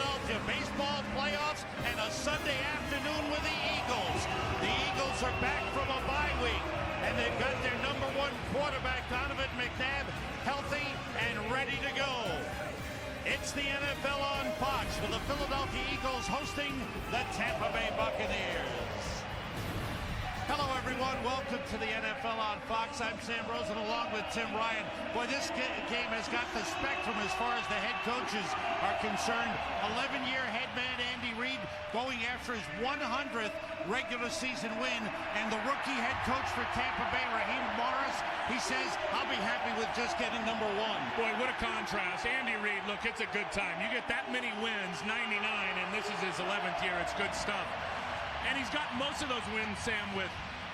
Philadelphia. Baseball playoffs and a Sunday afternoon with the Eagles. The Eagles are back from a bye week, and they've got their #1 quarterback, Donovan McNabb, healthy and ready to go. It's the NFL on Fox with the Philadelphia Eagles hosting the Tampa Bay Buccaneers. Hello, everyone. Welcome to the NFL on Fox. I'm Sam Rosen along with Tim Ryan. Boy, this game has got the spectrum as far as the head coaches are concerned. 11-year head man Andy Reid going after his 100th regular season win. And the rookie head coach for Tampa Bay, Raheem Morris, he says, I'll be happy with just getting #1. Boy, what a contrast. Andy Reid, look, it's a good time. You get that many wins, 99, and this is his 11th year. It's good stuff. And he's got most of those wins, Sam, with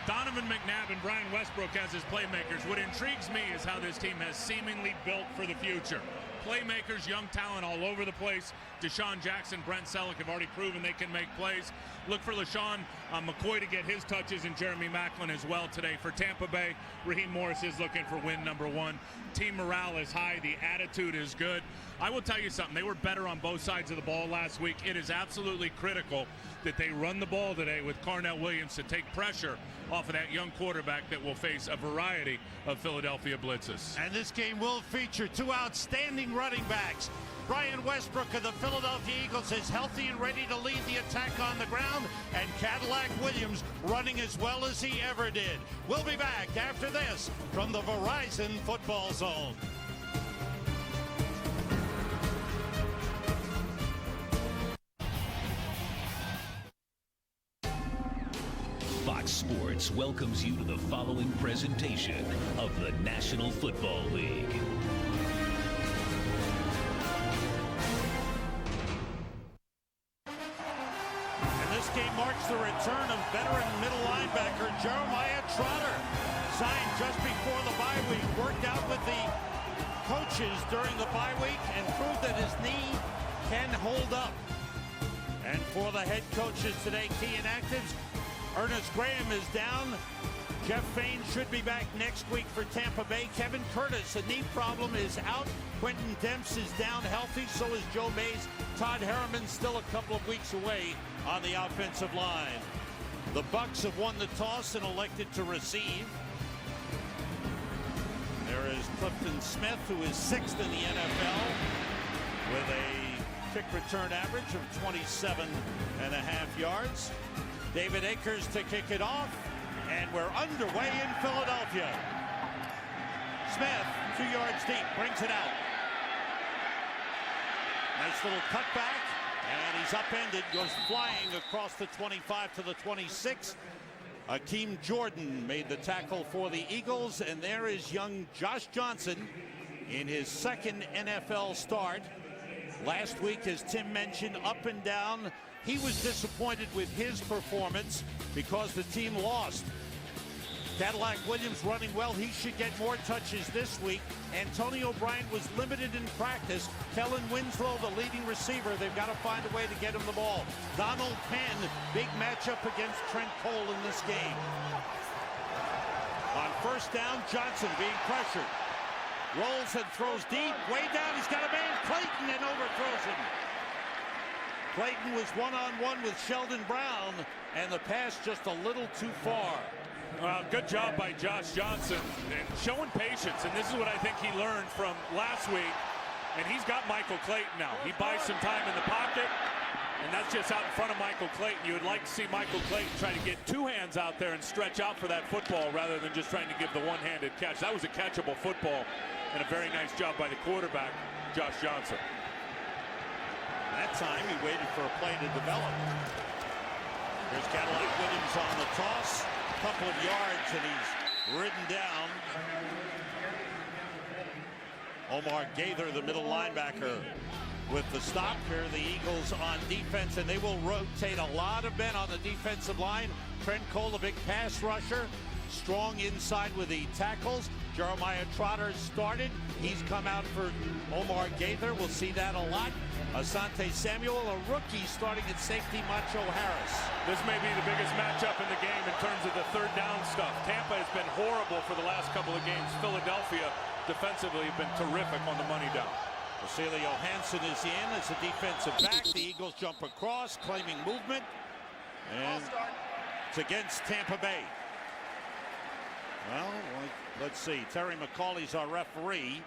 Donovan McNabb and Brian Westbrook as his playmakers. What intrigues me is how this team has seemingly built for the future. Playmakers, young talent all over the place. Deshaun Jackson, Brent Selleck have already proven they can make plays. Look for LaShawn McCoy to get his touches, and Jeremy Maclin as well today. For Tampa Bay, Raheem Morris is looking for win #1. Team morale is high. The attitude is good. I will tell you something. They were better on both sides of the ball last week. It is absolutely critical that they run the ball today with Carnell Williams to take pressure off of that young quarterback that will face a variety of Philadelphia blitzes. And this game will feature two outstanding running backs. Brian Westbrook of the Philadelphia Eagles is healthy and ready to lead the attack on the ground, and Cadillac Williams running as well as he ever did. We'll be back after this from the Verizon Football Zone. Fox Sports welcomes you to the following presentation of the National Football League. And this game marks the return of veteran middle linebacker Jeremiah Trotter. Signed just before the bye week, worked out with the coaches during the bye week and proved that his knee can hold up. And for the head coaches today, key inactives, Ernest Graham is down. Jeff Fain should be back next week for Tampa Bay. Kevin Curtis, a knee problem, is out. Quentin Demps is down healthy. So is Joe Mays. Todd Harriman still a couple of weeks away on the offensive line. The Bucs have won the toss and elected to receive. There is Clifton Smith, who is 6th in the NFL with a kick return average of 27.5 yards. David Akers to kick it off, and we're underway in Philadelphia. Smith, 2 yards deep, brings it out. Nice little cutback, and he's upended, goes flying across the 25 to the 26. Akeem Jordan made the tackle for the Eagles, and there is young Josh Johnson in his 2nd NFL start. Last week, as Tim mentioned, up and down. He was disappointed with his performance because the team lost. Cadillac Williams running well. He should get more touches this week. Antonio Bryant was limited in practice. Kellen Winslow, the leading receiver. They've got to find a way to get him the ball. Donald Penn, big matchup against Trent Cole in this game. On first down, Johnson being pressured. Rolls and throws deep, way down. He's got a man, Clayton, and overthrows him. Clayton was one-on-one with Sheldon Brown, and the pass just a little too far. Good job by Josh Johnson and showing patience, and this is what I think he learned from last week. And he's got Michael Clayton now. He buys some time in the pocket, and that's just out in front of Michael Clayton. You would like to see Michael Clayton try to get 2 hands out there and stretch out for that football rather than just trying to give the one-handed catch. That was a catchable football, and a very nice job by the quarterback, Josh Johnson. That time he waited for a play to develop. There's Cadillac Williams on the toss. A couple of yards and he's ridden down. Omar Gaither, the middle linebacker, with the stop. Here the Eagles on defense, and they will rotate a lot of men on the defensive line. Trent Cole, a big pass rusher. Strong inside with the tackles. Jeremiah Trotter started. He's come out for Omar Gaither. We'll see that a lot. Asante Samuel, a rookie, starting at safety, Macho Harris. This may be the biggest matchup in the game in terms of the third down stuff. Tampa has been horrible for the last couple of games. Philadelphia defensively have been terrific on the money down. Vasily Johansson is in as a defensive back. The Eagles jump across, claiming movement. And it's against Tampa Bay. Well, let's see. Terry McCauley's our referee.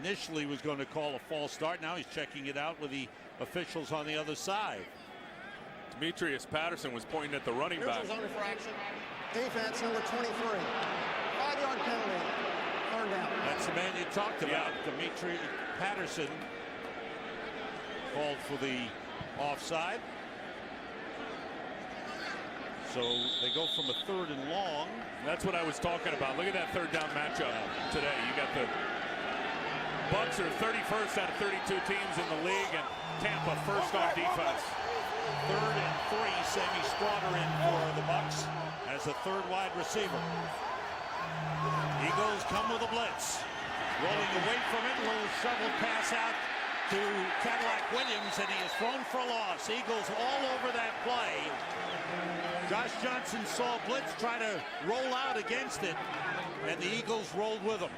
Initially was going to call a false start. Now he's checking it out with the officials on the other side. Demetrius Patterson was pointing at the running back. Here's the zone infraction. Defense number 23. 5-yard penalty. Third down. That's the man you talked about. Demetrius Patterson called for the offside. So they go from a 3rd and long. That's what I was talking about. Look at that 3rd down matchup today. You got the Bucs are 31st out of 32 teams in the league, and Tampa first on defense. 3rd and 3. Sammy Strotter in for the Bucs as a 3rd wide receiver. Eagles come with a blitz. Rolling away from it. A little shovel pass out to Cadillac Williams, and he is thrown for a loss. Eagles all over that play. Josh Johnson saw blitz try to roll out against it, and the Eagles rolled with him.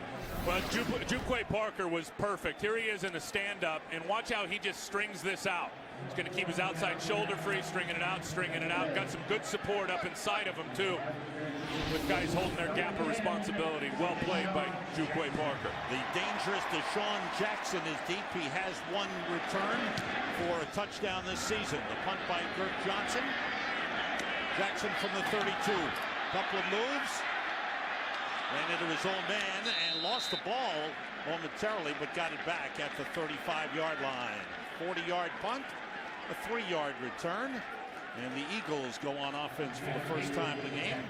Well, Juquay Parker was perfect. Here he is in a stand-up, and watch how he just strings this out. He's going to keep his outside shoulder free, stringing it out, stringing it out. Got some good support up inside of him, too, with guys holding their gap of responsibility. Well played by Juquay Parker. The dangerous Deshaun Jackson is deep. He has one return for a touchdown this season. The punt by Kirk Johnson. Jackson from the 32. Couple of moves. Ran into his own man and lost the ball momentarily, but got it back at the 35-yard line. 40-yard punt, a 3-yard return, and the Eagles go on offense for the first time in the game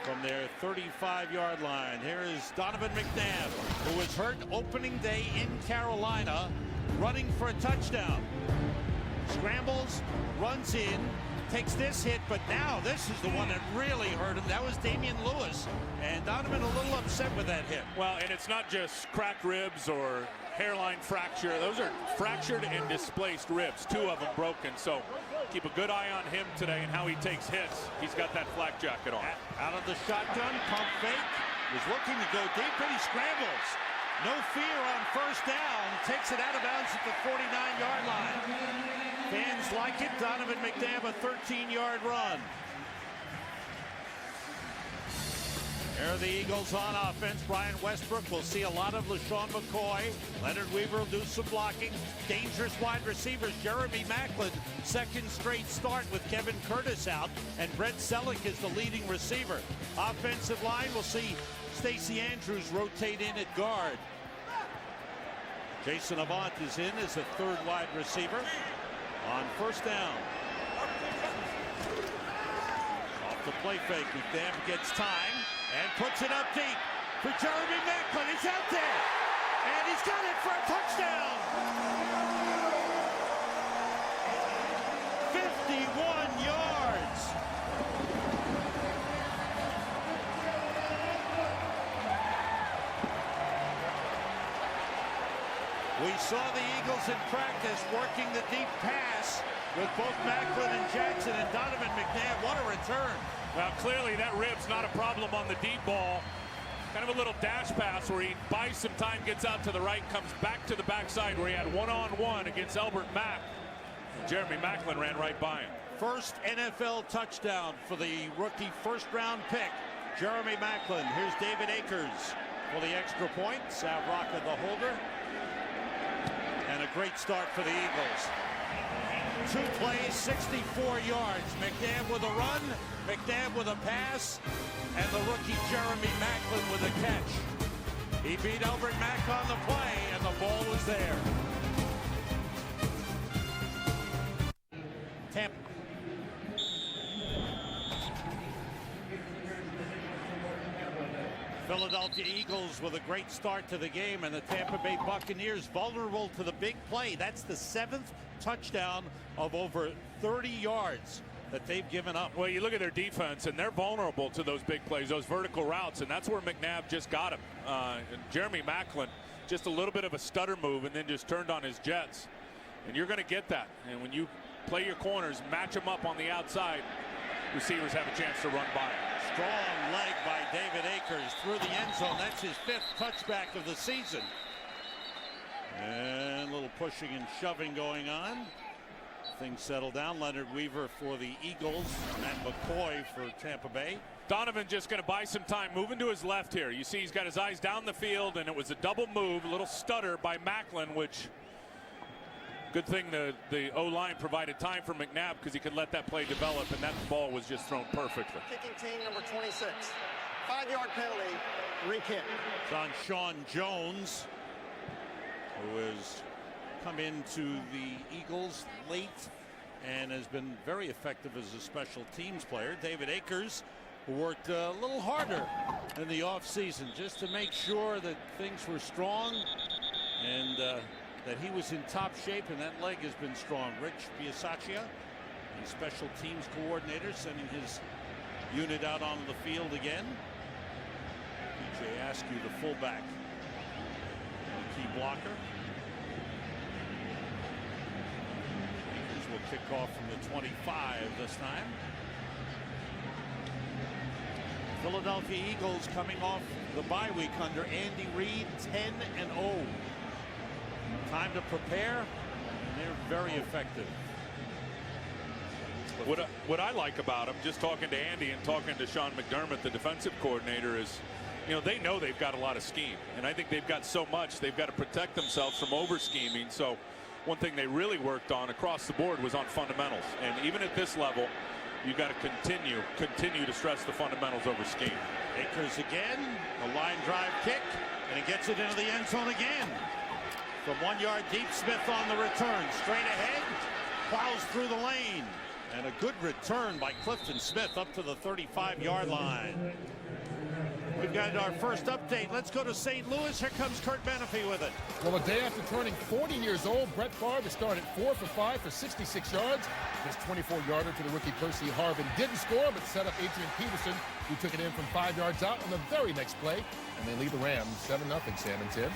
from their 35-yard line. Here is Donovan McNabb, who was hurt opening day in Carolina, running for a touchdown. Scrambles, runs in, takes this hit, but now this is the one that really hurt him. That was Damian Lewis, and Donovan a little upset with that hit. Well, and it's not just cracked ribs or hairline fracture. Those are fractured and displaced ribs, 2 of them broken. So keep a good eye on him today and how he takes hits. He's got that flak jacket on. Out of the shotgun, pump fake, was looking to go deep, and he scrambles. No fear on first down, takes it out of bounds at the 49-yard line. Fans like it. Donovan McNabb, a 13-yard run. There are the Eagles on offense. Brian Westbrook will see a lot of LaShawn McCoy. Leonard Weaver will do some blocking. Dangerous wide receivers. Jeremy Maclin, 2nd straight start with Kevin Curtis out. And Brett Selleck is the leading receiver. Offensive line, we'll see Stacey Andrews rotate in at guard. Jason Avant is in as a 3rd wide receiver on first down. Off the play fake, McNabb gets time and puts it up deep for Jeremy Maclin. He's out there, and he's got it for a touchdown. 51 yards. We saw the Eagles in practice working the deep pass with both Maclin and Jackson, and Donovan McNabb. What a return. Well, clearly that rib's not a problem on the deep ball. Kind of a little dash pass where he buys some time, gets out to the right, comes back to the backside where he had one-on-one against Albert Mack. Jeremy Maclin ran right by him. First NFL touchdown for the rookie 1st-round pick, Jeremy Maclin. Here's David Akers for the extra point. Sav Rocca the holder. And a great start for the Eagles. 2 plays, 64 yards. McNabb with a run, McNabb with a pass, and the rookie Jeremy Maclin with a catch. He beat Albert Mack on the play, and the ball was there. Tampa. Philadelphia Eagles with a great start to the game, and the Tampa Bay Buccaneers vulnerable to the big play. That's the 7th touchdown of over 30 yards that they've given up. Well, you look at their defense, and they're vulnerable to those big plays, those vertical routes, and that's where McNabb just got him. Jeremy Maclin, just a little bit of a stutter move, and then just turned on his jets. And you're going to get that. And when you play your corners, match them up on the outside, receivers have a chance to run by it. Strong leg by David Akers through the end zone. That's his 5th touchback of the season. And a little pushing and shoving going on. Things settle down. Leonard Weaver for the Eagles. Matt McCoy for Tampa Bay. Donovan just going to buy some time, moving to his left here. You see he's got his eyes down the field, and it was a double move, a little stutter by Macklin, which good thing the O-line provided time for McNabb because he could let that play develop, and that ball was just thrown perfectly. Kicking team number 26. 5-yard penalty, re-kick. It's on Sean Jones, who has come into the Eagles late and has been very effective as a special teams player. David Akers, who worked a little harder in the offseason just to make sure that things were strong and that he was in top shape, and that leg has been strong. Rich Biasaccia, the special teams coordinator, sending his unit out onto the field again. PJ Askew, the fullback, the key blocker. Akers will kick off from the 25 this time. Philadelphia Eagles coming off the bye week under Andy Reid, 10-0. Time to prepare, and they're very effective. What I like about him, just talking to Andy and talking to Sean McDermott, the defensive coordinator, is, you know, they know they've got a lot of scheme, and I think they've got so much they've got to protect themselves from over scheming. So one thing they really worked on across the board was on fundamentals, and even at this level, you've got to continue to stress the fundamentals over scheme. Akers again, a line drive kick, and he gets it into the end zone again. From 1 yard deep, Smith on the return, straight ahead, plows through the lane, and a good return by Clifton Smith up to the 35-yard line. We've got our first update. Let's go to St. Louis. Here comes Kurt Menefee with it. Well, a day after turning 40 years old, Brett Favre started 4 for 5 for 66 yards. His 24-yarder to the rookie Percy Harvin didn't score, but set up Adrian Peterson, who took it in from 5 yards out on the very next play. And they lead the Rams 7-0, Sam and Tim.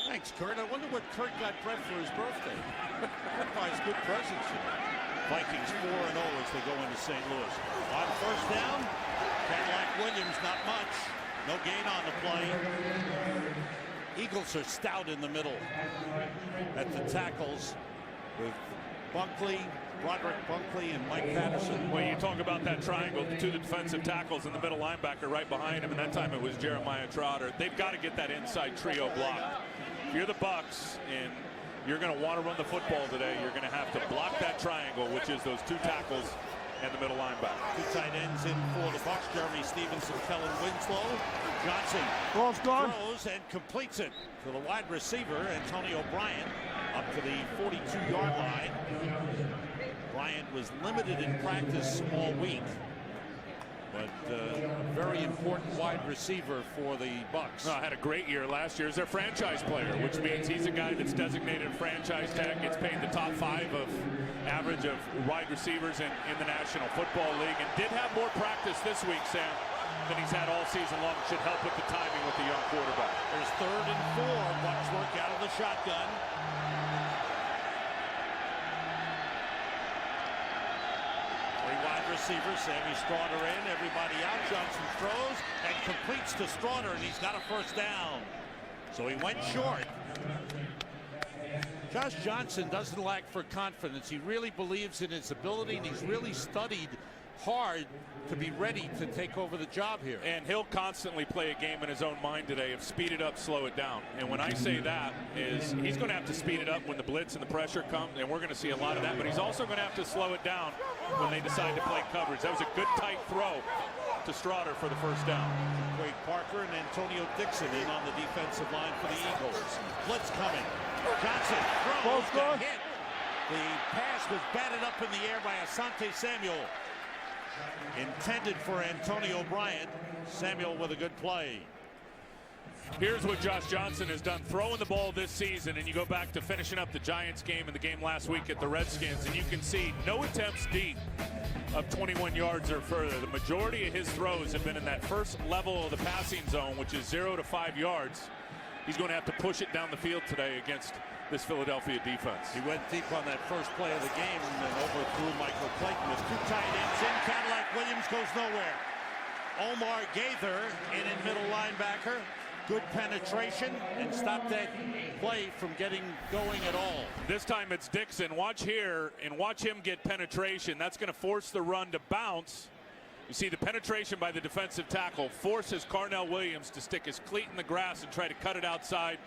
Thanks, Kurt. I wonder what Kurt got Brett for his birthday. Brett buys good presents. Vikings 4-0 as they go into St. Louis. On first down, Cadillac Williams, not much. No gain on the play. Eagles are stout in the middle at the tackles with Bunkley, Broderick Bunkley, and Mike Patterson. When you talk about that triangle, the two defensive tackles and the middle linebacker right behind him, and that time it was Jeremiah Trotter. They've got to get that inside trio blocked. If you're the Bucs and you're going to want to run the football today, you're going to have to block that triangle, which is those two tackles and the middle linebacker. Two tight ends in for the Bucs, Jeremy Stevenson, Kellen Winslow. Johnson throws and completes it to the wide receiver, Antonio Bryant, up to the 42-yard line. Bryant was limited in practice all week, but very important wide receiver for the Bucs. Had a great year last year as their franchise player, which means he's a guy that's designated a franchise tag, gets paid the top 5 of average of wide receivers in the National Football League, and did have more practice this week, Sam, than he's had all season long. Should help with the timing with the young quarterback. There's 3rd and 4. Bucs work out of the shotgun. Wide receiver, Sammy Strawder in, everybody out. Johnson throws and completes to Strawder, and he's got a first down. So he went short. Josh Johnson doesn't lack for confidence. He really believes in his ability, and he's really studied hard to be ready to take over the job here. And he'll constantly play a game in his own mind today of speed it up, slow it down. And when I say that is he's going to have to speed it up when the blitz and the pressure come, and we're going to see a lot of that, but he's also going to have to slow it down when they decide to play coverage. That was a good tight throw to Strawder for the first down. Craig Parker and Antonio Dixon in on the defensive line for the Eagles. Blitz coming. Johnson throws, got hit. The pass was batted up in the air by Asante Samuel. Intended for Antonio Bryant. Samuel with a good play. Here's what Josh Johnson has done throwing the ball this season, and you go back to finishing up the Giants game and the game last week at the Redskins, and you can see no attempts deep of 21 yards or further. The majority of his throws have been in that first level of the passing zone, which is 0 to 5 yards. He's going to have to push it down the field today against this Philadelphia defense. He went deep on that first play of the game and then overthrew Michael Clayton with 2 tight ends in. Cadillac Williams goes nowhere. Omar Gaither in middle linebacker. good penetration and stop that play from getting going at all. This time it's Dixon. Watch here and watch him get penetration. That's going to force the run to bounce. You see the penetration by the defensive tackle forces Carnell Williams to stick his cleat in the grass and try to cut it outside.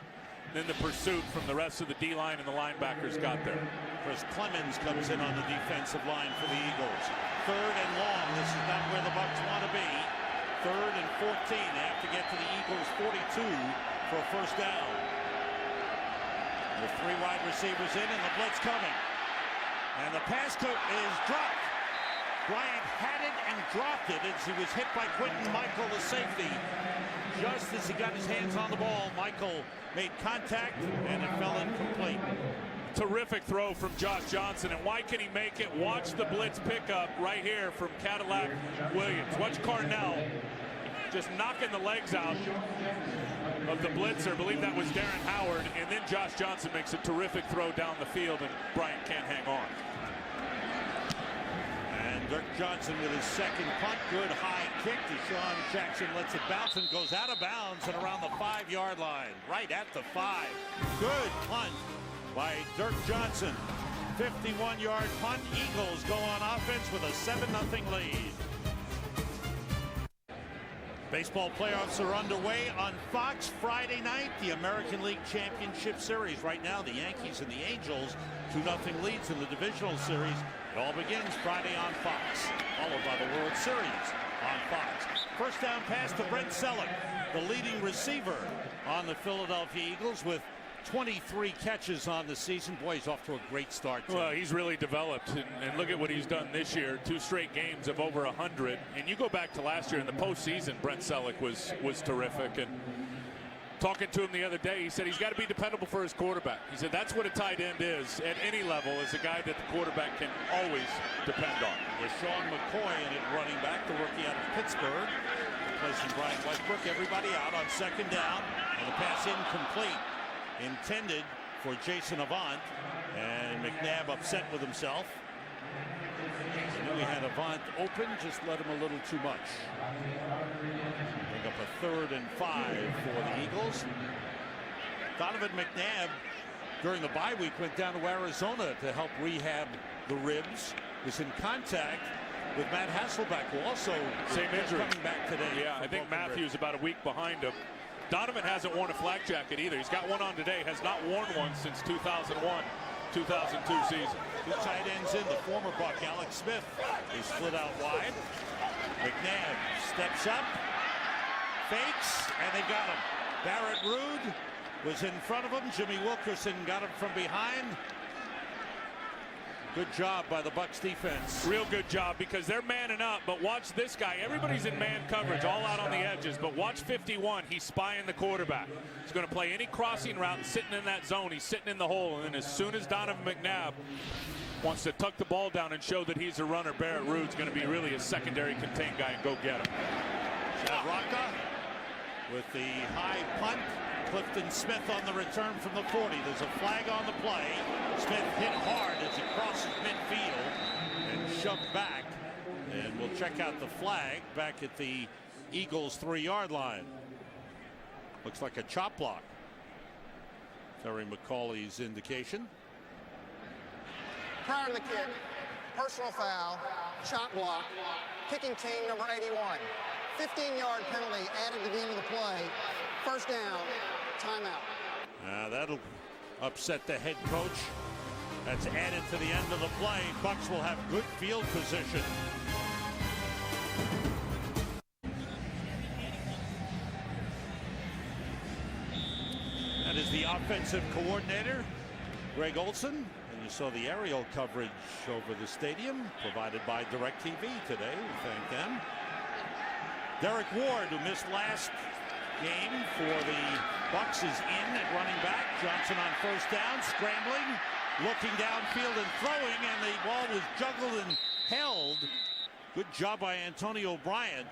Then the pursuit from the rest of the D-line and the linebackers got there. Chris Clemens comes in on the defensive line for the Eagles. 3rd and long. This is not where the Bucs want to be. 3rd and 14. They have to get to the Eagles 42 for a first down. With 3 wide receivers in and the blitz coming. And the pass is dropped. Bryant had it and dropped it as he was hit by Quinton Michael, the safety. Just as he got his hands on the ball, Michael made contact and it fell incomplete. Terrific throw from Josh Johnson, and why can he make it? Watch the blitz pickup right here from Cadillac Williams. Watch Carnell just knocking the legs out of the blitzer. I believe that was Darren Howard, and then Josh Johnson makes a terrific throw down the field, and Bryant can't hang on. And Dirk Johnson with his second punt. Good high kick. Deshaun Jackson lets it bounce and goes out of bounds and around the 5-yard line. Right at the 5. Good punt by Dirk Johnson. 51-yard punt. Eagles go on offense with a 7-0 lead. Baseball playoffs are underway on Fox Friday night. The American League Championship Series. Right now, the Yankees and the Angels 2-0 leads in the divisional series. It all begins Friday on Fox, followed by the World Series on Fox. First down pass to Brent Selleck, the leading receiver on the Philadelphia Eagles with 23 catches on the season. Boy, he's off to a great start, too. Well, he's really developed, and look at what he's done this year. 2 straight games of over 100. And you go back to last year in the postseason, Brent Selleck was terrific. And talking to him the other day, he said he's got to be dependable for his quarterback. He said that's what a tight end is at any level, is a guy that the quarterback can always depend on. With Sean McCoy in it, running back, the rookie out of Pittsburgh. Replacing Brian Westbrook. Everybody out on second down. And the pass incomplete. Intended for Jason Avant, and McNabb upset with himself. He knew he had Avant open, just let him a little too much. Bring up a 3rd and 5 for the Eagles. Donovan McNabb, during the bye week, went down to Arizona to help rehab the ribs. Was in contact with Matt Hasselbeck, who also same injury coming back today. Yeah, I think Matthew's about a week behind him. Donovan hasn't worn a flak jacket either. He's got one on today, has not worn one since 2001-2002 season. 2 tight ends in, the former Buck, Alex Smith, is split out wide. McNabb steps up, fakes, and they got him. Barrett Ruud was in front of him. Jimmy Wilkerson got him from behind. Good job by the Bucs defense. Real good job, because they're manning up, but watch this guy. Everybody's in man coverage, all out on the edges, but watch 51. He's spying the quarterback. He's going to play any crossing route and sitting in that zone. He's sitting in the hole, and then as soon as Donovan McNabb wants to tuck the ball down and show that he's a runner, Barrett Ruud's going to be really a secondary contained guy and go get him. Chad Rocca with the high punt. Clifton Smith on the return from the 40. There's a flag on the play. Smith hit hard as he crosses midfield and shoved back. And we'll check out the flag back at the Eagles 3-yard line. Looks like a chop block. Terry McCauley's indication. Prior to the kick, personal foul, chop block, kicking team number 81. 15-yard penalty added to the end of the play. First down, timeout. That'll upset the head coach. That's added to the end of the play. Bucs will have good field position. That is the offensive coordinator, Greg Olson. And you saw the aerial coverage over the stadium provided by DirecTV today. We thank them. Derek Ward, who missed last game for the Bucs, is in at running back. Johnson on first down, scrambling, looking downfield and throwing, and the ball was juggled and held. Good job by Antonio Bryant.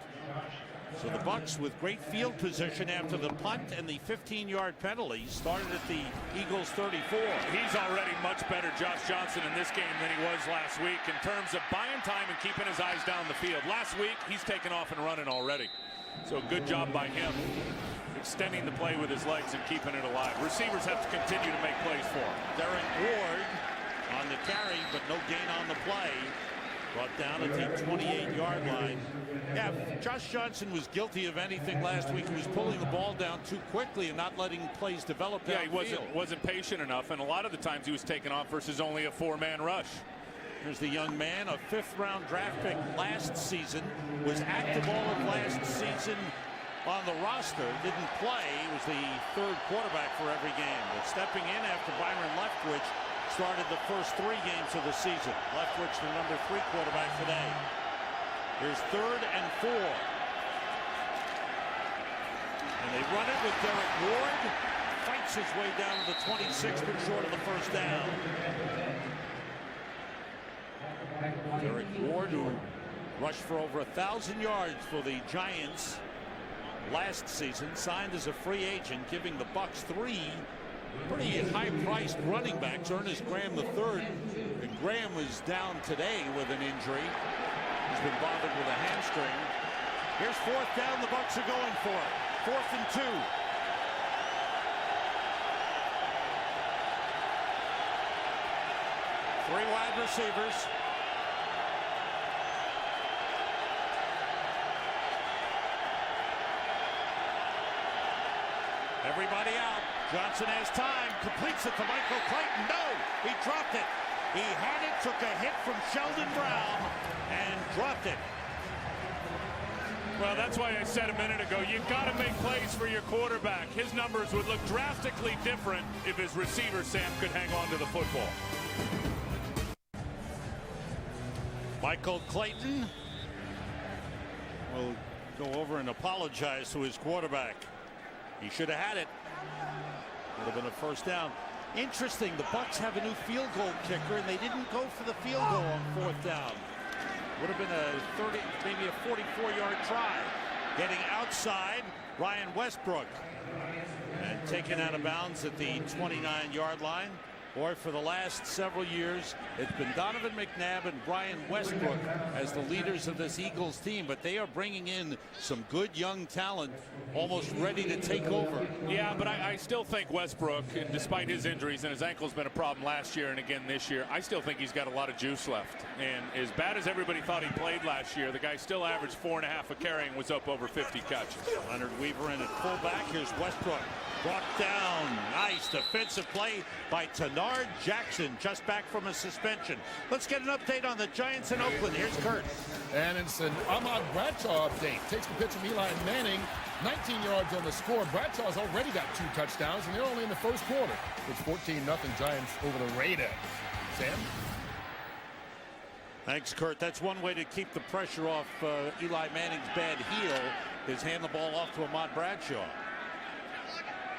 So the Bucs with great field position after the punt and the 15-yard penalty started at the Eagles 34. He's already much better, Josh Johnson, in this game than he was last week in terms of buying time and keeping his eyes down the field. Last week, he's taken off and running already. So good job by him. extending the play with his legs and keeping it alive. Receivers have to continue to make plays for him. Derek Ward on the carry, but no gain on the play. Brought down at the 28-yard line. Yeah, if Josh Johnson was guilty of anything last week, he was pulling the ball down too quickly and not letting plays develop. Yeah, he wasn't patient enough, and a lot of the times he was taken off versus only a 4-man rush. Here's the young man, a 5th-round draft pick last season, was active all of last season on the roster, didn't play. He was the 3rd quarterback for every game, but stepping in after Byron Leftwich started the first 3 games of the season. Leftwich, the number 3 quarterback today. Here's 3rd and 4. And they run it with Derek Ward. Fights his way down to the 26, but short of the first down. Derek Ward, who rushed for over 1,000 yards for the Giants last season, signed as a free agent, giving the Bucs 3 pretty high-priced running backs. Ernest Graham III, and Graham was down today with an injury. He's been bothered with a hamstring. Here's 4th down. The Bucs are going for it. 4th and 2. Three wide receivers. Everybody out. Johnson has time. Completes it to Michael Clayton. No! He dropped it. He had it, took a hit from Sheldon Brown, and dropped it. Well, that's why I said a minute ago, you've got to make plays for your quarterback. His numbers would look drastically different if his receiver, Sam, could hang on to the football. Michael Clayton will go over and apologize to his quarterback. He should have had it. Would have been a first down. Interesting, the Bucs have a new field goal kicker, and they didn't go for the field goal on 4th down. Would have been a 30, maybe a 44-yard try. Getting outside, Ryan Westbrook. And taken out of bounds at the 29-yard line. Boy, for the last several years, it's been Donovan McNabb and Brian Westbrook as the leaders of this Eagles team, but they are bringing in some good young talent, almost ready to take over. Yeah, but I still think Westbrook, despite his injuries, and his ankle's been a problem last year and again this year, I still think he's got a lot of juice left. And as bad as everybody thought he played last year, the guy still averaged 4.5 a carry and was up over 50 catches. Leonard Weaver in at fullback. Here's Westbrook. Brought down. Nice defensive play by Tenard Jackson, just back from a suspension. Let's get an update on the Giants in Oakland. Here's Kurt. And it's an Ahmad Bradshaw update. Takes the pitch from Eli Manning. 19 yards on the score. Bradshaw's already got 2 touchdowns, and they're only in the first quarter. It's 14-0 Giants over the Raiders. Sam? Thanks, Kurt. That's one way to keep the pressure off Eli Manning's bad heel, is hand the ball off to Ahmad Bradshaw.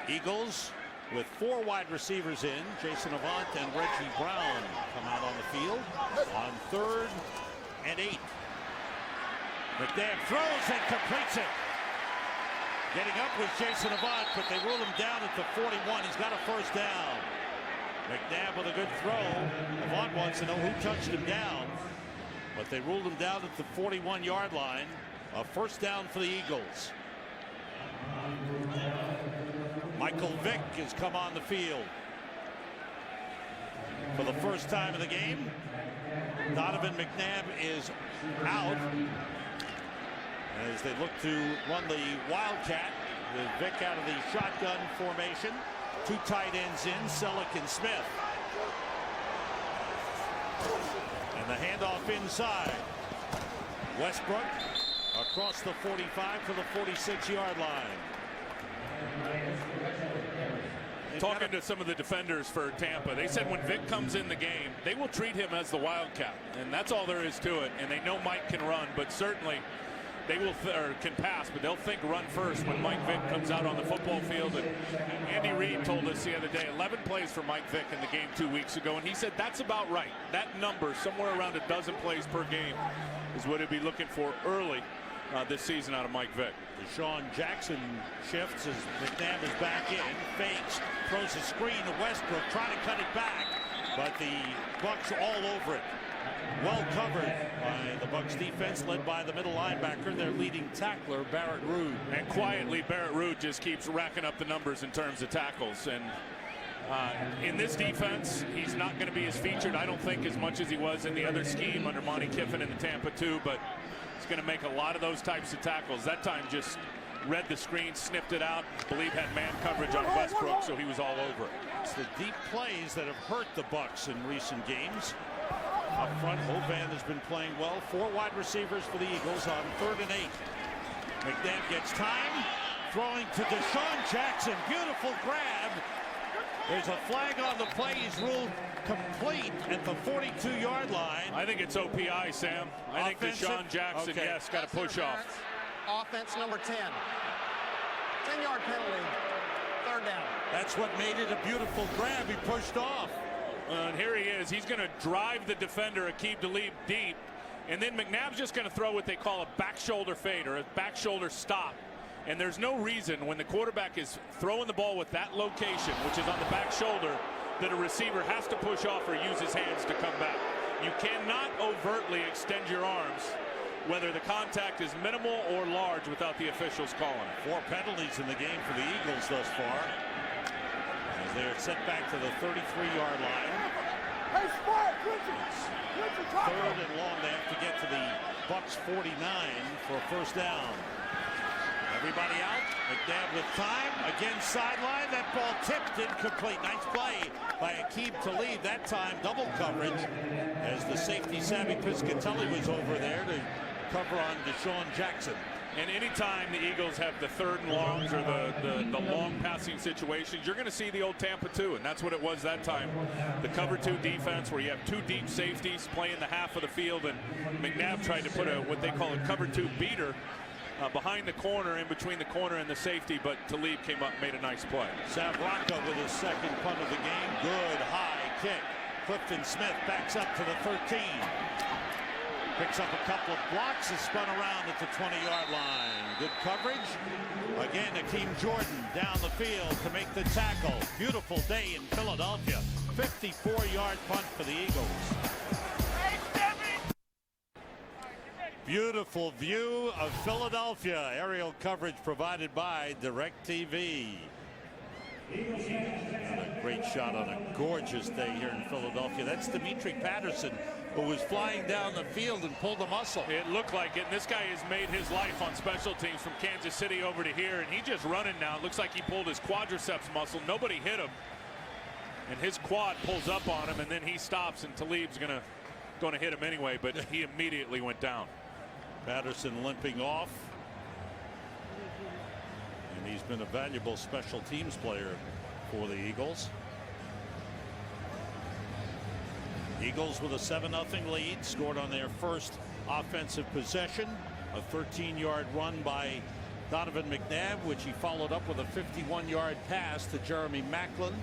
Eagles with 4 wide receivers in. Jason Avant and Reggie Brown come out on the field on 3rd and 8. McNabb throws and completes it. Getting up was Jason Avant, but they rule him down at the 41. He's got a first down. McNabb with a good throw. Avant wants to know who touched him down, but they ruled him down at the 41-yard line. A first down for the Eagles. Michael Vick has come on the field for the first time in the game. Donovan McNabb is out as they look to run the Wildcat with Vick out of the shotgun formation. 2 tight ends in, Selleck and Smith. And the handoff inside. Westbrook across the 45 to the 46-yard line. Talking to some of the defenders for Tampa, they said when Vic comes in the game, they will treat him as the Wildcat, and that's all there is to it. And they know Mike can run, but certainly they will can pass, but they'll think run first when Mike Vick comes out on the football field. And Andy Reid told us the other day 11 plays for Mike Vick in the game 2 weeks ago, and he said that's about right. That number, somewhere around 12 plays per game, is what he'd be looking for early this season out of Mike Vick. Deshaun Jackson shifts as McNabb is back in, fakes, throws a screen to Westbrook, trying to cut it back, but the Bucs all over it. Well covered by the Bucs defense, led by the middle linebacker, their leading tackler, Barrett Ruud. And quietly, Barrett Ruud just keeps racking up the numbers in terms of tackles. And in this defense, he's not going to be as featured, I don't think, as much as he was in the other scheme under Monty Kiffin in the Tampa 2, but he's going to make a lot of those types of tackles. That time just read the screen, snipped it out, believe had man coverage on Westbrook, so he was all over it. It's the deep plays that have hurt the Bucs in recent games. Up front, Rosen has been playing well. 4 wide receivers for the Eagles on 3rd and 8. McNabb gets time, throwing to Deshaun Jackson. Beautiful grab. There's a flag on the play. He's ruled complete at the 42-yard line. I think it's OPI, Sam. I think Deshaun Jackson, okay, yes, got to push off. Offense number 10. 10-yard penalty. 3rd down. That's what made it a beautiful grab. He pushed off. And here he is. He's going to drive the defender, Aqib Talib, deep. And then McNabb's just going to throw what they call a back shoulder fade or a back shoulder stop. And there's no reason when the quarterback is throwing the ball with that location, which is on the back shoulder, that a receiver has to push off or use his hands to come back. You cannot overtly extend your arms, whether the contact is minimal or large, without the officials calling it. 4 penalties in the game for the Eagles thus far, as they're set back to the 33-yard line. It's 3rd and long. They have to get to the Bucs 49 for a 1st down. Everybody out. McNabb with time. Again, sideline. That ball tipped, incomplete. Nice play by Aqib Talib. That time, double coverage, as the safety Sammy Piscatelli was over there to cover on Deshaun Jackson. And anytime the Eagles have the 3rd and longs or the long passing situations, you're going to see the old Tampa 2, and that's what it was that time. The cover 2 defense, where you have 2 deep safeties playing the half of the field, and McNabb tried to put what they call a cover 2 beater behind the corner, in between the corner and the safety, but Talib came up and made a nice play. Savranca with his 2nd punt of the game. Good high kick. Clifton Smith backs up to the 13. Picks up a couple of blocks, is spun around at the 20-yard line. Good coverage. Again, Akeem Jordan down the field to make the tackle. Beautiful day in Philadelphia. 54-yard punt for the Eagles. Beautiful view of Philadelphia. Aerial coverage provided by DirecTV. A great shot on a gorgeous day here in Philadelphia. That's Dimitri Patterson, who was flying down the field and pulled a muscle. It looked like it. And this guy has made his life on special teams from Kansas City over to here, and he's just running now. It looks like he pulled his quadriceps muscle. Nobody hit him, and his quad pulls up on him, and then he stops, and Talib's going to hit him anyway, but he immediately went down. Patterson limping off, and he's been a valuable special teams player for the Eagles. Eagles with a 7-0 lead, scored on their first offensive possession. A 13-yard run by Donovan McNabb, which he followed up with a 51-yard pass to Jeremy Maclin.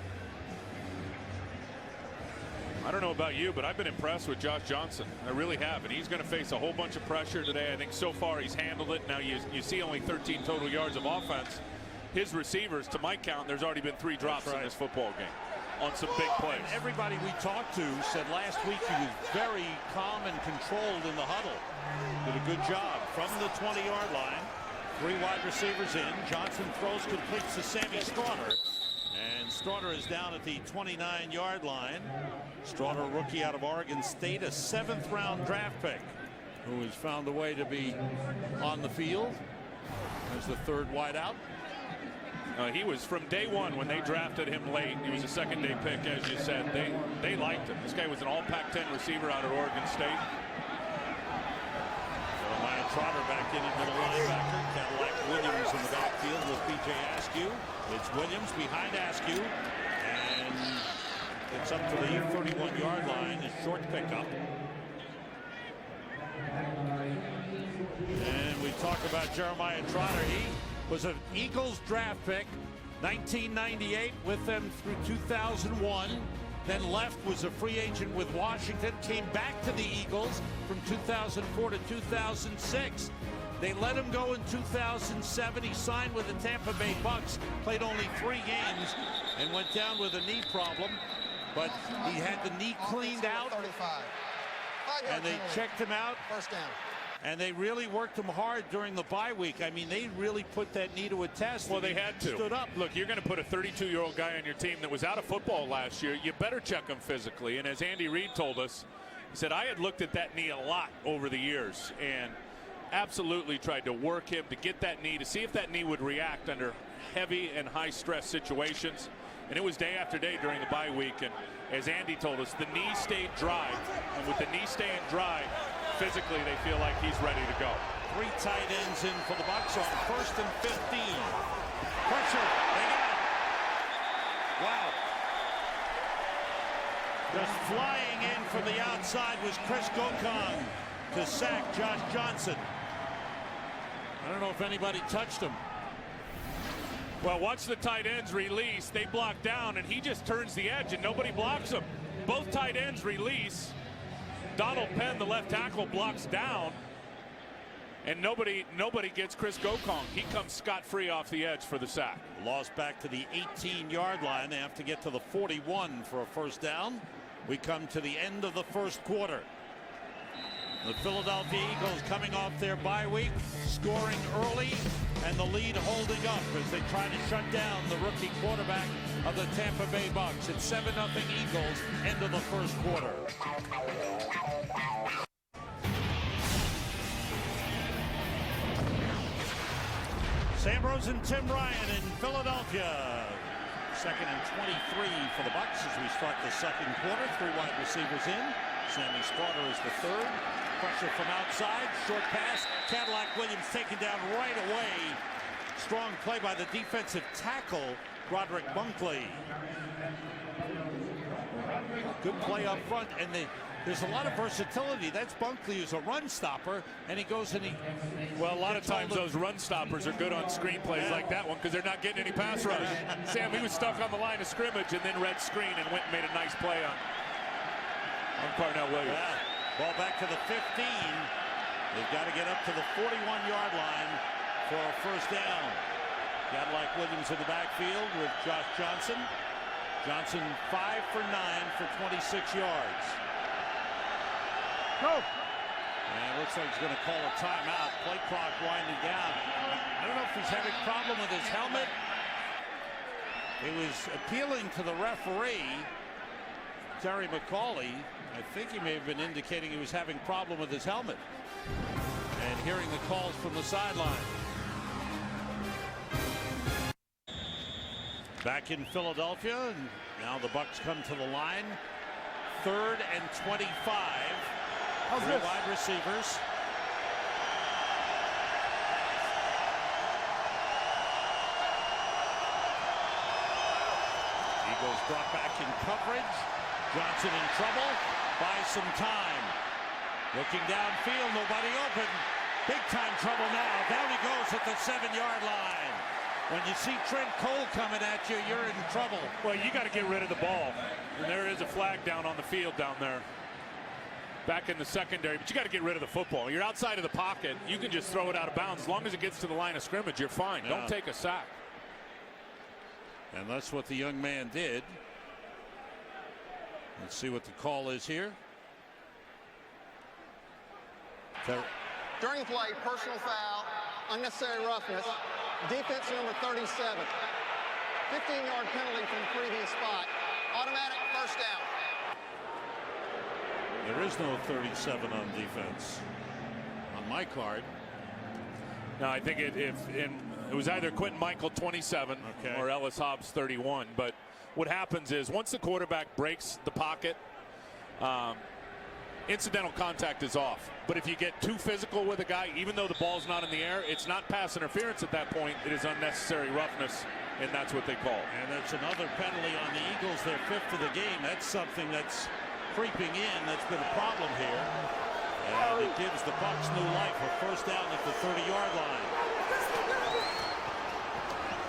I don't know about you, but I've been impressed with Josh Johnson. I really have, and he's going to face a whole bunch of pressure today. I think so far he's handled it. Now you see only 13 total yards of offense. His receivers, to my count, there's already been 3 drops in this football game on some big plays. Everybody we talked to said last week he was very calm and controlled in the huddle. Did a good job from the 20-yard line. 3 wide receivers in. Johnson throws, completes to Sammy Strawder. And Strawder is down at the 29-yard line. Strawder, rookie out of Oregon State, a 7th-round draft pick, who has found a way to be on the field as the 3rd wideout. He was from day one when they drafted him late. He was a 2nd-day pick, as you said. They liked him. This guy was an all Pac-10 receiver out of Oregon State. Jeremiah Trotter back in at middle linebacker. Cadillac Williams in the backfield with P.J. Askew. It's Williams behind Askew, and it's up to the 31-yard line. A short pickup. And we talk about Jeremiah Trotter. He was an Eagles draft pick, 1998, with them through 2001. Then left, was a free agent with Washington, came back to the Eagles from 2004 to 2006. They let him go in 2007. He signed with the Tampa Bay Bucs, played only 3 games, and went down with a knee problem. But he had the knee cleaned out. 35. and they checked him out. First down. And they really worked him hard during the bye week. I mean, they really put that knee to a test. Well, they had to. Stood up. Look, you're going to put a 32-year-old guy on your team that was out of football last year. You better check him physically. And as Andy Reid told us, he said, I had looked at that knee a lot over the years and absolutely tried to work him to get that knee, to see if that knee would react under heavy and high-stress situations. And it was day after day during the bye week. And as Andy told us, the knee stayed dry. And with the knee staying dry, physically they feel like he's ready to go. 3 tight ends in for the Bucs on 1st and 15. Pressure. They got it. Wow. Just flying in from the outside was Chris Gokong to sack Josh Johnson. I don't know if anybody touched him. Well, watch the tight ends release. They block down, and he just turns the edge, and nobody blocks him. Both tight ends release. Donald Penn, the left tackle, blocks down, and nobody gets Chris Gokong. He comes scot-free off the edge for the sack. Lost back to the 18-yard line. They have to get to the 41 for a first down. We come to the end of the first quarter. The Philadelphia Eagles coming off their bye week, scoring early, and the lead holding up as they try to shut down the rookie quarterback of the Tampa Bay Bucs. It's 7-0 Eagles, end of the first quarter. Sam Rosen, Tim Ryan in Philadelphia. 2nd and 23 for the Bucs as we start the second quarter. 3 wide receivers in. Sammy Slaughter is the third. Pressure from outside, short pass. Cadillac Williams taken down right away. Strong play by the defensive tackle, Broderick Bunkley. Good play up front, and there's a lot of versatility. That's Bunkley, who's a run stopper, and he goes and he... Well, a lot of times those run stoppers are good on screenplays like that one because they're not getting any pass rush. Sam, he was stuck on the line of scrimmage and then read screen and went and made a nice play on Parnell Williams. Yeah. Ball back to the 15. They've got to get up to the 41-yard line for a first down. Cadillac Williams in the backfield with Josh Johnson. Johnson 5 for 9 for 26 yards. Go. And it looks like he's going to call a timeout. Play clock winding down. I don't know if he's having a problem with his helmet. He was appealing to the referee, Terry McCauley. I think he may have been indicating he was having a problem with his helmet. And hearing the calls from the sideline. Back in Philadelphia, and now the Bucs come to the line. 3rd and 25. 3 wide receivers. Eagles brought back in coverage. Johnson in trouble. Buys some time. Looking downfield, nobody open. Big time trouble now. Down he goes at the 7-yard line. When you see Trent Cole coming at you, you're in trouble. Well, you got to get rid of the ball. And there is a flag down on the field down there. Back in the secondary, but you got to get rid of the football. You're outside of the pocket. You can just throw it out of bounds. As long as it gets to the line of scrimmage, you're fine. Yeah. Don't take a sack. And that's what the young man did. Let's see what the call is here. During play, personal foul, unnecessary roughness, defense number 37. 15-yard penalty from the previous spot. Automatic first down. There is no 37 on defense on my card. No, I think it was either Quentin Michael 27 or Ellis Hobbs 31. But what happens is once the quarterback breaks the pocket, incidental contact is off. But if you get too physical with a guy, even though the ball's not in the air, it's not pass interference at that point. It is unnecessary roughness, and that's what they call. And that's another penalty on the Eagles, their 5th of the game. That's something that's creeping in. That's been a problem here. And it gives the Bucs new life. A first down at the 30-yard line.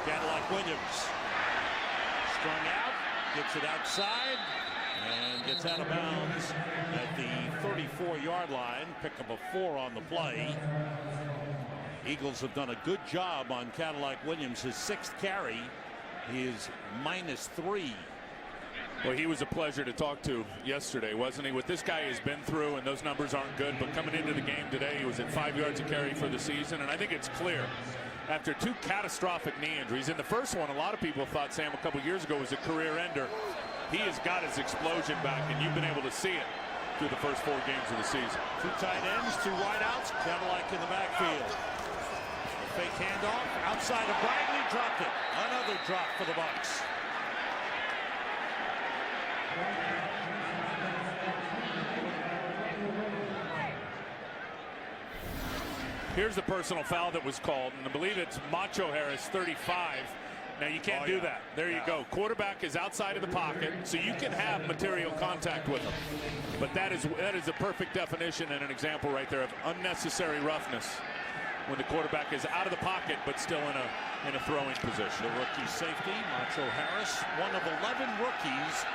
Cadillac Williams strung out, gets it outside, and gets out of bounds at the 34-yard line. Pick up a 4 on the play. Eagles have done a good job on Cadillac Williams. His 6th carry. He is -3. Well, he was a pleasure to talk to yesterday, wasn't he? What this guy has been through, and those numbers aren't good, but coming into the game today, he was at 5 yards a carry for the season, and I think it's clear after 2 catastrophic knee injuries. In the first one, a lot of people thought Sam a couple years ago was a career ender. He has got his explosion back, and you've been able to see it through the first 4 games of the season. 2 tight ends, 2 wideouts, Cadillac in the backfield. A fake handoff, outside of Bradley, dropped it. Another drop for the Bucs. Here's the personal foul that was called, and I believe it's Macho Harris, 35. Now you can't do that. There you go. Quarterback is outside of the pocket, so you can have material contact with him. But that is a perfect definition and an example right there of unnecessary roughness when the quarterback is out of the pocket but still in a throwing position. The rookie safety, Macho Harris, one of 11 rookies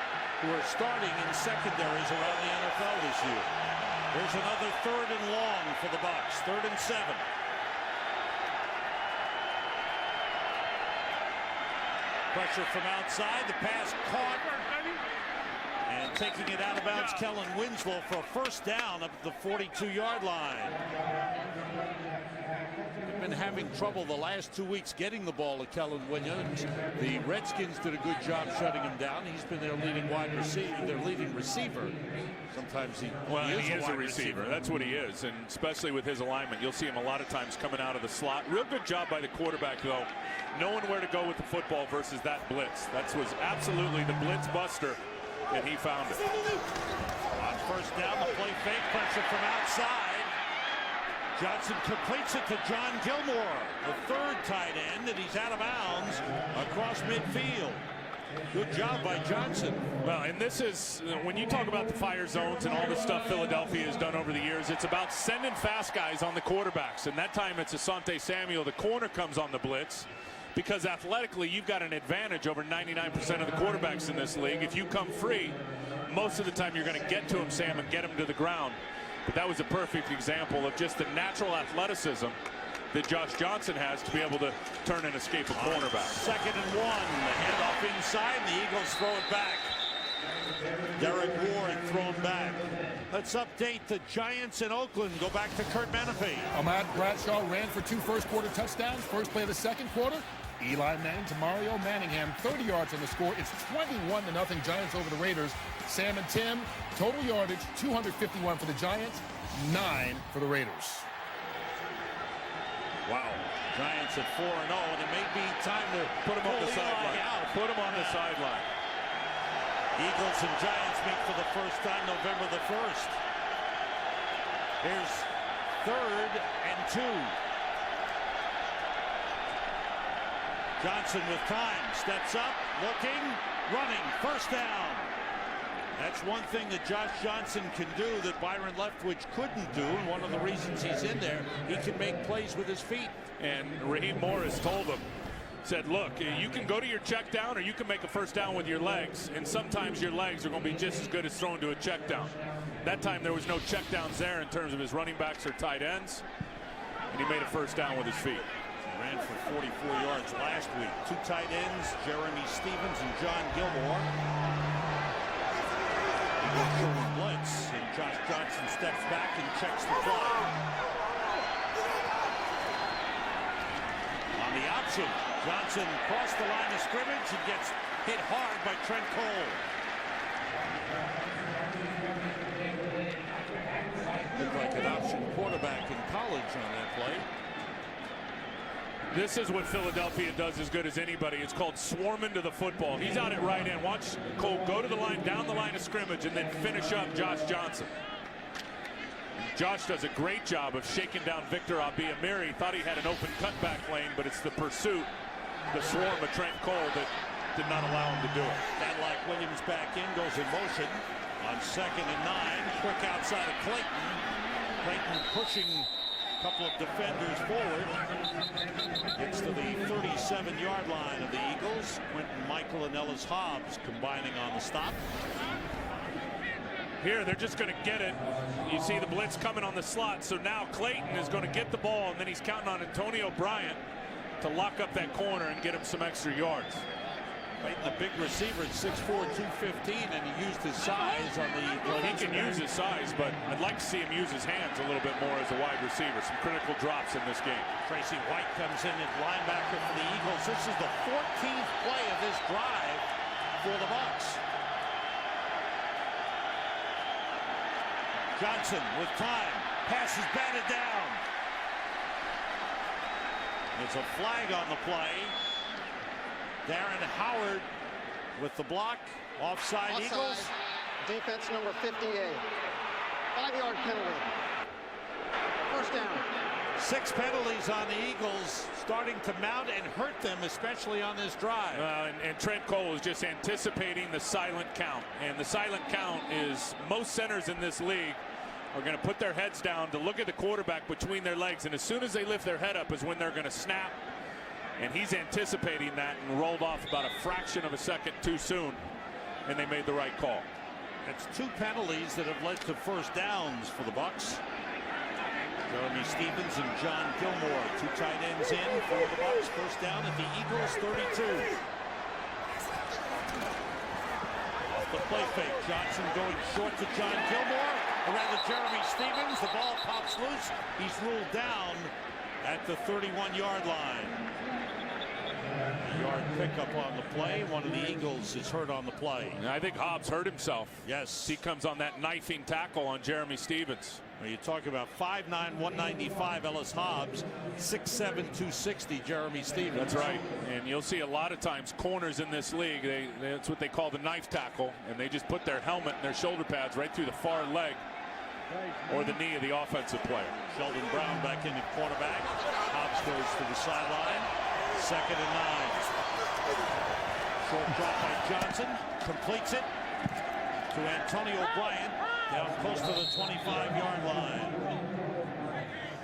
who are starting in secondaries around the NFL this year. There's another 3rd and long for the Bucs. 3rd and 7. Pressure from outside. The pass caught. And taking it out of bounds, Kellen Winslow for a first down up at the 42-yard line. Been having trouble the last 2 weeks getting the ball to Kellen Williams. The Redskins did a good job shutting him down. He's been their leading wide receiver, their leading receiver. Sometimes he is a receiver. That's what he is, and especially with his alignment, you'll see him a lot of times coming out of the slot. Real good job by the quarterback, though, knowing where to go with the football versus that blitz. That was absolutely the blitz buster, and he found it. On first down, the play fake, pressure from outside. Johnson completes it to John Gilmore, the 3rd tight end, and he's out of bounds across midfield. Good job by Johnson. Well, and this is, when you talk about the fire zones and all the stuff Philadelphia has done over the years, it's about sending fast guys on the quarterbacks. And that time it's Asante Samuel. The corner comes on the blitz because athletically you've got an advantage over 99% of the quarterbacks in this league. If you come free, most of the time you're going to get to him, Sam, and get him to the ground. But that was a perfect example of just the natural athleticism that Josh Johnson has to be able to turn and escape a cornerback. 2nd and 1. The handoff inside. The Eagles throw it back. Derek Ward thrown back. Let's update the Giants in Oakland. Go back to Kurt Menefee. Ahmad Bradshaw ran for 2 first-quarter touchdowns. First play of the second quarter. Eli Manning to Mario Manningham. 30 yards on the score. It's 21-0 Giants over the Raiders. Sam and Tim, total yardage, 251 for the Giants, 9 for the Raiders. Wow. Giants at 4-0, and it may be time to put him on the sideline. Put him on the sideline. Eagles and Giants meet for the first time November the 1st. Here's 3rd and 2. Johnson with time, steps up, looking, running, first down. That's one thing that Josh Johnson can do that Byron Leftwich couldn't do. And one of the reasons he's in there, he can make plays with his feet. And Raheem Morris told him, said, look, you can go to your check down or you can make a first down with your legs. And sometimes your legs are going to be just as good as thrown to a check down. That time there was no check downs there in terms of his running backs or tight ends. And he made a first down with his feet. He ran for 44 yards last week. 2 tight ends, Jeremy Stevens and John Gilmore. Showing blitz, and Josh Johnson steps back and checks the flag. On the option, Johnson crossed the line of scrimmage and gets hit hard by Trent Cole. Looked like an option quarterback in college on that play. This is what Philadelphia does as good as anybody. It's called swarming to the football. He's out at right end. Watch Cole go to the line, down the line of scrimmage, and then finish up Josh Johnson. Josh does a great job of shaking down Victor Abiamiri. Thought he had an open cutback lane, but it's the pursuit, the swarm of Trent Cole that did not allow him to do it. Cadillac Williams back in, goes in motion on 2nd and 9. Quick outside of Clayton. Clayton pushing a couple of defenders forward. Gets to the 37-yard line of the Eagles. Quentin Michael and Ellis Hobbs combining on the stop. Here, they're just going to get it. You see the blitz coming on the slot. So now Clayton is going to get the ball, and then he's counting on Antonio Bryant to lock up that corner and get him some extra yards. Fighting a big receiver at 6'4", 215, and he used his size on the... Well, he can use his size, but I'd like to see him use his hands a little bit more as a wide receiver. Some critical drops in this game. Tracy White comes in at linebacker for the Eagles. This is the 14th play of this drive for the Bucs. Johnson with time. Pass is batted down. There's a flag on the play. Darren Howard with the block. Offside Eagles. Defense number 58. 5-yard penalty. First down. 6 penalties on the Eagles, starting to mount and hurt them, especially on this drive. And Trent Cole is just anticipating the silent count. And the silent count is most centers in this league are going to put their heads down to look at the quarterback between their legs. And as soon as they lift their head up is when they're going to snap. And he's anticipating that and rolled off about a fraction of a second too soon. And they made the right call. That's 2 penalties that have led to first downs for the Bucs. Jeremy Stevens and John Gilmore, 2 tight ends in for the Bucs. First down at the Eagles 32. Off the play fake, Johnson going short to John Gilmore. Around to Jeremy Stevens, the ball pops loose. He's ruled down at the 31-yard line. A yard pickup on the play. One of the Eagles is hurt on the play. And I think Hobbs hurt himself. Yes. He comes on that knifing tackle on Jeremy Stevens. Well, you talk about 5'9", 195 Ellis Hobbs, 6'7", 260 Jeremy Stevens. That's right. And you'll see a lot of times corners in this league, that's what they call the knife tackle, and they just put their helmet and their shoulder pads right through the far leg or the knee of the offensive player. Sheldon Brown back in at quarterback. Hobbs goes to the sideline. 2nd and 9. Short drop by Johnson. Completes it to Antonio Bryant down close to the 25-yard line.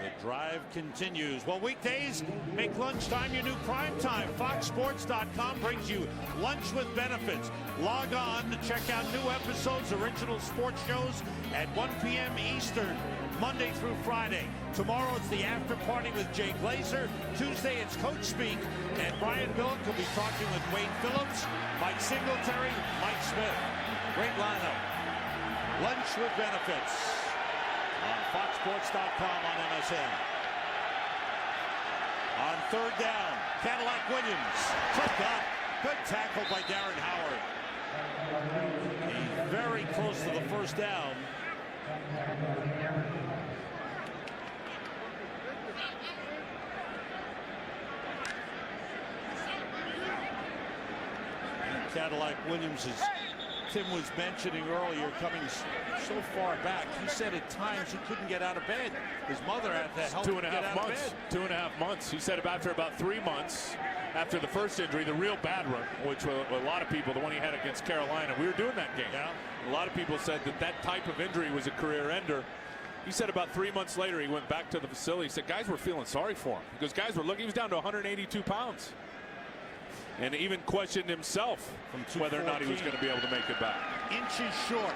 The drive continues. Well, weekdays make lunchtime your new prime time. FoxSports.com brings you lunch with benefits. Log on to check out new episodes, original sports shows at 1 p.m. Eastern, Monday through Friday. Tomorrow it's the after party with Jay Glazer. Tuesday it's Coach Speak, and Brian Billick will be talking with Wade Phillips, Mike Singletary, Mike Smith. Great lineup. Lunch with benefits on FoxSports.com on MSN. On 3rd down, Cadillac Williams. Tripped up. Good tackle by Darren Howard. He's very close to the first down. And Cadillac Williams, as Tim was mentioning earlier, coming so far back. He said at times he couldn't get out of bed. His mother had to help him get out of bed. 2.5 months. He said after about 3 months after the first injury, the real bad one, which a lot of people, the one he had against Carolina, we were doing that game. Yeah. A lot of people said that type of injury was a career ender. He said about 3 months later, he went back to the facility. He said guys were feeling sorry for him because guys were looking. He was down to 182 pounds. And even questioned himself from whether or not he was going to be able to make it back. Inches short.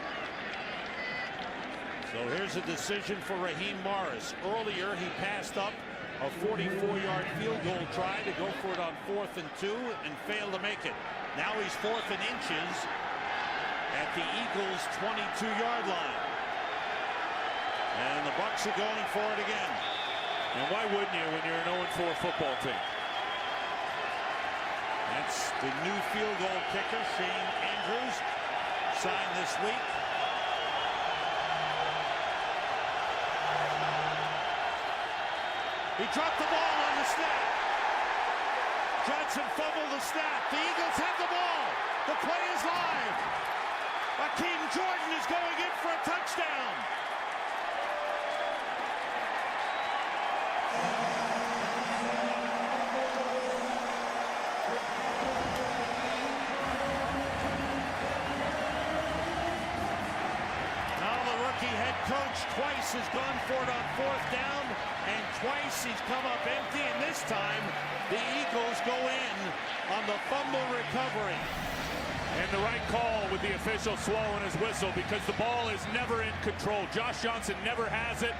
So here's a decision for Raheem Morris. Earlier he passed up a 44-yard field goal try to go for it on 4th and 2 and failed to make it. Now he's 4th and inches at the Eagles' 22-yard line. And the Bucs are going for it again. And why wouldn't you when you're an 0-4 football team? That's the new field goal kicker, Shane Andrews, signed this week. He dropped the ball on the snap. Johnson fumbled the snap. The Eagles have the ball. The play is live. Akeem Jordan is going in for a touchdown. Head coach twice has gone for it on 4th down, and twice he's come up empty, and this time the Eagles go in on the fumble recovery. And the right call with the official slowing his whistle because the ball is never in control. Josh Johnson never has it.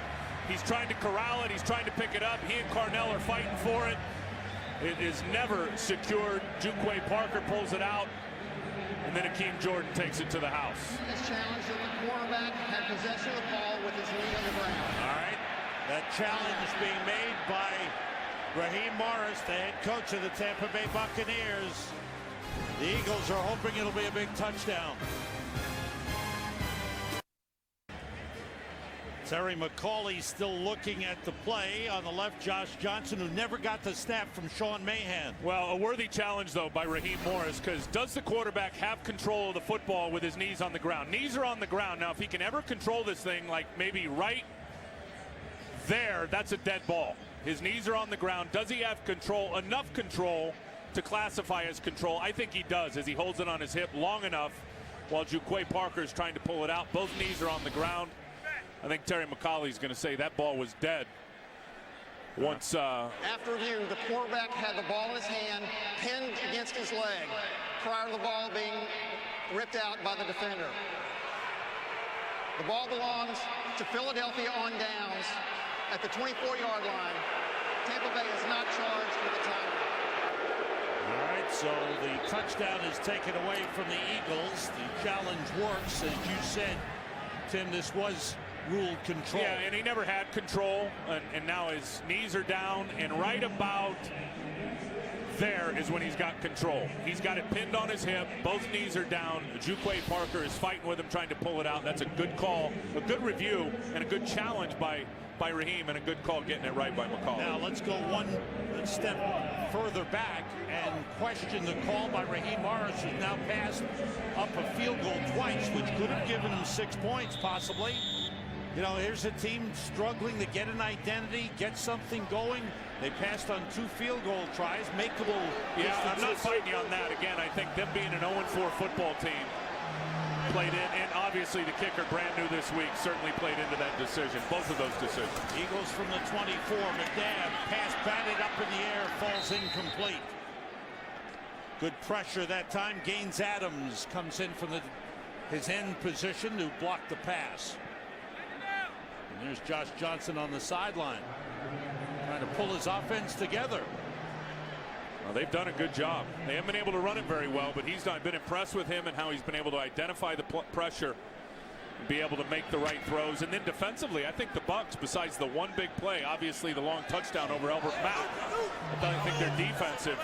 He's trying to corral it. He's trying to pick it up. He and Carnell are fighting for it. It is never secured. Juquay Parker pulls it out, and then Akeem Jordan takes it to the house. This challenge that the quarterback had possession of the ball with his knee on the ground. All right, that challenge being made by Raheem Morris, the head coach of the Tampa Bay Buccaneers. The Eagles are hoping it'll be a big touchdown. Terry McCauley still looking at the play. On the left, Josh Johnson, who never got the snap from Sean Mahan. Well, a worthy challenge, though, by Raheem Morris, because does the quarterback have control of the football with his knees on the ground? Knees are on the ground. Now, if he can ever control this thing, like maybe right there, that's a dead ball. His knees are on the ground. Does he have control, enough control to classify as control? I think he does, as he holds it on his hip long enough while Juquay Parker is trying to pull it out. Both knees are on the ground. I think Terry McCauley is going to say that ball was dead. Once after review, the quarterback had the ball in his hand, pinned against his leg, prior to the ball being ripped out by the defender. The ball belongs to Philadelphia on downs at the 24-yard line. Tampa Bay is not charged with a timeout. All right, so the touchdown is taken away from the Eagles. The challenge works, as you said, Tim. This was ruled control. Yeah, and he never had control, and now his knees are down, and right about there is when he's got control. He's got it pinned on his hip. Both knees are down. Juquay Parker is fighting with him, trying to pull it out. That's a good call, a good review, and a good challenge by Raheem, and a good call getting it right by McCauley. Now let's go one step further back and question the call by Raheem Morris, who's now passed up a field goal twice, which could have given him 6 points possibly. You know, here's a team struggling to get an identity, get something going. They passed on 2 field goal tries, makeable. Yeah, I'm not fighting you on that. Again, I think them being an 0-4 football team played in, and obviously the kicker, brand new this week, certainly played into that decision, both of those decisions. Eagles from the 24, McNabb, pass batted up in the air, falls incomplete. Good pressure that time. Gaines Adams comes in from his end position to block the pass. And there's Josh Johnson on the sideline, trying to pull his offense together. Well, they've done a good job. They haven't been able to run it very well, but I've been impressed with him and how he's been able to identify the pressure, be able to make the right throws. And then defensively, I think the Bucs, besides the one big play, obviously the long touchdown over Albert Mack, I think their defensive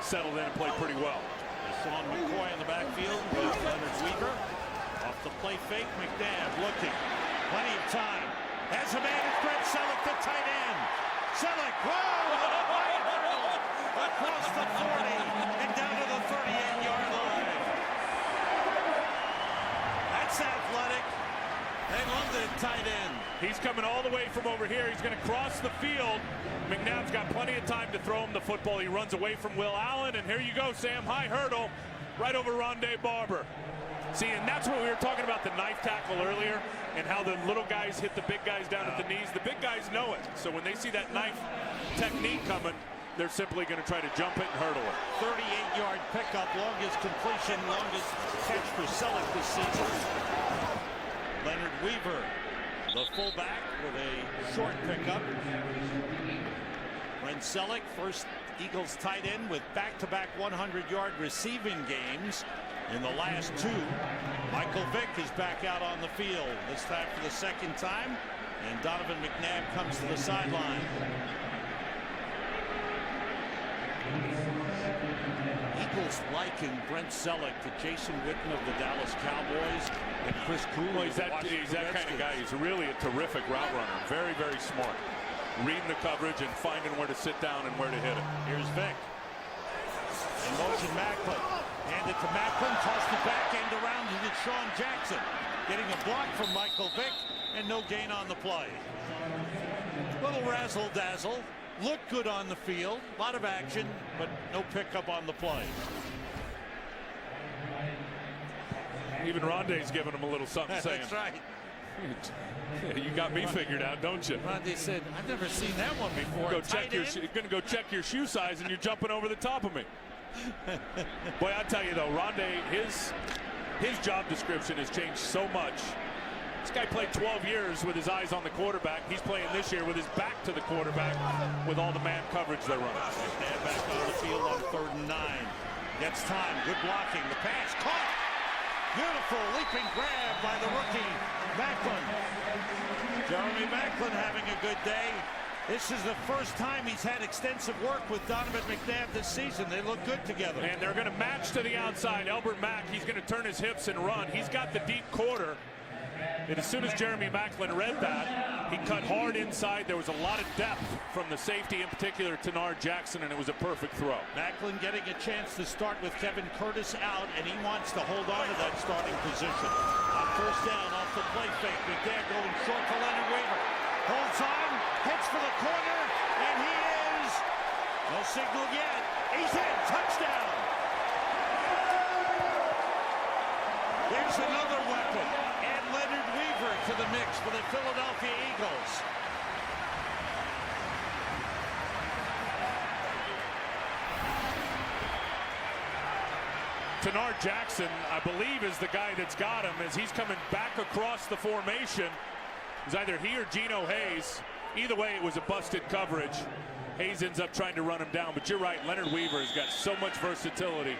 settled in and played pretty well. Sean McCoy in the backfield with Leonard Weaver. Off the play fake, McNabb looking. Plenty of time. Has a man, it's Brett Selleck, the tight end. Selleck, whoa! Across the 40 and down to the 38-yard line. That's athletic. They love the tight end. He's coming all the way from over here. He's going to cross the field. McNabb's got plenty of time to throw him the football. He runs away from Will Allen, and here you go, Sam. High hurdle right over Rondé Barber. See, and that's what we were talking about, the knife tackle earlier, and how the little guys hit the big guys down at the knees. The big guys know it. So when they see that knife technique coming, they're simply going to try to jump it and hurdle it. 38-yard pickup, longest completion, longest catch for Selleck this season. Leonard Weaver, the fullback, with a short pickup. Brent Selleck, first Eagles tight end with back-to-back 100-yard receiving games in the last 2. Michael Vick is back out on the field, this time for the second time, and Donovan McNabb comes to the sideline. Eagles liken Brent Selleck to Jason Witten of the Dallas Cowboys and Chris Cooley. Well, he's that kind of guy. He's really a terrific route runner. Very, very smart. Reading the coverage and finding where to sit down and where to hit it. Here's Vick. In motion, Macklin. Hand it to Macklin. Tossed the back end around to Sean Jackson. Getting a block from Michael Vick and no gain on the play. Little razzle-dazzle. Looked good on the field. A lot of action, but no pickup on the play. Even Rondé's giving him a little something saying. That's right. You got me figured out, don't you? Rondé said, I've never seen that one before. You're going to go check your shoe size, and you're jumping over the top of me. Boy, I tell you though, Rondé, his job description has changed so much This guy played 12 years with his eyes on the quarterback. He's playing this year with his back to the quarterback with all the man coverage they're running. McNabb back on the field on 3rd and 9. Gets time. Good blocking. The pass caught. Beautiful leaping grab by the rookie Maclin. Jeremy Maclin having a good day. This is the first time he's had extensive work with Donovan McNabb this season. They look good together. And they're going to match to the outside. Elbert Mack, he's going to turn his hips and run. He's got the deep quarter. And as soon as Jeremy Maclin read that, he cut hard inside. There was a lot of depth from the safety, in particular, Tenard Jackson, and it was a perfect throw. Maclin getting a chance to start with Kevin Curtis out, and he wants to hold on to that starting position. On 1st down, off the play fake. McNabb going short to Leonard Weaver. Holds on, hits for the corner, and he is, no signal yet. He's in, touchdown. There's another weapon. Add Leonard Weaver to the mix for the Philadelphia Eagles. Tenard Jackson, I believe, is the guy that's got him as he's coming back across the formation. It was either he or Geno Hayes. Either way, it was a busted coverage. Hayes ends up trying to run him down, but you're right, Leonard Weaver has got so much versatility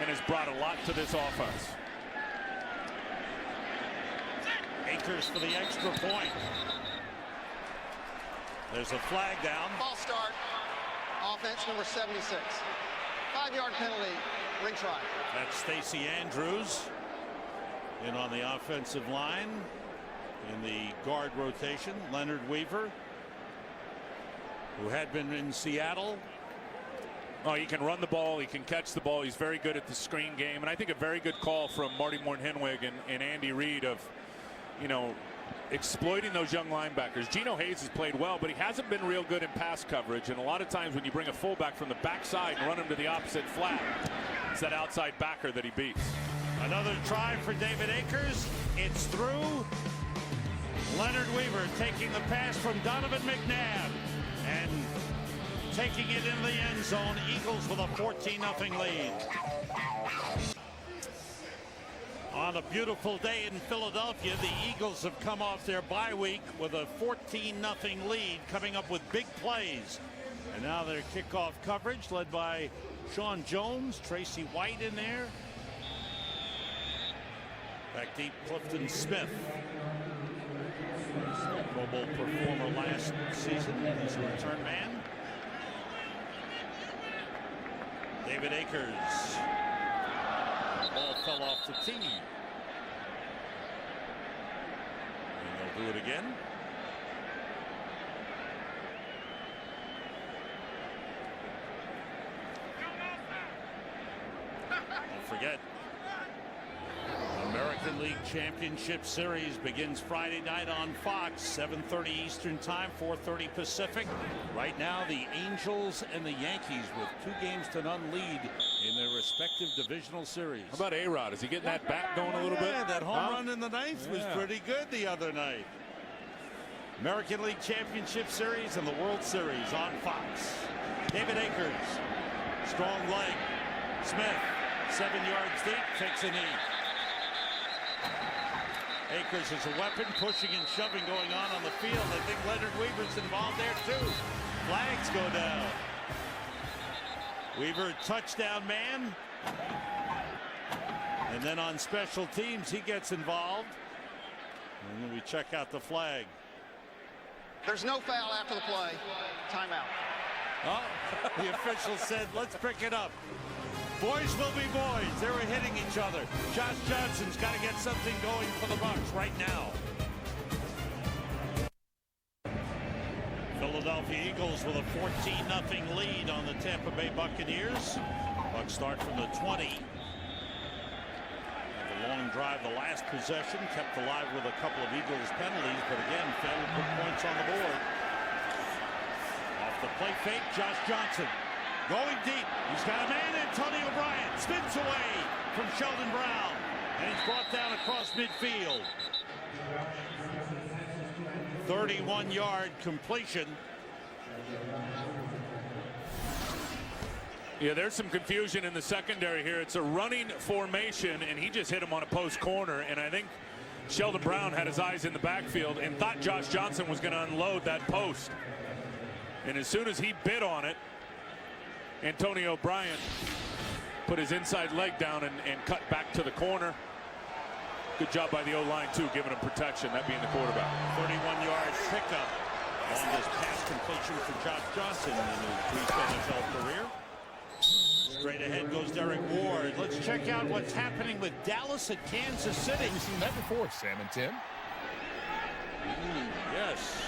and has brought a lot to this offense. Akers for the extra point. There's a flag down. False start. Offense number 76. 5-yard penalty. Retry. That's Stacey Andrews in on the offensive line in the guard rotation. Leonard Weaver, who had been in Seattle. Oh, he can run the ball. He can catch the ball. He's very good at the screen game. And I think a very good call from Marty Morton-Henwig and Andy Reid of, you know, exploiting those young linebackers. Geno Hayes has played well, but he hasn't been real good in pass coverage. And a lot of times when you bring a fullback from the backside and run him to the opposite flat, it's that outside backer that he beats. Another try for David Akers. It's through. Leonard Weaver taking the pass from Donovan McNabb and taking it in the end zone. Eagles with a 14-0 lead. On a beautiful day in Philadelphia, the Eagles have come off their bye week with a 14-0 lead, coming up with big plays. And now their kickoff coverage led by Sean Jones, Tracy White in there. Back deep, Clifton Smith. Pro Bowl performer last season. He's a return man. David Akers. Ball fell off the tee. And they'll do it again. Don't forget, American League Championship Series begins Friday night on Fox, 7:30 Eastern Time, 4:30 Pacific. Right now, the Angels and the Yankees with 2-0 lead in their respective divisional series. How about A-Rod? Is he getting that bat going a little bit? Yeah, that home run in the ninth was pretty good the other night. American League Championship Series and the World Series on Fox. David Akers, strong leg. Smith, 7 yards deep, takes a knee. Akers is a weapon, pushing and shoving going on the field. I think Leonard Weaver's involved there too. Flags go down. Weaver, touchdown man. And then on special teams, he gets involved. And then we check out the flag. There's no foul after the play. Timeout. Oh, the official said, let's pick it up. Boys will be boys. They were hitting each other. Josh Johnson's got to get something going for the Bucs right now. Philadelphia Eagles with a 14-0 lead on the Tampa Bay Buccaneers. Bucs start from the 20. The long drive, the last possession, kept alive with a couple of Eagles penalties, but again, failed to put points on the board. Off the play fake, Josh Johnson. Going deep. He's got a man, Antonio Bryant. Spins away from Sheldon Brown. And he's brought down across midfield. 31-yard completion. Yeah, there's some confusion in the secondary here. It's a running formation, and he just hit him on a post corner. And I think Sheldon Brown had his eyes in the backfield and thought Josh Johnson was going to unload that post. And as soon as he bit on it, Antonio Bryant put his inside leg down and cut back to the corner. Good job by the O-line, too, giving him protection, that being the quarterback. 31-yard pickup. Longest pass completion for Josh Johnson in his brief NFL career. Straight ahead goes Derek Ward. Let's check out what's happening with Dallas at Kansas City. We've seen that before, Sam and Tim. Yes.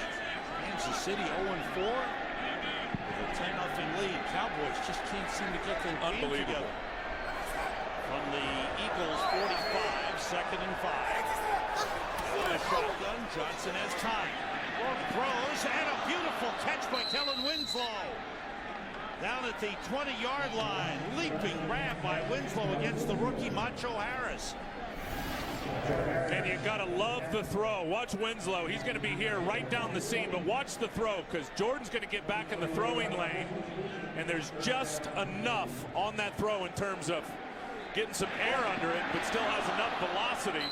Kansas City 0-4 with a 10-0 lead. Cowboys just can't seem to get their game together. From the Eagles 45, 2nd and 5. A shotgun. Johnson has time. Throws and a beautiful catch by Kellen Winslow. Down at the 20-yard line. Leaping grab by Winslow against the rookie Macho Harris. And you gotta love the throw. Watch Winslow. He's going to be here right down the seam, but watch the throw, because Jordan's going to get back in the throwing lane, and there's just enough on that throw in terms of getting some air under it, but still has enough velocity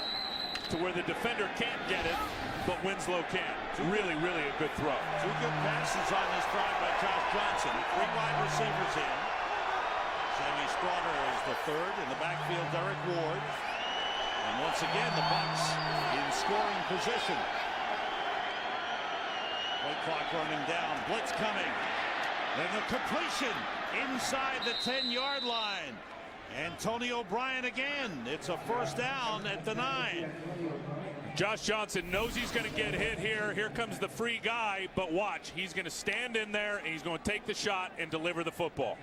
to where the defender can't get it, but Winslow can. Really, really a good throw. 2 good passes on this drive by Josh Johnson. 3 wide receivers in. Sammy Stroughter is the 3rd. In the backfield, Derek Ward. And once again, the Bucs in scoring position. Play clock running down. Blitz coming. And the completion inside the 10-yard line. Antonio Bryant again. It's a first down at the 9. Josh Johnson knows he's going to get hit here. Here comes the free guy, but watch. He's going to stand in there, and he's going to take the shot and deliver the football.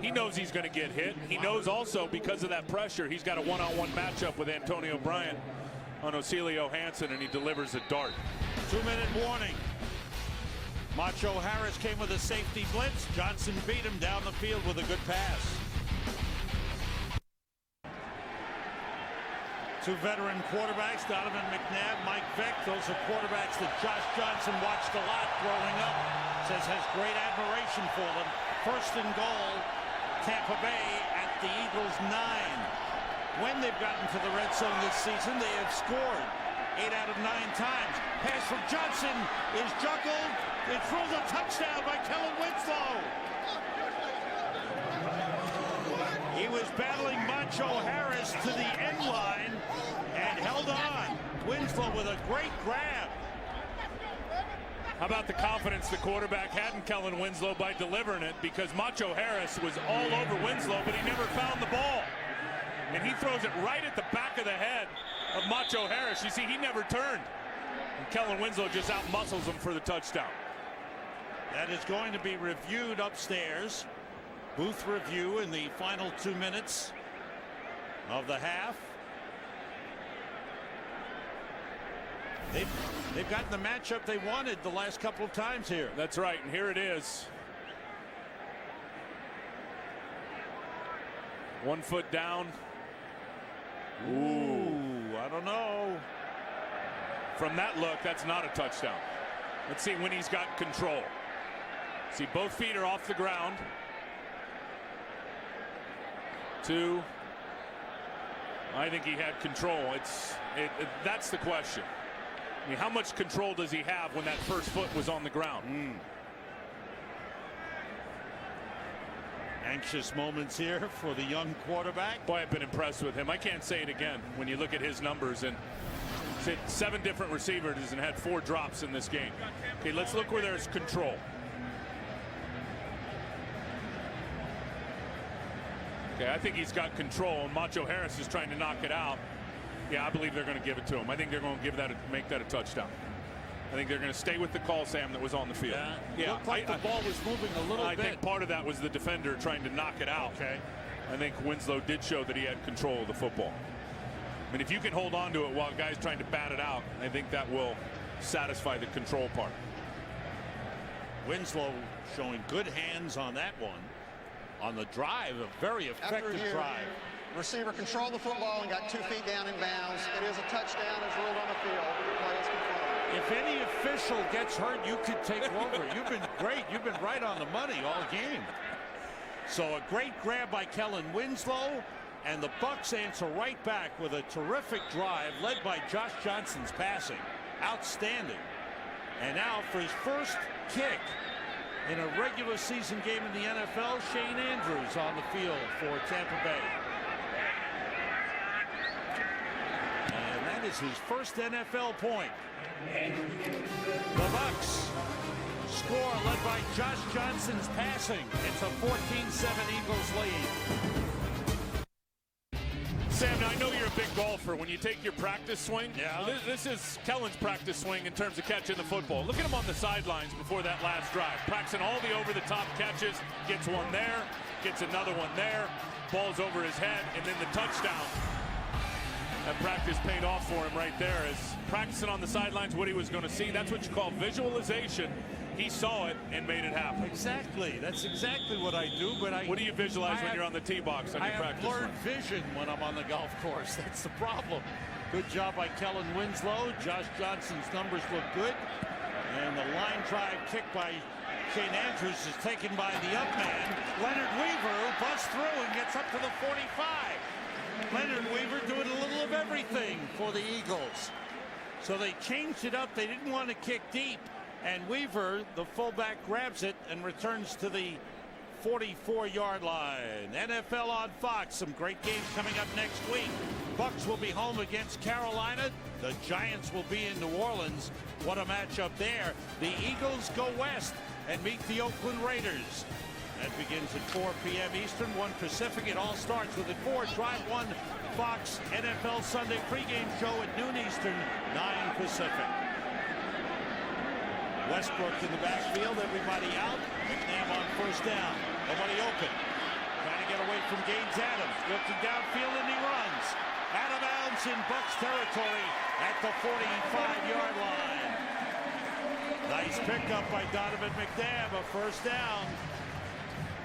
He knows he's going to get hit. He knows also, because of that pressure, he's got a one-on-one matchup with Antonio Bryant on Ocelio Hansen, and he delivers a dart. 2-minute warning. Macho Harris came with a safety blitz. Johnson beat him down the field with a good pass. 2 veteran quarterbacks, Donovan McNabb, Mike Vick. Those are quarterbacks that Josh Johnson watched a lot growing up. Says has great admiration for them. 1st and goal, Tampa Bay at the Eagles 9. When they've gotten to the red zone this season, they have scored 8 out of 9 times. Pass from Johnson is juggled. It throws a touchdown by Kellen Winslow. He was battling Macho Harris to the end line and held on. Winslow with a great grab. How about the confidence the quarterback had in Kellen Winslow by delivering it, because Macho Harris was all over Winslow, but he never found the ball. And he throws it right at the back of the head of Macho Harris. You see, he never turned. And Kellen Winslow just out-muscles him for the touchdown. That is going to be reviewed upstairs. Booth review in the final 2 minutes of the half. They've gotten the matchup they wanted the last couple of times here. That's right, and here it is. 1 foot down. Ooh, I don't know. From that look, that's not a touchdown. Let's see when he's got control. See, both feet are off the ground. 2. I think he had control. That's the question. I mean, how much control does he have when that first foot was on the ground? Anxious moments here for the young quarterback. Boy, I've been impressed with him. I can't say it again when you look at his numbers. And 7 different receivers and had 4 drops in this game. Okay, let's look where there's control. Okay, I think he's got control, and Macho Harris is trying to knock it out. Yeah, I believe they're going to give it to him. I think they're going to make that a touchdown. I think they're going to stay with the call, Sam, that was on the field. Yeah, looked like the ball was moving a little bit. I think part of that was the defender trying to knock it out. Okay. I think Winslow did show that he had control of the football. I mean, if you can hold on to it while a guy's trying to bat it out, I think that will satisfy the control part. Winslow showing good hands on that one. On the drive, a very effective drive. Receiver controlled the football and got 2 feet down in bounds. It is a touchdown as ruled on the field. The play is confirmed. If any official gets hurt, you could take over. You've been great. You've been right on the money all game. So a great grab by Kellen Winslow, And the Bucs answer right back with a terrific drive led by Josh Johnson's passing. Outstanding. And now for his first kick in a regular season game in the NFL, Shane Andrews on the field for Tampa Bay. And that is his first NFL point. The Bucs score led by Josh Johnson's passing. It's a 14-7 Eagles lead. Sam, now I know you're a big golfer. When you take your practice swing, this is Kellen's practice swing in terms of catching the football. Look at him on the sidelines before that last drive. Practicing all the over-the-top catches. Gets one there, gets another one there. Ball's over his head, and then the touchdown. That practice paid off for him right there. As practicing on the sidelines what he was going to see. That's what you call visualization. He saw it and made it happen. Exactly. That's exactly what I do. But what do you visualize when you're on the tee box on your practice? I have blurred vision when I'm on the golf course. That's the problem. Good job by Kellen Winslow. Josh Johnson's numbers look good. And the line drive kick by Shane Andrews is taken by the up man, Leonard Weaver, who busts through and gets up to the 45. Leonard Weaver doing a little of everything for the Eagles. So they changed it up. They didn't want to kick deep. And Weaver, the fullback, grabs it and returns to the 44-yard line. NFL on Fox. Some great games coming up next week. Bucs will be home against Carolina. The Giants will be in New Orleans. What a matchup there. The Eagles go west and meet the Oakland Raiders. That begins at 4 p.m. Eastern, 1 Pacific. It all starts with at 4. Drive 1 Fox NFL Sunday pregame show at noon Eastern, 9 Pacific. Westbrook in the backfield, everybody out. McNabb on first down. Nobody open. Trying to get away from Gaines Adams. Looking downfield and he runs. Out of bounds in Bucs territory at the 45-yard line. Nice pickup by Donovan McNabb. A first down.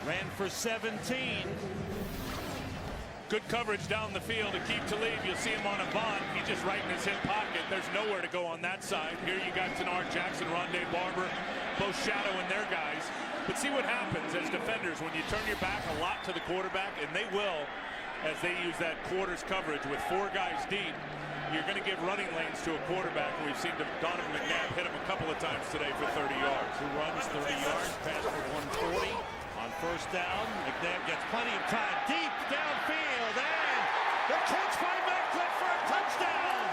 Ran for 17. Good coverage down the field to keep Talib. You'll see him on a bunt. He's just right in his hip pocket. There's nowhere to go on that side. Here you got Tanar Jackson, Rondé Barber, both shadowing their guys. But see what happens as defenders when you turn your back a lot to the quarterback, and they will as they use that quarters coverage with 4 guys deep. You're going to give running lanes to a quarterback. We've seen Donovan McNabb hit him a couple of times today for 30 yards. Who runs 30 yards, pass for 140. On first down, McNabb gets plenty of time deep downfield, and the catch by Macklin for a touchdown.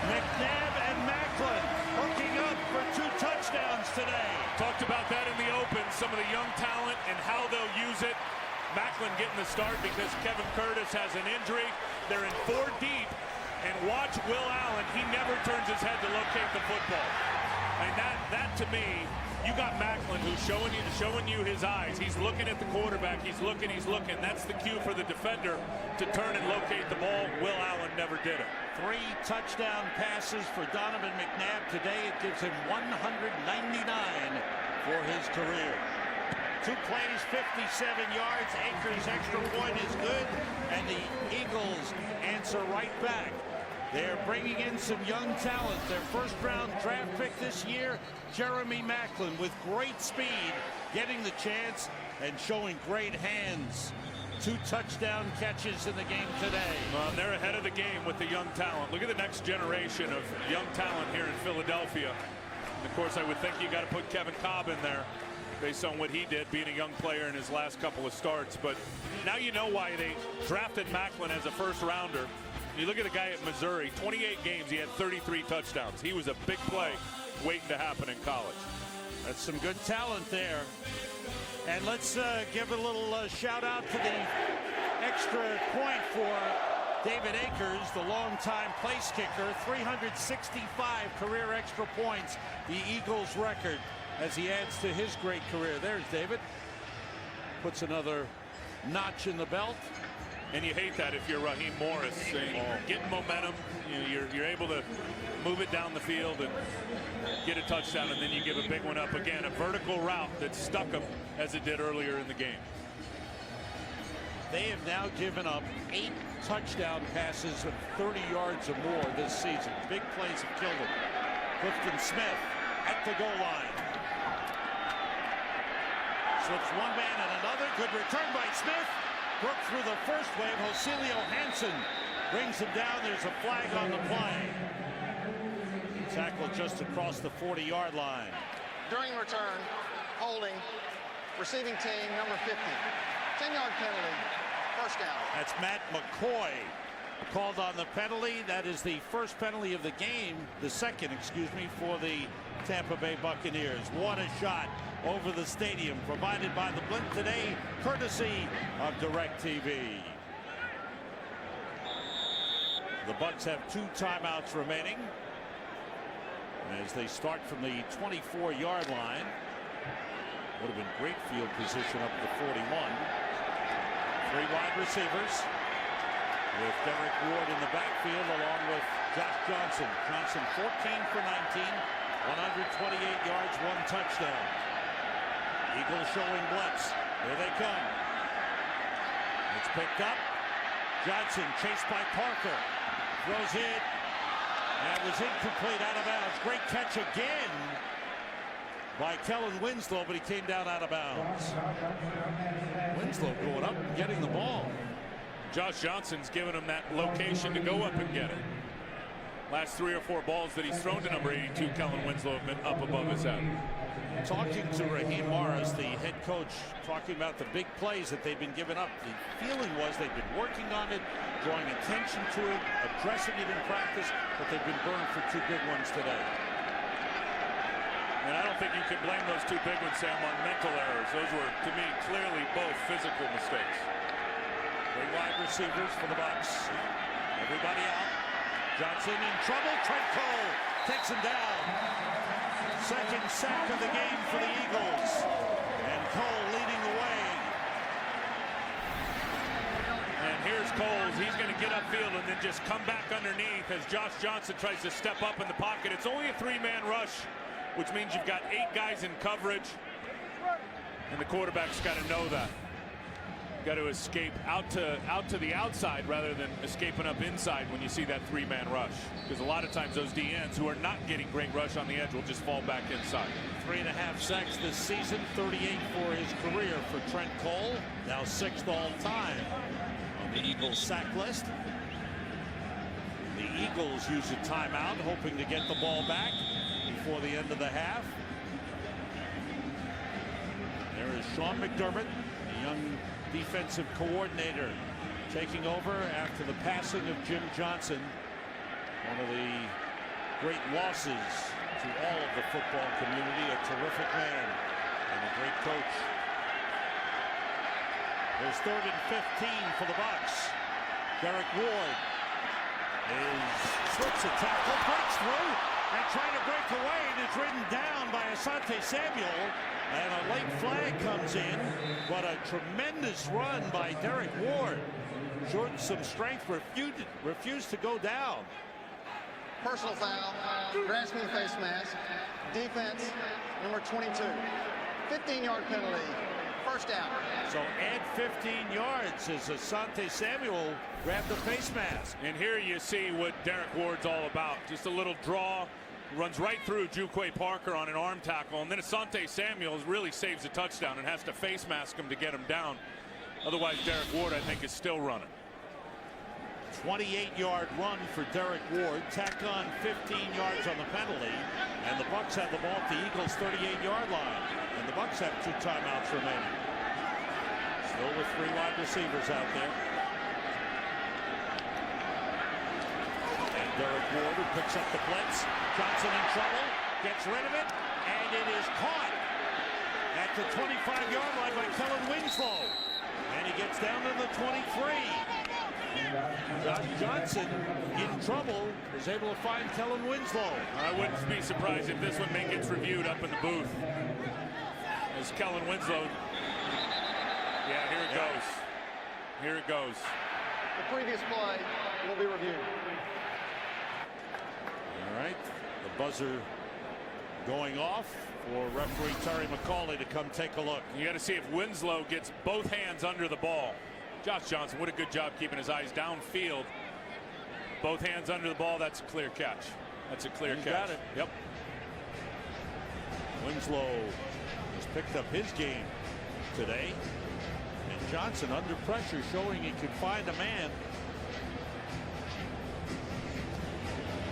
McNabb and Macklin hooking up for 2 touchdowns today. Talked about that in the open, some of the young talent and how they'll use it. Macklin getting the start because Kevin Curtis has an injury. They're in 4 deep. And watch Will Allen. He never turns his head to locate the football. And that to me, you got Macklin who's showing you his eyes. He's looking at the quarterback. He's looking. That's the cue for the defender to turn and locate the ball. Will Allen never did it. 3 touchdown passes for Donovan McNabb today. It gives him 199 for his career. 2 plays, 57 yards. Akers' extra point is good. And the Eagles answer right back. They're bringing in some young talent. Their first-round draft pick this year, Jeremy Macklin, with great speed, getting the chance and showing great hands. 2 touchdown catches in the game today. Well, they're ahead of the game with the young talent. Look at the next generation of young talent here in Philadelphia. And of course, I would think you got to put Kevin Cobb in there based on what he did being a young player in his last couple of starts. But now you know why they drafted Macklin as a first-rounder. You look at the guy at Missouri, 28 games, he had 33 touchdowns. He was a big play waiting to happen in college. That's some good talent there. And let's give a little shout-out to the extra point for David Akers, the longtime place kicker. 365 career extra points, the Eagles' record, as he adds to his great career. There's David. Puts another notch in the belt. And you hate that if you're Raheem Morris. Getting momentum, you're able to move it down the field and get a touchdown, and then you give a big one up again. A vertical route that stuck him as it did earlier in the game. They have now given up 8 touchdown passes of 30 yards or more this season. Big plays have killed them. Clifton Smith at the goal line. Slips one man and another. Good return by Smith. Broke through the first wave. Joselio Hansen brings him down. There's a flag on the play. Tackle just across the 40-yard line. During return, holding, receiving team number 50. 10-yard penalty, first down. That's Matt McCoy called on the penalty. That is the first penalty of the game, the second, excuse me, for the Tampa Bay Buccaneers. What a shot over the stadium, provided by the Blink today, courtesy of DirecTV. The Bucs have 2 timeouts remaining as they start from the 24-yard line. Would have been great field position up to 41. 3 wide receivers with Derek Ward in the backfield along with Josh Johnson. Johnson 14 for 19, 128 yards, 1 touchdown. Eagles showing blitz. Here they come. It's picked up. Johnson chased by Parker. Throws it. That was incomplete, out of bounds. Great catch again by Kellen Winslow, but he came down out of bounds. Winslow going up and getting the ball. Josh Johnson's given him that location to go up and get it. Last 3 or 4 balls that he's thrown to number 82, Kellen Winslow, have been up above his head. Talking to Raheem Morris, the head coach, talking about the big plays that they've been giving up. The feeling was they've been working on it, drawing attention to it, addressing it in practice, but they've been burned for 2 big ones today. And I don't think you can blame those 2 big ones, Sam, on mental errors. Those were, to me, clearly both physical mistakes. 3 wide receivers for the Bucs. Everybody out. Johnson in trouble. Trent Cole takes him down. Second sack of the game for the Eagles. And Cole leading the way. And here's Coles. He's going to get upfield and then just come back underneath as Josh Johnson tries to step up in the pocket. It's only a 3-man rush, which means you've got 8 guys in coverage. And the quarterback's got to know that. Got to escape out to the outside rather than escaping up inside when you see that 3-man rush. Because a lot of times those DNs who are not getting great rush on the edge will just fall back inside. 3.5 sacks this season, 38 for his career for Trent Cole. Now 6th all time on the Eagles sack list. The Eagles use a timeout, hoping to get the ball back before the end of the half. There is Sean McDermott, the young defensive coordinator, taking over after the passing of Jim Johnson, one of the great losses to all of the football community. A terrific man and a great coach. There's 3rd and 15 for the Bucs. Derek Ward slips a tackle, breaks through, and trying to break away, and is ridden down by Asante Samuel. And a late flag comes in, but a tremendous run by Derek Ward. Showed some strength, refused to go down. Personal foul, grasping face mask, defense, number 22. 15-yard penalty, first down. So add 15 yards as Asante Samuel grabbed the face mask. And here you see what Derek Ward's all about. Just a little draw. Runs right through Juquay Parker on an arm tackle, and then Asante Samuels really saves a touchdown and has to face mask him to get him down. Otherwise, Derek Ward, I think, is still running. 28-yard run for Derek Ward. Tack on 15 yards on the penalty, and the Bucs have the ball at the Eagles' 38-yard line. And the Bucs have 2 timeouts remaining. Still with 3 wide receivers out there. Derek Ward, who picks up the blitz. Johnson in trouble, gets rid of it, and it is caught at the 25-yard line by Kellen Winslow. And he gets down to the 23. Josh Johnson in trouble, is able to find Kellen Winslow. I wouldn't be surprised if this one gets reviewed up in the booth. As Kellen Winslow. Yeah, here it goes. Here it goes. The previous play will be reviewed. All right, the buzzer going off for referee Terry McCauley to come take a look. You got to see if Winslow gets both hands under the ball. Josh Johnson, what a good job keeping his eyes downfield. Both hands under the ball, that's a clear catch. That's a clear catch. Got it. Yep. Winslow has picked up his game today. And Johnson under pressure, showing he can find a man.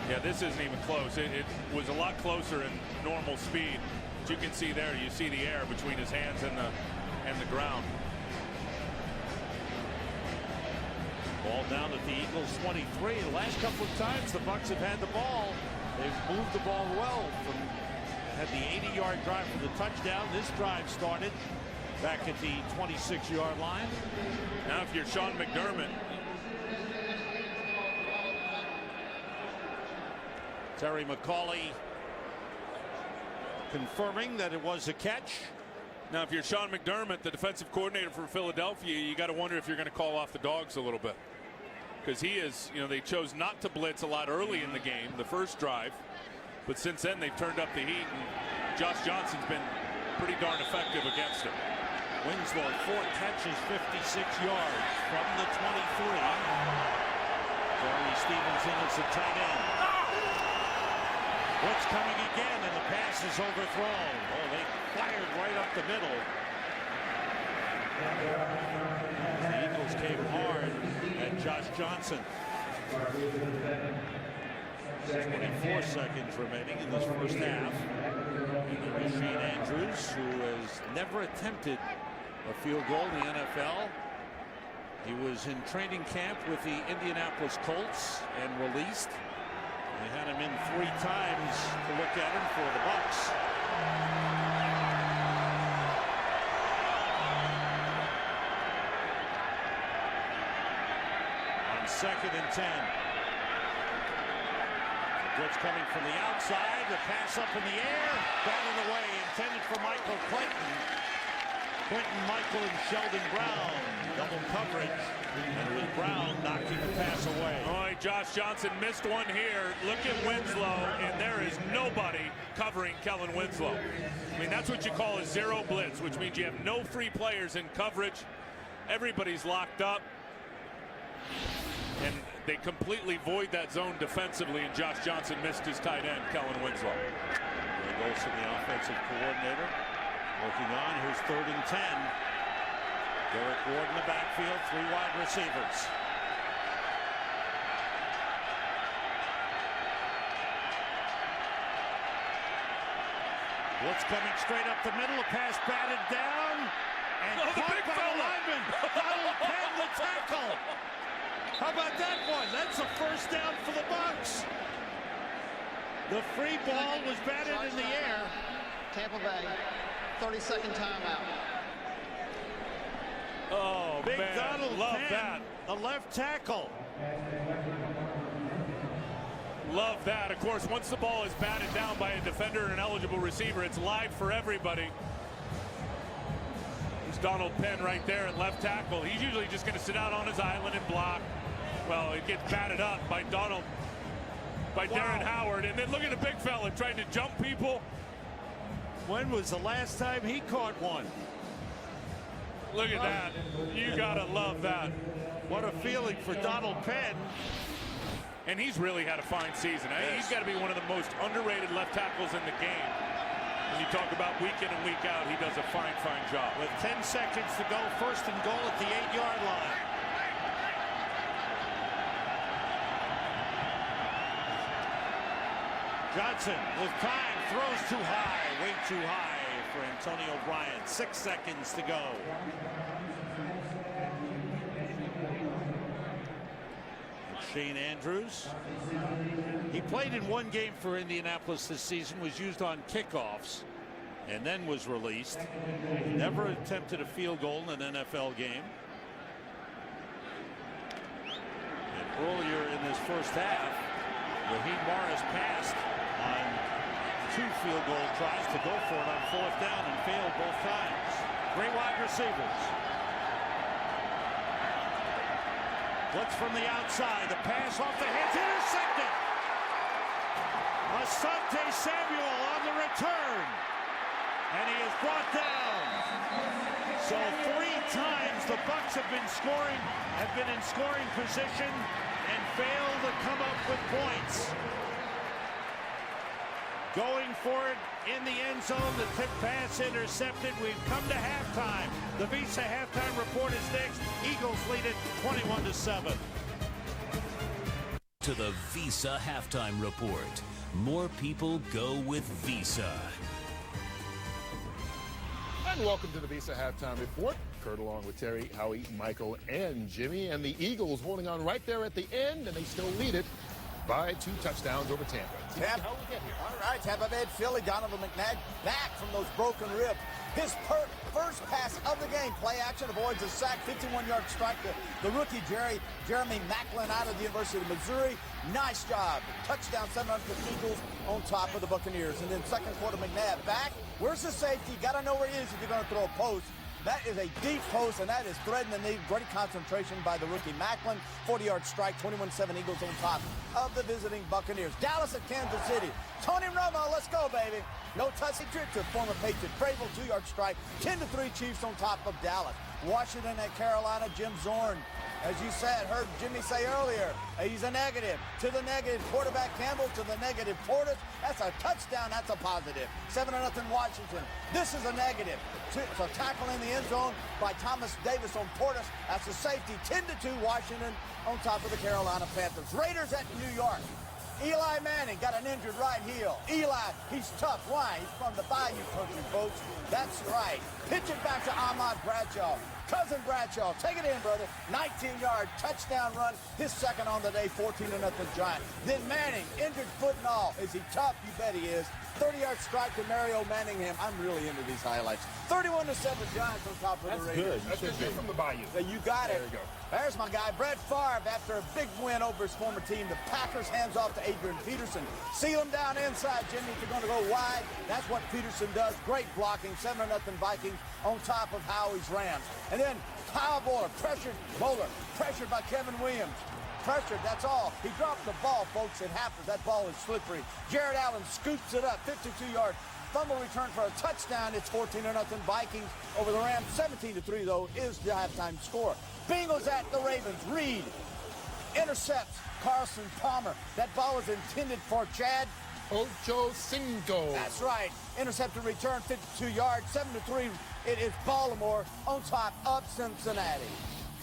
Yeah, this isn't even close. It was a lot closer in normal speed. But you can see there, you see the air between his hands and the ground. Ball down at the Eagles 23. The last couple of times the Bucs have had the ball, they've moved the ball well. Had the 80-yard drive for the touchdown. This drive started back at the 26-yard line. Now if you're Sean McDermott, Terry McCauley confirming that it was a catch. now if you're Sean McDermott, the defensive coordinator for Philadelphia, you got to wonder if you're going to call off the dogs a little bit, because he is, you know, they chose not to blitz a lot early in the game, the first drive, but since then they've turned up the heat, and Josh Johnson's been pretty darn effective against it. Winslow, 4 catches, 56 yards from the 23. Jerry Stevenson is the tight end. What's coming again, and the pass is overthrown. Oh, they fired right up the middle. The Eagles came hard at Josh Johnson. 24 seconds remaining in this first half. And Shane Andrews, who has never attempted a field goal in the NFL. He was in training camp with the Indianapolis Colts and released. They had him in 3 times to look at him for the Bucs. On 2nd and 10. The blitz coming from the outside. The pass up in the air. Batted away. Intended for Michael Clayton. Quentin Michael and Sheldon Brown. Double coverage. And it was Brown knocking the pass away. All right, Josh Johnson missed one here. Look at Winslow, and there is nobody covering Kellen Winslow. I mean, that's what you call a zero blitz, which means you have no free players in coverage. Everybody's locked up. And they completely void that zone defensively, and Josh Johnson missed his tight end, Kellen Winslow. There goes from the offensive coordinator. Looking on, here's 3rd and 10. Derek Ward in the backfield, 3 wide receivers. Blitz coming straight up the middle, a pass batted down, and caught by the lineman. Donald Penn, the tackle. How about that one? That's a first down for the Bucs. The free ball was batted in the air. Tampa Bay, 30-second timeout. Oh, Big man, Donald love Penn, that. the left tackle. Love that. Of course, once the ball is batted down by a defender and an eligible receiver, it's live for everybody. There's Donald Penn right there at left tackle. He's usually just going to sit out on his island and block. Well, it gets batted up by Darren Howard. And then look at the big fella trying to jump people. When was the last time he caught one? Look at that. You got to love that. What a feeling for Donald Penn. And he's really had a fine season. He's got to be one of the most underrated left tackles in the game. When you talk about week in and week out, he does a fine job. With 10 seconds to go, 1st and goal at the 8-yard line. Johnson with time, throws too high, way too high for Antonio Bryant. 6 seconds to go. Shane Andrews. He played in 1 game for Indianapolis this season, was used on kickoffs, and then was released. Never attempted a field goal in an NFL game. And earlier in this first half, Raheem Morris passed on 2 field goal tries to go for it on 4th down and failed both times. 3 wide receivers. Blitz from the outside. The pass off the hands. Intercepted. Asante Samuel on the return. And he is brought down. So 3 times the Bucs have been in scoring position and failed to come up with points. Going for it in the end zone. The tip pass intercepted. We've come to halftime. The Visa halftime report is next. Eagles lead it 21-7. To the Visa halftime report. More people go with Visa. And welcome to the Visa halftime report. Kurt along with Terry, Howie, Michael, and Jimmy. And the Eagles holding on right there at the end, and they still lead it by 2 touchdowns over Tampa. Tampa. How we get here? All right, Tampa Bay, Philly, Donovan McNabb back from those broken ribs. His first pass of the game, play action, avoids a sack, 51-yard strike to the rookie Jeremy Maclin out of the University of Missouri. Nice job. Touchdown, 700 Eagles on top of the Buccaneers. And then second quarter, McNabb back. Where's the safety? Got to know where he is if you're going to throw a post. That is a deep post, and that is threading the knee. Great concentration by the rookie Maclin. 40-yard strike, 21-7 Eagles on top of the visiting Buccaneers. Dallas at Kansas City. Tony Romo, let's go, baby. No touching trip to former Patriot Vrabel, 2-yard strike. 10-3 Chiefs on top of Dallas. Washington at Carolina, Jim Zorn. As you said, heard Jimmy say earlier, he's a negative. To the negative, quarterback Campbell. To the negative, Portis. That's a touchdown. That's a positive. 7-0 Washington. This is a negative. It's a tackle in the end zone by Thomas Davis on Portis. That's a safety. 10-2 Washington on top of the Carolina Panthers. Raiders at New York. Eli Manning got an injured right heel. Eli, he's tough. Why? He's from the Bayou country, folks. That's right. Pitch it back to Ahmad Bradshaw. Cousin Bradshaw, take it in, brother. 19-yard touchdown run. His second on the day, 14-0 Giants. Then Manning, injured foot and all. Is he tough? You bet he is. 30-yard strike to Mario Manningham. I'm really into these highlights. 31-7 Giants on top of the Raiders. That's good from the Bayou. You got it. There you go. There's my guy, Brett Favre, after a big win over his former team. The Packers hands off to Adrian Peterson. Seal him down inside, Jimmy. If you're going to go wide, that's what Peterson does. Great blocking. 7-0 Vikings on top of Howie's Rams. And then Kyle Bowler, pressured by Kevin Williams. Pressured, that's all. He dropped the ball, folks. It happens. That ball is slippery. Jared Allen scoops it up, 52-yard fumble return for a touchdown. It's 14-0 Vikings over the Rams. 17-3, though, is the halftime score. Bengals at the Ravens. Reed intercepts Carson Palmer. That ball is intended for Chad Ochocinco. That's right. Intercepted return, 52 yards. 7-3. It is Baltimore on top of Cincinnati.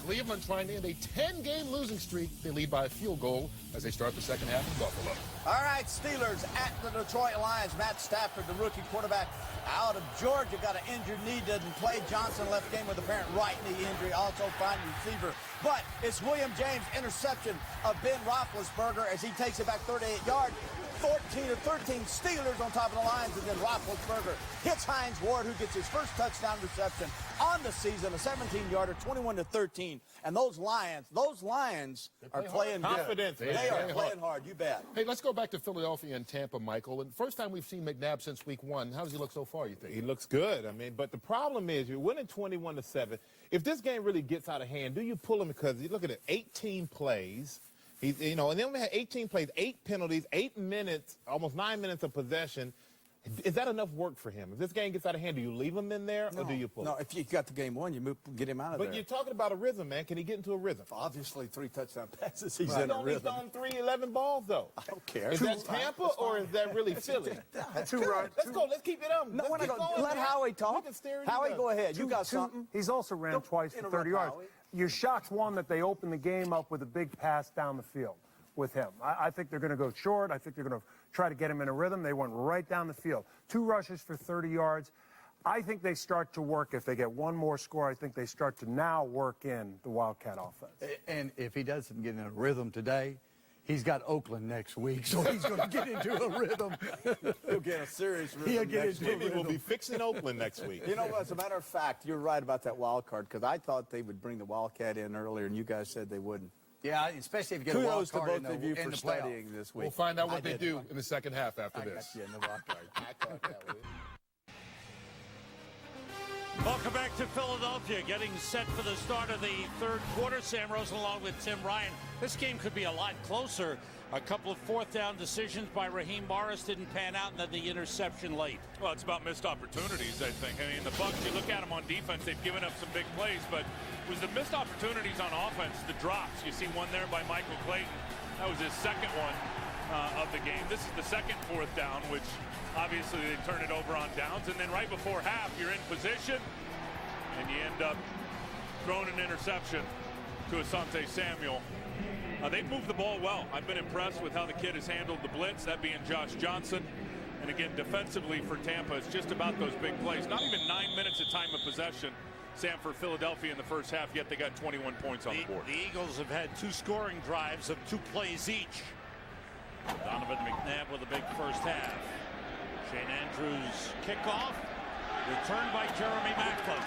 Cleveland trying to end a 10-game losing streak. They lead by a field goal as they start the second half in Buffalo. All right, Steelers at the Detroit Lions. Matt Stafford, the rookie quarterback out of Georgia, got an injured knee, doesn't play. Johnson left game with apparent right knee injury, also fine receiver. But it's William James' interception of Ben Roethlisberger as he takes it back 38 yards. 14-13 Steelers on top of the Lions, and then Roethlisberger hits Hines Ward, who gets his first touchdown reception on the season, a 17-yarder, 21-13. And those Lions are playing good. They are playing hard, you bet. Hey, let's go back to Philadelphia and Tampa, Michael. And first time we've seen McNabb since week 1. How does he look so far, you think? He looks good. I mean, but the problem is you're winning 21-7. If this game really gets out of hand, do you pull him? Because you look at it, 18 plays. He's, and they only had 18 plays, 8 penalties, 8 minutes, almost 9 minutes of possession. Is that enough work for him? If this game gets out of hand, do you leave him in there or do you pull him? No, if you got the game won, you get him out of there. But you're talking about a rhythm, man. Can he get into a rhythm? Obviously, 3 touchdown passes. He's in a rhythm. He's on 11 balls, though. I don't care. Is that Tampa or is that really Philly? That's right. Let's go. Let's keep it up. No, let Howie talk. Howie, go ahead. You got something. He's also ran twice for 30 yards. You're shocked, one, that they opened the game up with a big pass down the field with him. I think they're going to go short. I think they're going to try to get him in a rhythm. They went right down the field. 2 rushes for 30 yards. I think they start to work. If they get one more score, I think they start to now work in the Wildcat offense. And if he doesn't get in a rhythm today, he's got Oakland next week, so he's going to get into a rhythm. He'll get a serious rhythm. He'll get into a Maybe we'll be fixing Oakland next week. You know what? As a matter of fact, you're right about that wild card, because I thought they would bring the Wildcat in earlier, and you guys said they wouldn't. Yeah, especially if you get a wild card to both of you for studying this week. We'll find out what they do in the second half after this. I got you in the wild card. I caught that with you. Welcome back to Philadelphia, getting set for the start of the third quarter. Sam Rosen along with Tim Ryan. This game could be a lot closer. A couple of fourth down decisions by Raheem Morris didn't pan out, and then the interception late. Well, it's about missed opportunities, I think. I mean, the Bucs, you look at them on defense, they've given up some big plays, but it was the missed opportunities on offense, the drops. You see one there by Michael Clayton. That was his second one. of the game. This is the second 4th down, which obviously they turn it over on downs. And then right before half, you're in position, and you end up throwing an interception to Asante Samuel. They've moved the ball well. I've been impressed with how the kid has handled the blitz, that being Josh Johnson. And again, defensively for Tampa, it's just about those big plays. Not even 9 minutes of time of possession, Sam, for Philadelphia in the first half, yet they got 21 points on the board. The Eagles have had 2 scoring drives of 2 plays each. Donovan McNabb with a big first half. Shane Andrews kickoff, returned by Jeremy Maclin.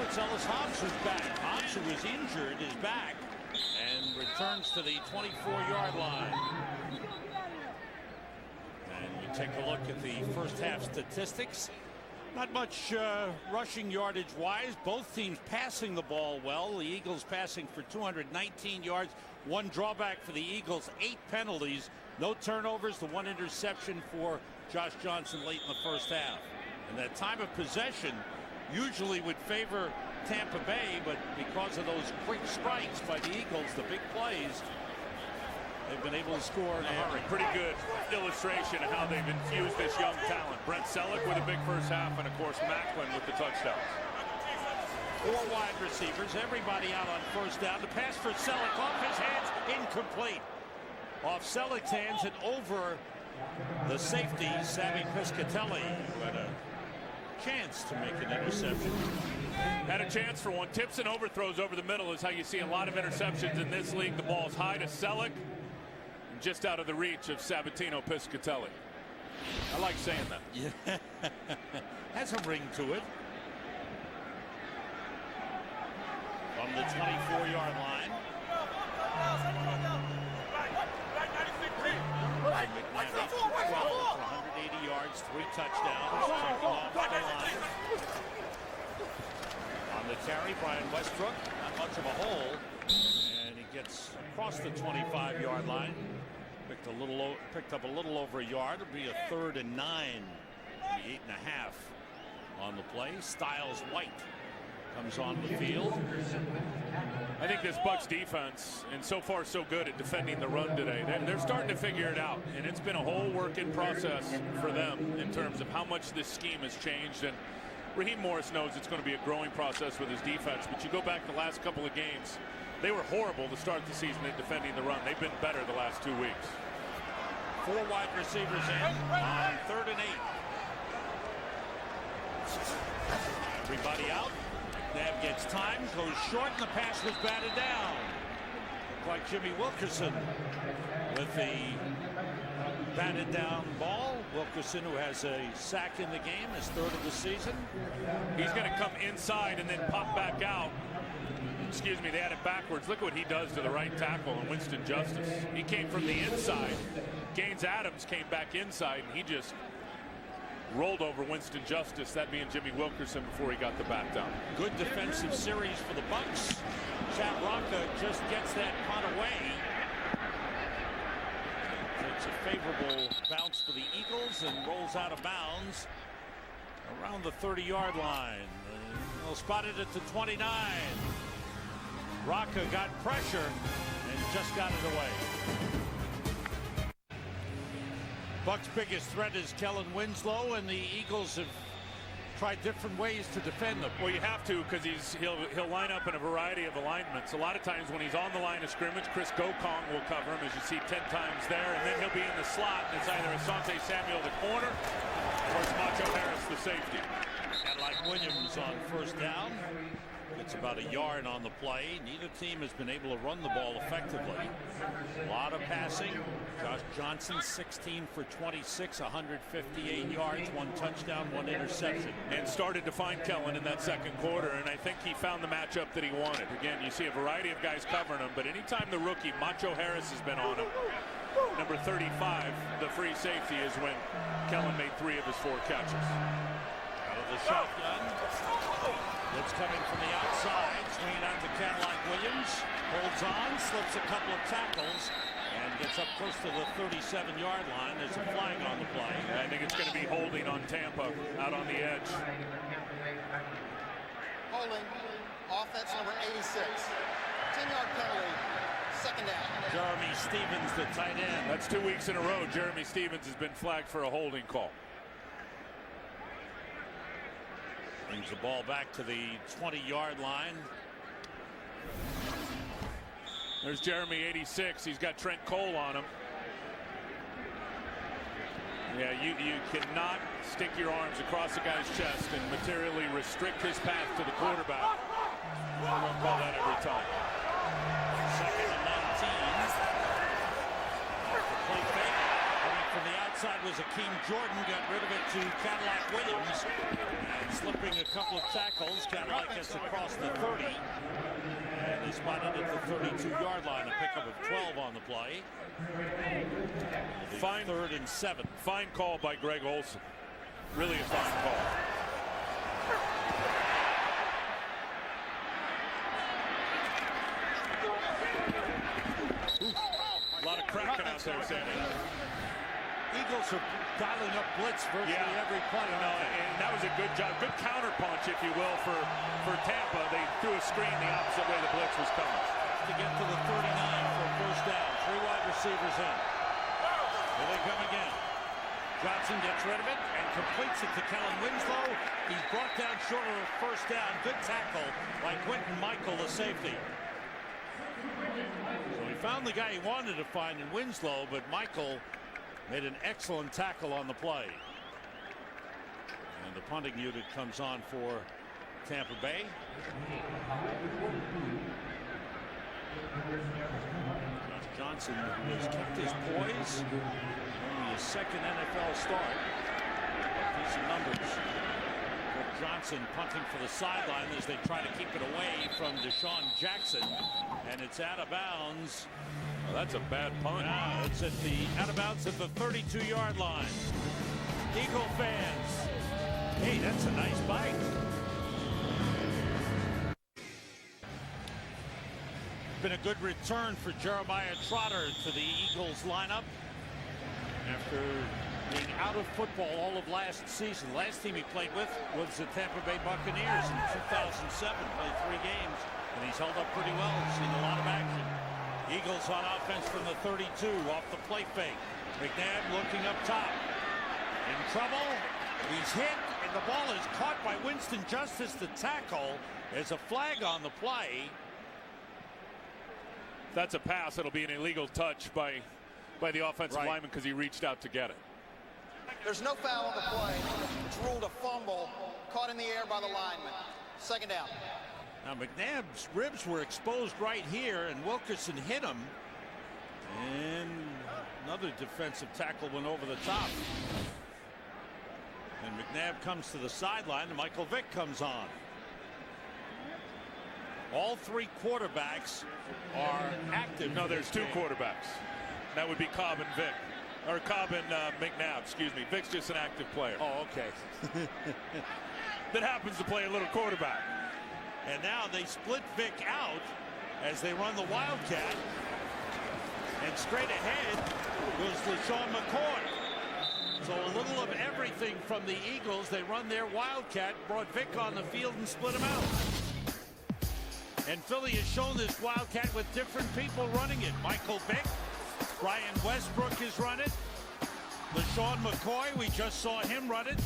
It's Ellis Hobbs who's back. Hobbs, who was injured, is back and returns to the 24-yard line. And we take a look at the first half statistics. Not much rushing yardage wise. Both teams passing the ball well. The Eagles passing for 219 yards. 1 drawback for the Eagles, 8 penalties, no turnovers, the 1 interception for Josh Johnson late in the first half. And that time of possession usually would favor Tampa Bay, but because of those quick strikes by the Eagles, the big plays, they've been able to score in a hurry. Pretty good illustration of how they've infused this young talent. Brent Selleck with a big first half, and of course Maclin with the touchdowns. 4 wide receivers, everybody out on first down. The pass for Selleck off his hands, incomplete. Off Selleck's hands and over the safety, Sammy Piscatelli, who had a chance to make an interception. Had a chance for one. Tips and overthrows over the middle is how you see a lot of interceptions in this league. The ball's high to Selleck, and just out of the reach of Sabatino Piscatelli. I like saying that. Yeah. Has a ring to it. From the 24-yard line. McNabb 12 for 180 yards, 3 touchdowns. Checking off the line. On the carry, Brian Westbrook, not much of a hole, and he gets across the 25-yard line. Picked up a little over a yard. It'll be a 3rd and 9. It'll be 8.5 on the play. Styles White comes on the field. I think this Bucs defense, and so far so good at defending the run today. They're starting to figure it out, and it's been a whole work in process for them in terms of how much this scheme has changed. And Raheem Morris knows it's going to be a growing process with his defense, but you go back the last couple of games, they were horrible to start the season at defending the run. They've been better the last 2 weeks. 4 wide receivers in on 3rd and 8. Everybody out. McNabb gets time, goes short, and the pass was batted down. Looked like Jimmy Wilkerson with the batted down ball. Wilkerson, who has a sack in the game, his 3rd of the season. He's going to come inside and then pop back out. Excuse me, they had it backwards. Look what he does to the right tackle and Winston Justice. He came from the inside. Gaines Adams came back inside, and he just rolled over Winston Justice, that being Jimmy Wilkerson, before he got the back down. Good defensive series for the Bucs. Chad Rocca just gets that punt away. It's a favorable bounce for the Eagles and rolls out of bounds around the 30-yard line. They'll spot it at the 29. Rocca got pressure and just got it away. Bucs' biggest threat is Kellen Winslow, and the Eagles have tried different ways to defend them. Well, you have to, because he'll line up in a variety of alignments. A lot of times when he's on the line of scrimmage, Chris Gokong will cover him, as you see 10 times there, and then he'll be in the slot, and it's either Asante Samuel, the corner, or it's Macho Harris, the safety. Cadillac Williams on first down. It's about a yard on the play. Neither team has been able to run the ball effectively. A lot of passing. Josh Johnson 16 for 26, 158 yards, 1 touchdown, 1 interception. And started to find Kellen in that second quarter, and I think he found the matchup that he wanted. Again, you see a variety of guys covering him, but anytime the rookie Macho Harris has been on him, number 35, the free safety, is when Kellen made 3 of his 4 catches. Out of the shotgun. It's coming from the outside, swinging out to Cadillac Williams, holds on, slips a couple of tackles, and gets up close to the 37-yard line. There's a flag on the play. I think it's going to be holding on Tampa out on the edge. Holding, offense number 86. 10-yard penalty, second down. Jeremy Stevens, the tight end. That's 2 weeks in a row. Jeremy Stevens has been flagged for a holding call. Brings the ball back to the 20-yard line. There's Jeremy, 86. He's got Trent Cole on him. Yeah, you cannot stick your arms across the guy's chest and materially restrict his path to the quarterback. I won't call that every time. Second and 19. The play fake. Coming from the outside was Akeem Jordan. Got rid of it to Cadillac Williams. And slipping a couple of tackles. Cadillac gets across the 30. And they spotted at the 32-yard line. A pickup of 12 on the play. Fine, 3rd and 7. Fine call by Greg Olson. Really a fine call. A lot of cracking out there, Sandy. Eagles are dialing up blitz virtually every play. No, and that was a good job. Good counter punch, if you will, for Tampa. They threw a screen the opposite way the blitz was coming. To get to the 39 for a first down. 3 wide receivers in. Here they come again. Johnson gets rid of it and completes it to Kellen Winslow. He's brought down short of a first down. Good tackle by Quentin Michael, the safety. So he found the guy he wanted to find in Winslow, but Michael made an excellent tackle on the play. And the punting unit comes on for Tampa Bay. Josh Johnson has kept his poise. Only his second NFL start. Decent numbers. For Johnson punting for the sideline as they try to keep it away from Deshaun Jackson. And it's out of bounds. Oh, that's a bad punt. Now it's at the out of bounds at the 32-yard line. Eagle fans. Hey, that's a nice bite. Been a good return for Jeremiah Trotter to the Eagles lineup after being out of football all of last season. Last team he played with was the Tampa Bay Buccaneers in 2007. Played 3 games, and he's held up pretty well. Seen a lot of action. Eagles on offense from the 32 off the play fake. McNabb looking up top. In trouble. He's hit, and the ball is caught by Winston Justice, the tackle. There's a flag on the play. If that's a pass, it'll be an illegal touch by the offensive lineman because he reached out to get it. There's no foul on the play. It's ruled a fumble caught in the air by the lineman. Second down. Now McNabb's ribs were exposed right here, and Wilkerson hit him. And another defensive tackle went over the top. And McNabb comes to the sideline, and Michael Vick comes on. All 3 quarterbacks are active. No, there's 2 quarterbacks. That would be Cobb and Vick. Or Cobb and McNabb, excuse me. Vick's just an active player. Oh, okay. That happens to play a little quarterback. And now they split Vick out as they run the Wildcat. And straight ahead goes LaShawn McCoy. So a little of everything from the Eagles. They run their Wildcat, brought Vick on the field and split him out. And Philly has shown this Wildcat with different people running it. Michael Vick, Brian Westbrook has run it. LaShawn McCoy, we just saw him run it.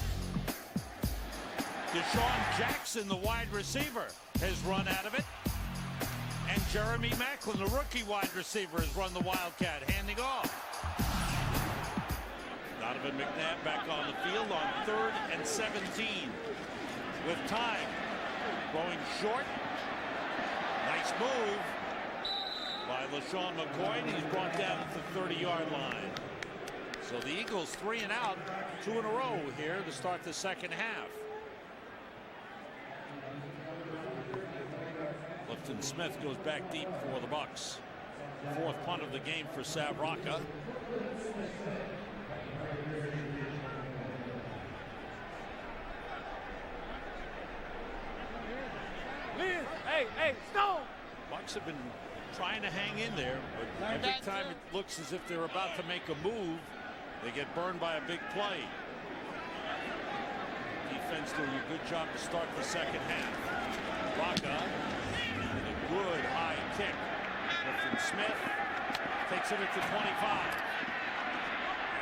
Deshaun Jackson, the wide receiver, has run out of it. And Jeremy Maclin, the rookie wide receiver, has run the Wildcat, handing off. Donovan McNabb back on the field on 3rd and 17. With time. Going short. Nice move by LaShawn McCoy, and he's brought down at the 30-yard line. So the Eagles 3 and out, 2 in a row here to start the second half. Clifton Smith goes back deep for the Bucs. 4th punt of the game for Sav Rocca. Hey, Stone! Bucs have been trying to hang in there, but every time it looks as if they're about to make a move, they get burned by a big play. Defense doing a good job to start the second half. Rocca, a good high kick. Clifton Smith takes takes it at the 25.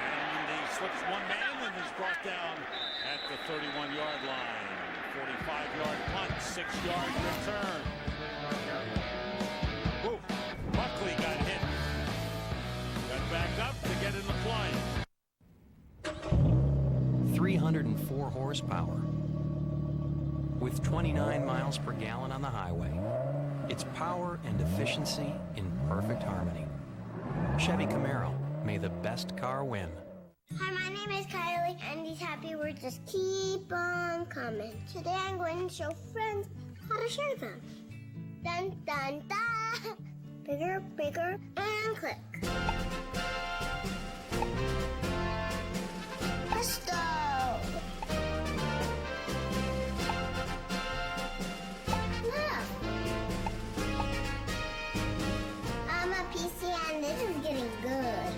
And he slips one man and is brought down at the 31-yard line. 45-yard punt, 6-yard return. Whoa, Buckley got hit. Got back up to get in the play. 304 horsepower. With 29 miles per gallon on the highway, it's power and efficiency in perfect harmony. Chevy Camaro, may the best car win. Hi, my name is Kylie, and these happy words just keep on coming. Today I'm going to show friends how to share them. Dun, dun, dun. Bigger, bigger, and click. Presto! Look. I'm a PC, and this is getting good.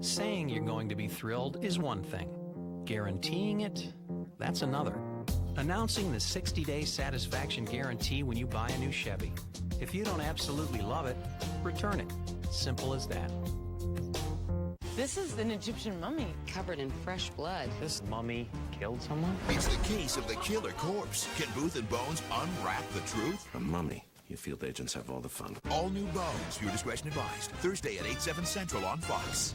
Saying you're going to be thrilled is one thing. Guaranteeing it, that's another. Announcing the 60-day satisfaction guarantee when you buy a new Chevy. If you don't absolutely love it, return it. Simple as that. This is an Egyptian mummy covered in fresh blood. This mummy killed someone? It's the case of the killer corpse. Can Booth and Bones unwrap the truth? A mummy. You field agents have all the fun. All new Bones. Viewer discretion advised. Thursday at 8, 7 Central on Fox.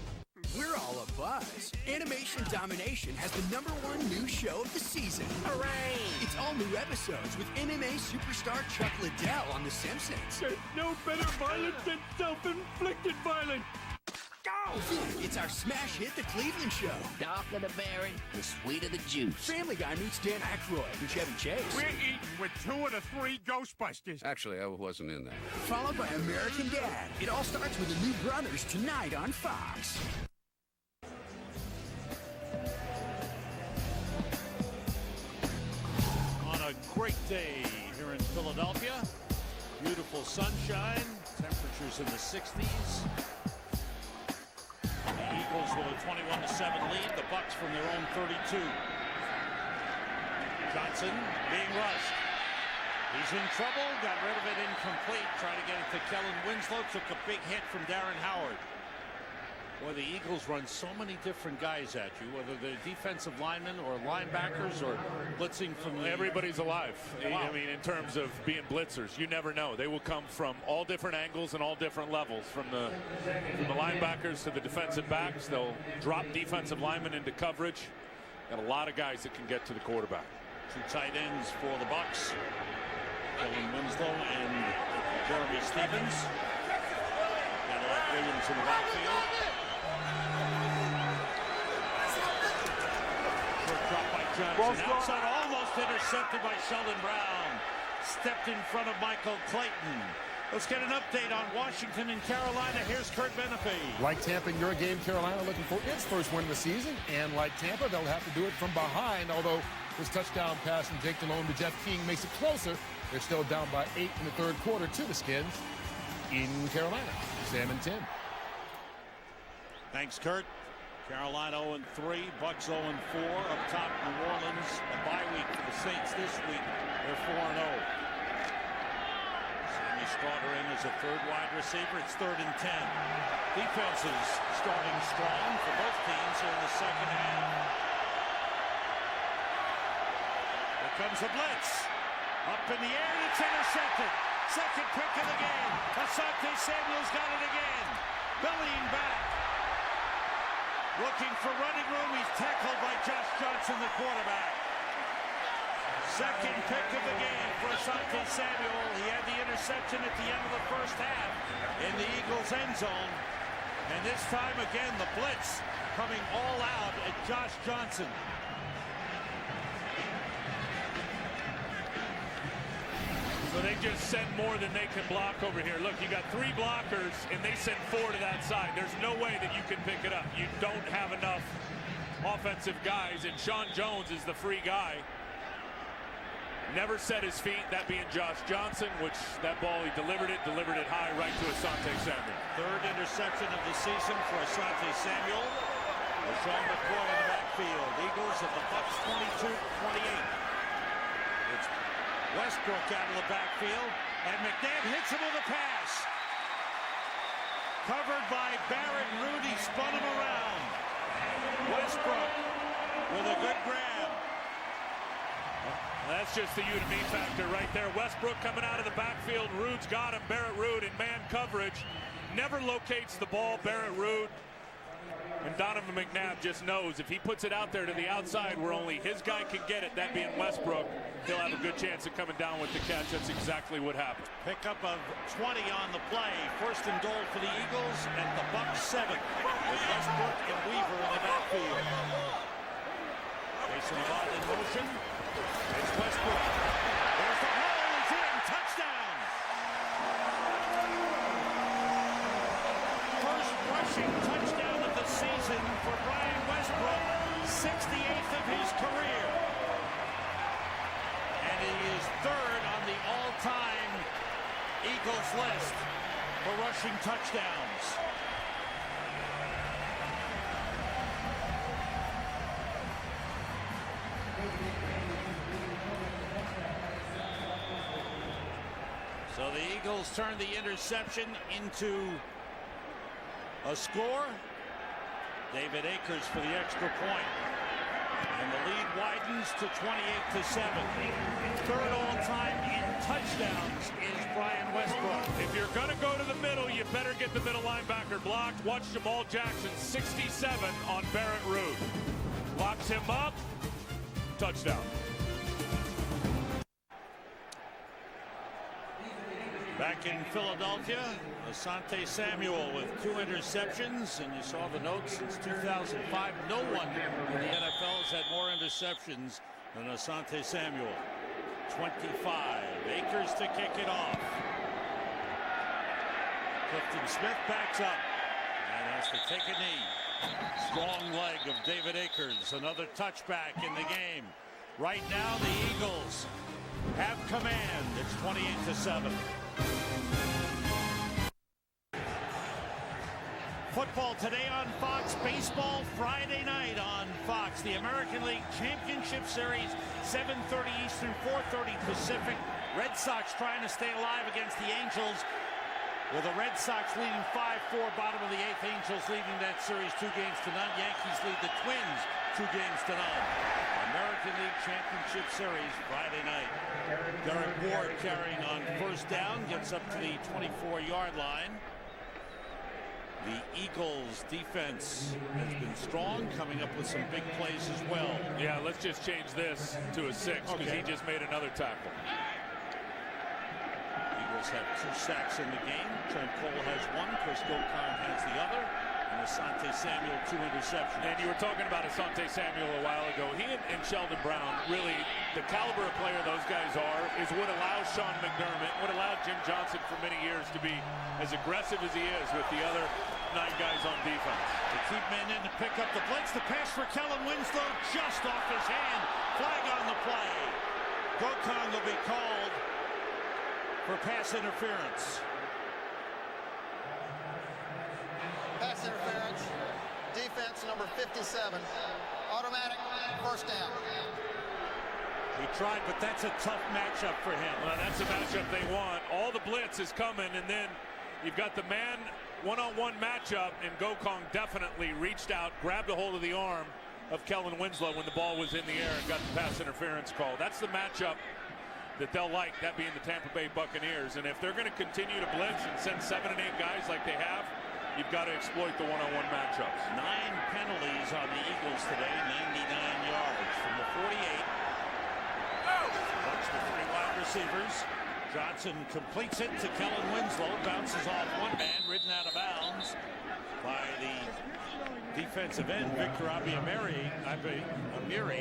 We're all a buzz. Animation Domination has the #1 new show of the season. Hooray! It's all new episodes with MMA superstar Chuck Liddell on The Simpsons. There's no better violence than self-inflicted violence. Go! It's our smash hit, The Cleveland Show. Darker the berry, the sweeter the juice. Family Guy meets Dan Aykroyd and Chevy Chase. We're eating with 2 of the 3 Ghostbusters. Actually, I wasn't in that. Followed by American Dad. It all starts with the new brothers tonight on Fox. On a great day here in Philadelphia. Beautiful sunshine. Temperatures in the 60s. The Eagles with a 21-7 lead. The Bucs from their own 32. Johnson being rushed. He's in trouble. Got rid of it incomplete. Trying to get it to Kellen Winslow. Took a big hit from Darren Howard. Boy, the Eagles run so many different guys at you, whether they're defensive linemen or linebackers or blitzing from the... Everybody's alive. Wow. I mean, in terms of being blitzers, you never know. They will come from all different angles and all different levels, from the linebackers to the defensive backs. They'll drop defensive linemen into coverage. Got a lot of guys that can get to the quarterback. 2 tight ends for the Bucs. Kellen Winslow and Jeremy Stevens. And Williams in the backfield. Drop by Johnson. Outside, almost intercepted by Sheldon Brown. Stepped in front of Michael Clayton. Let's get an update on Washington and Carolina. Here's Kurt Menefee. Like Tampa in your game, Carolina looking for its first win of the season. And like Tampa, they'll have to do it from behind. Although his touchdown pass from Jake Delhomme to Jeff King makes it closer. They're still down by 8 in the third quarter to the Skins in Carolina. Sam and Tim. Thanks, Kurt. Carolina 0-3, Bucs 0-4. Up top, New Orleans, a bye week for the Saints this week. They're 4-0. Sammy Stroughter in as a third wide receiver. It's 3rd and 10. Defense is starting strong for both teams here in the second half. Here comes the blitz. Up in the air, and it's intercepted. Second pick of the game. Asante Samuel's got it again. Bellying back. Looking for running room. He's tackled by Josh Johnson, the quarterback. Second pick of the game for Asante Samuel. He had the interception at the end of the first half in the Eagles' end zone. And this time, again, the blitz coming all out at Josh Johnson. So they just send more than they can block over here. Look, you got 3 blockers, and they send 4 to that side. There's no way that you can pick it up. You don't have enough offensive guys, and Sean Jones is the free guy. Never set his feet, that being Josh Johnson, which that ball he delivered it high right to Asante Samuel. 3rd interception of the season for Asante Samuel. LaShawn McCoy in the backfield. Eagles at the Bucs 22-28. It's Westbrook out of the backfield, and McNabb hits him with a pass. Covered by Barrett. Rudy spun him around. Westbrook with a good grab. That's just the you to me factor right there. Westbrook coming out of the backfield. Rude's got him. Barrett Rude in man coverage. Never locates the ball. Barrett Rude. And Donovan McNabb just knows if he puts it out there to the outside where only his guy can get it, that being Westbrook, he'll have a good chance of coming down with the catch. That's exactly what happened. Pickup of 20 on the play. First and goal for the Eagles at the Bucs 7 with Westbrook and Weaver in the backfield. Jason Vaughn in motion. It's Westbrook. There's the hole. He's in. Touchdown. First rushing touchdown of the season for Brian Westbrook. 68th of his career. And he is third on the all-time Eagles list for rushing touchdowns. So the Eagles turn the interception into a score. David Akers for the extra point. And the lead widens to 28-7. Third all-time in touchdowns is Brian Westbrook. If you're going to go to the middle, you better get the middle linebacker blocked. Watch Jamal Jackson, 67 on Barrett Rude. Locks him up. Touchdown. Back in Philadelphia, Asante Samuel with 2 interceptions, and you saw the notes since 2005. No one in the NFL has had more interceptions than Asante Samuel. 25. Akers to kick it off. Clifton Smith backs up and has to take a knee. Strong leg of David Akers. Another touchback in the game. Right now, the Eagles have command. It's 28-7. Football today on Fox. Baseball Friday night on Fox. The American League Championship Series, 7:30 Eastern, 4:30 Pacific. Red Sox trying to stay alive against the Angels, with the Red Sox leading 5-4, bottom of the 8th. Angels leading that series 2-0. Yankees lead the Twins 2-0. American League Championship Series Friday night. Derek Ward carrying on first down, gets up to the 24-yard line. The Eagles defense has been strong, coming up with some big plays as well. Yeah, let's just change this to a 6 because he just made another tackle. Eagles have 2 sacks in the game. Trent Cole has 1. Chris Gokhan has the other. And Asante Samuel 2 interceptions. And you were talking about Asante Samuel a while ago. He and Sheldon Brown, really, the caliber of player those guys are is what allows Sean McDermott, what allowed Jim Johnson for many years to be as aggressive as he is with the other 9 guys on defense. To keep men in to pick up the blitz. The pass for Kellen Winslow just off his hand. Flag on the play. Gokhan will be called for pass interference. Pass interference. Defense number 57. Automatic first down. He tried, but that's a tough matchup for him. Well, that's a matchup they want. All the blitz is coming, and then you've got the man one-on-one matchup, and Gokhan definitely reached out, grabbed a hold of the arm of Kellen Winslow when the ball was in the air and got the pass interference call. That's the matchup that they'll like, that being the Tampa Bay Buccaneers. And if they're going to continue to blitz and send 7 and 8 guys like they have, you've got to exploit the one-on-one matchups. 9 penalties on the Eagles today, 99 yards from the 48. Watch the 3 wide receivers. Johnson completes it to Kellen Winslow. Bounces off one man, ridden out of bounds by the defensive end, Victor Amiri,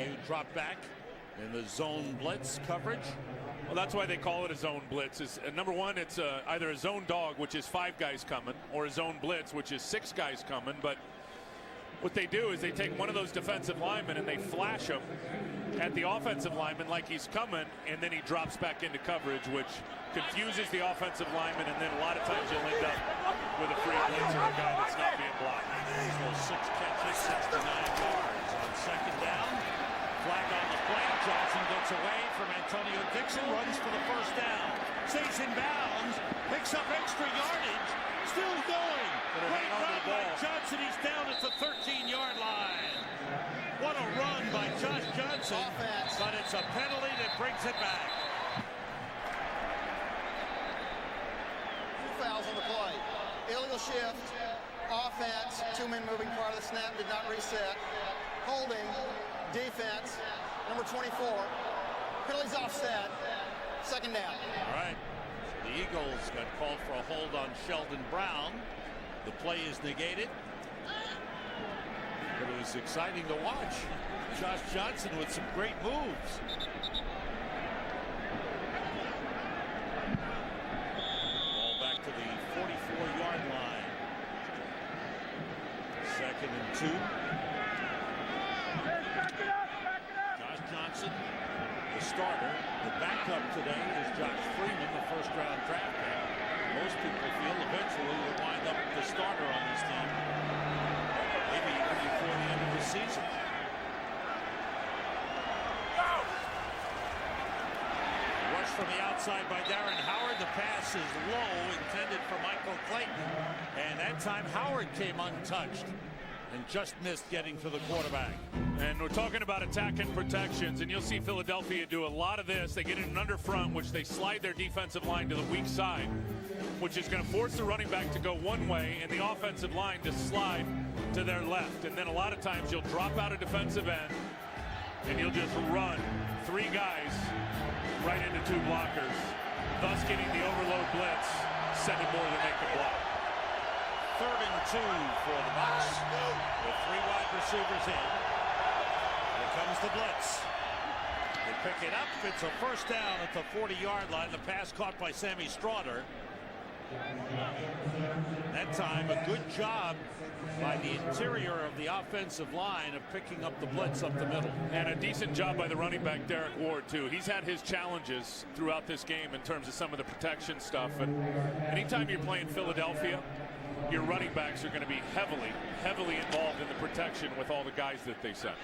who dropped back in the zone blitz coverage. Well, that's why they call it a zone blitz. Number one, it's either a zone dog, which is 5 guys coming, or a zone blitz, which is 6 guys coming. But what they do is they take one of those defensive linemen and they flash him at the offensive lineman like he's coming, and then he drops back into coverage, which confuses the offensive lineman, and then a lot of times you'll end up with a free blitz or a guy that's not being blocked. So 6 catches, 69 yards on second down. Flag on the play. Johnson gets away from Antonio Dixon, runs for the first down. Stays in bounds, picks up extra yardage, still going. But first down at the 13-yard line. What a run by Josh Johnson, but it's a penalty that brings it back. 2 fouls on the play. Illegal shift, offense, 2 men moving prior to the snap, did not reset. Holding, defense, number 24. Penalties offset, 2nd down. All right, so the Eagles got called for a hold on Sheldon Brown. The play is negated. But it was exciting to watch. Josh Johnson with some great moves. Ball back to the 44-yard line. 2nd and 2. Josh Johnson, the starter. The backup today is Josh Freeman, the first-round draft pick. Most people feel eventually will wind up the starter on this team. Maybe even before the end of the season. Rush from the outside by Darren Howard. The pass is low, intended for Michael Clayton. And that time Howard came untouched and just missed getting to the quarterback. And we're talking about attack and protections, and you'll see Philadelphia do a lot of this. They get in an under front, which they slide their defensive line to the weak side, which is going to force the running back to go one way and the offensive line to slide to their left. And then a lot of times you'll drop out a defensive end and you'll just run 3 guys right into 2 blockers, thus getting the overload blitz, sending more than they can block. 3rd and 2 for the Bucs with 3 wide receivers in. Here comes the blitz. They pick it up. It's a first down at the 40-yard line. The pass caught by Sammy Stroughter. That time a good job by the interior of the offensive line of picking up the blitz up the middle. And a decent job by the running back Derek Ward too. He's had his challenges throughout this game in terms of some of the protection stuff, and anytime you're playing Philadelphia, your running backs are going to be heavily involved in the protection with all the guys that they send.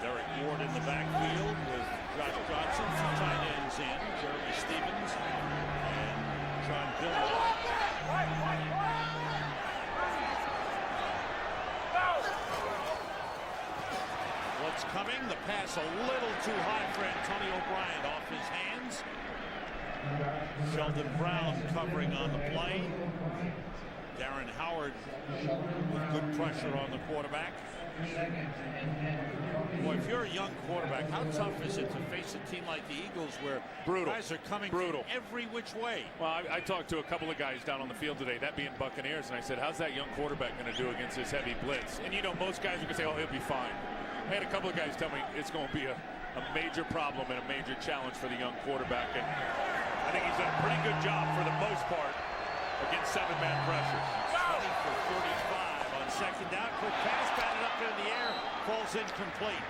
Derek Ward in the backfield with Josh Johnson, 2 tight ends in, Jeremy Stevens and John Dillon. What's coming? The pass a little too high for Antonio Bryant, off his hands. Sheldon Brown covering on the play. Darren Howard with good pressure on the quarterback. Boy, if you're a young quarterback, how tough is it to face a team like the Eagles where guys are coming from every which way? Well, I talked to a couple of guys down on the field today, that being Buccaneers, and I said, how's that young quarterback going to do against this heavy blitz? And you know, most guys are going to say, oh, he'll be fine. I had a couple of guys tell me it's going to be a major problem and a major challenge for the young quarterback. And I think he's done a pretty good job for the most part against 7-man pressures. 20 for 35 on 2nd down. Quick pass, batted up in the air, falls incomplete.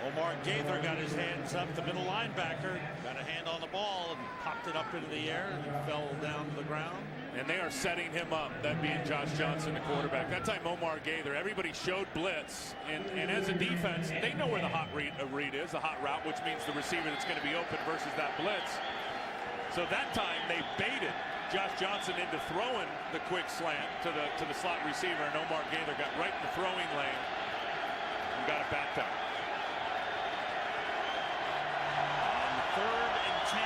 Omar Gaither got his hands up. The middle linebacker got a hand on the ball and popped it up into the air and fell down to the ground. And they are setting him up, that being Josh Johnson, the quarterback. That time Omar Gaither, everybody showed blitz. And as a defense, they know where the hot read is, the hot route, which means the receiver that's going to be open versus that blitz. So that time they baited Josh Johnson into throwing the quick slant to the slot receiver, and Omar Gaither got right in the throwing lane and got it back down. On 3rd and 10.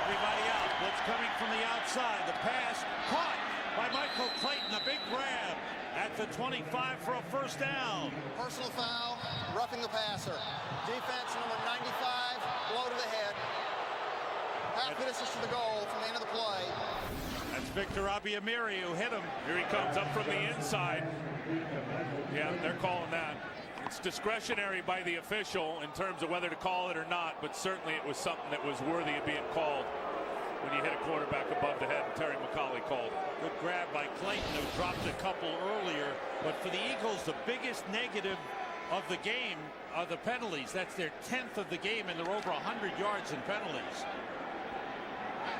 Everybody out. Blitz coming from the outside. The pass caught by Michael Clayton. A big grab at the 25 for a first down. Personal foul, roughing the passer. Defense number 95, blow to the head. Half finishes to the goal from the end of the play. That's Victor Abiamiri who hit him. Here he comes up from the inside. Yeah, they're calling that. It's discretionary by the official in terms of whether to call it or not, but certainly it was something that was worthy of being called when you hit a quarterback above the head, and Terry McCauley called. Good grab by Clayton, who dropped a couple earlier. But for the Eagles, the biggest negative of the game are the penalties. That's their 10th of the game, and they're over 100 yards in penalties.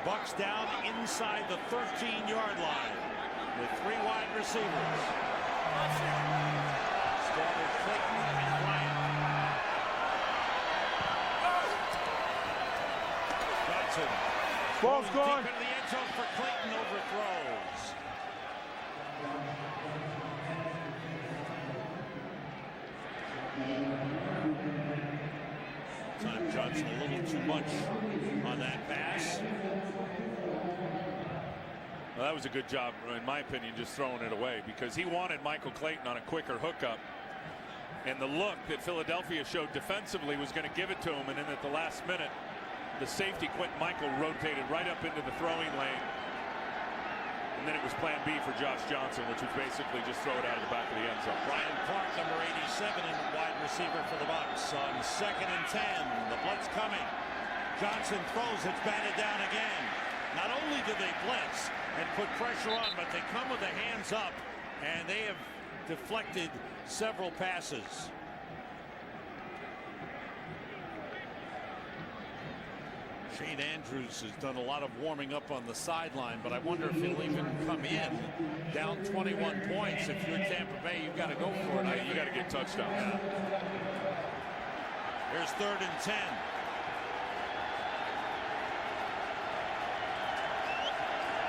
Bucs down inside the 13-yard line with 3 wide receivers. Started Clayton and Bryant. Johnson. Ball's gone. Deep into the end zone for Clayton, overthrows. Time Johnson a little too much on that pass. Well, that was a good job, in my opinion, just throwing it away, because he wanted Michael Clayton on a quicker hookup. And the look that Philadelphia showed defensively was going to give it to him. And then at the last minute, the safety, Quentin Michael, rotated right up into the throwing lane. And then it was plan B for Josh Johnson, which was basically just throw it out of the back of the end zone. Brian Clark, number 87, and wide receiver for the Bucs. On 2nd and 10, the blitz coming. Johnson throws, it's batted down again. Not only do they blitz and put pressure on, but they come with their hands up, and they have deflected several passes. Shane Andrews has done a lot of warming up on the sideline, but I wonder if he'll even come in down 21 points. If you're Tampa Bay, you've got to go for it. You got to get touchdown. Yeah. Here's 3rd and 10.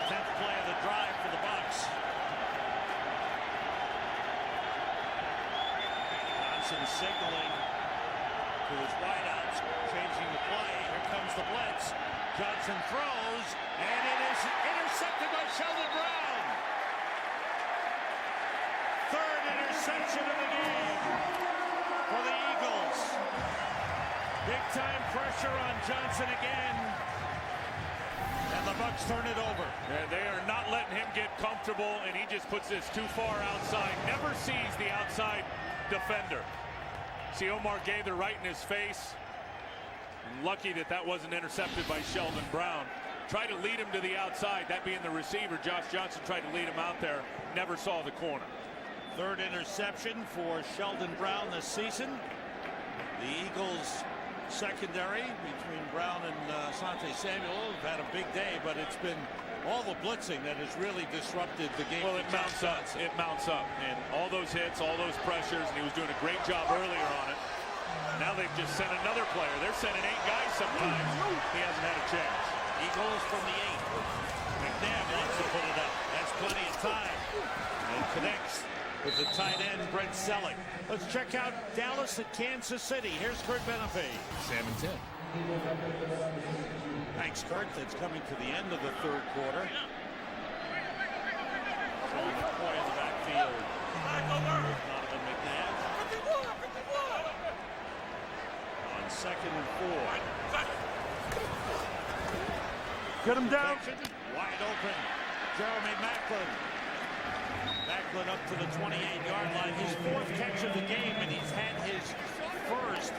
10th play of the drive for the Bucs. Johnson signaling to his wideouts, changing the play. Here comes the blitz. Johnson throws, and it is intercepted by Sheldon Brown. 3rd interception of the game for the Eagles. Big time pressure on Johnson again. And the Bucs turn it over. Yeah, they are not letting him get comfortable, and he just puts this too far outside. Never sees the outside defender. See, Omar Gaither right in his face. Lucky that that wasn't intercepted by Sheldon Brown. Tried to lead him to the outside, that being the receiver. Josh Johnson tried to lead him out there. Never saw the corner. 3rd interception for Sheldon Brown this season. The Eagles secondary between Brown and Asante Samuel have had a big day, but it's been all the blitzing that has really disrupted the game. Well, it mounts up. It mounts up. And all those hits, all those pressures, and he was doing a great job earlier on it. Now they've just sent another player. They're sending 8 guys sometimes. He hasn't had a chance. Eagles from the 8. McNabb wants to put it up. That's plenty of time. And connects with the tight end, Brent Selleck. Let's check out Dallas at Kansas City. Here's Kurt Benefi. 7 and 10. Thanks, Kurt. That's coming to the end of the 3rd quarter. Showing McCoy in the backfield. Donovan McNabb. On 2nd and 4. Get him down. Wide open. Jeremy Maclin. Maclin up to the 28-yard line. His 4th catch of the game, and he's had his first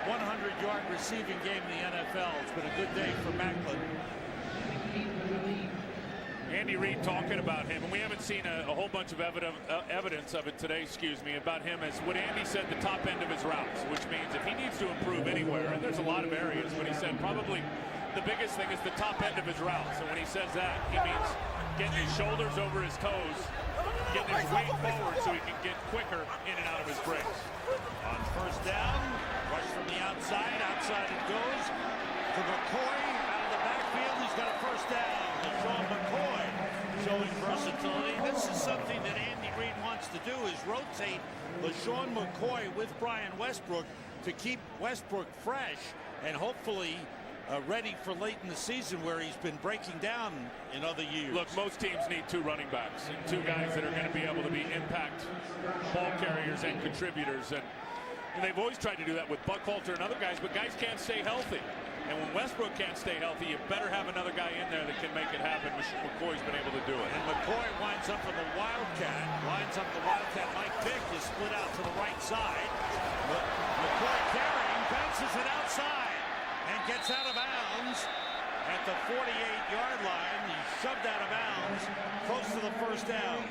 100-yard receiving game in the NFL. It's been a good day for Maclin. Andy Reid talking about him, and we haven't seen a whole bunch of evidence of it today, about him, as what Andy said, the top end of his routes, which means if he needs to improve anywhere, and there's a lot of areas, but he said probably the biggest thing is the top end of his routes. And when he says that, he means getting his shoulders over his toes, getting his weight forward so he can get quicker in and out of his breaks. On 1st down, rush from the outside. Outside it goes to McCoy out of the backfield. He's got a 1st down. LaShawn McCoy showing versatility. This is something that Andy Reid wants to do, is rotate LaShawn McCoy with Brian Westbrook to keep Westbrook fresh and hopefully ready for late in the season, where he's been breaking down in other years. Look, most teams need 2 running backs and 2 guys that are going to be able to be impact ball carriers and contributors. And they've always tried to do that with Buchalter and other guys, but guys can't stay healthy. And when Westbrook can't stay healthy, you better have another guy in there that can make it happen. McCoy's been able to do it. And McCoy winds up in the Wildcat. Mike Vick is split out to the right side. McCoy carrying, bounces it outside, and gets out of bounds at the 48-yard line. He's shoved out of bounds, close to the 1st down.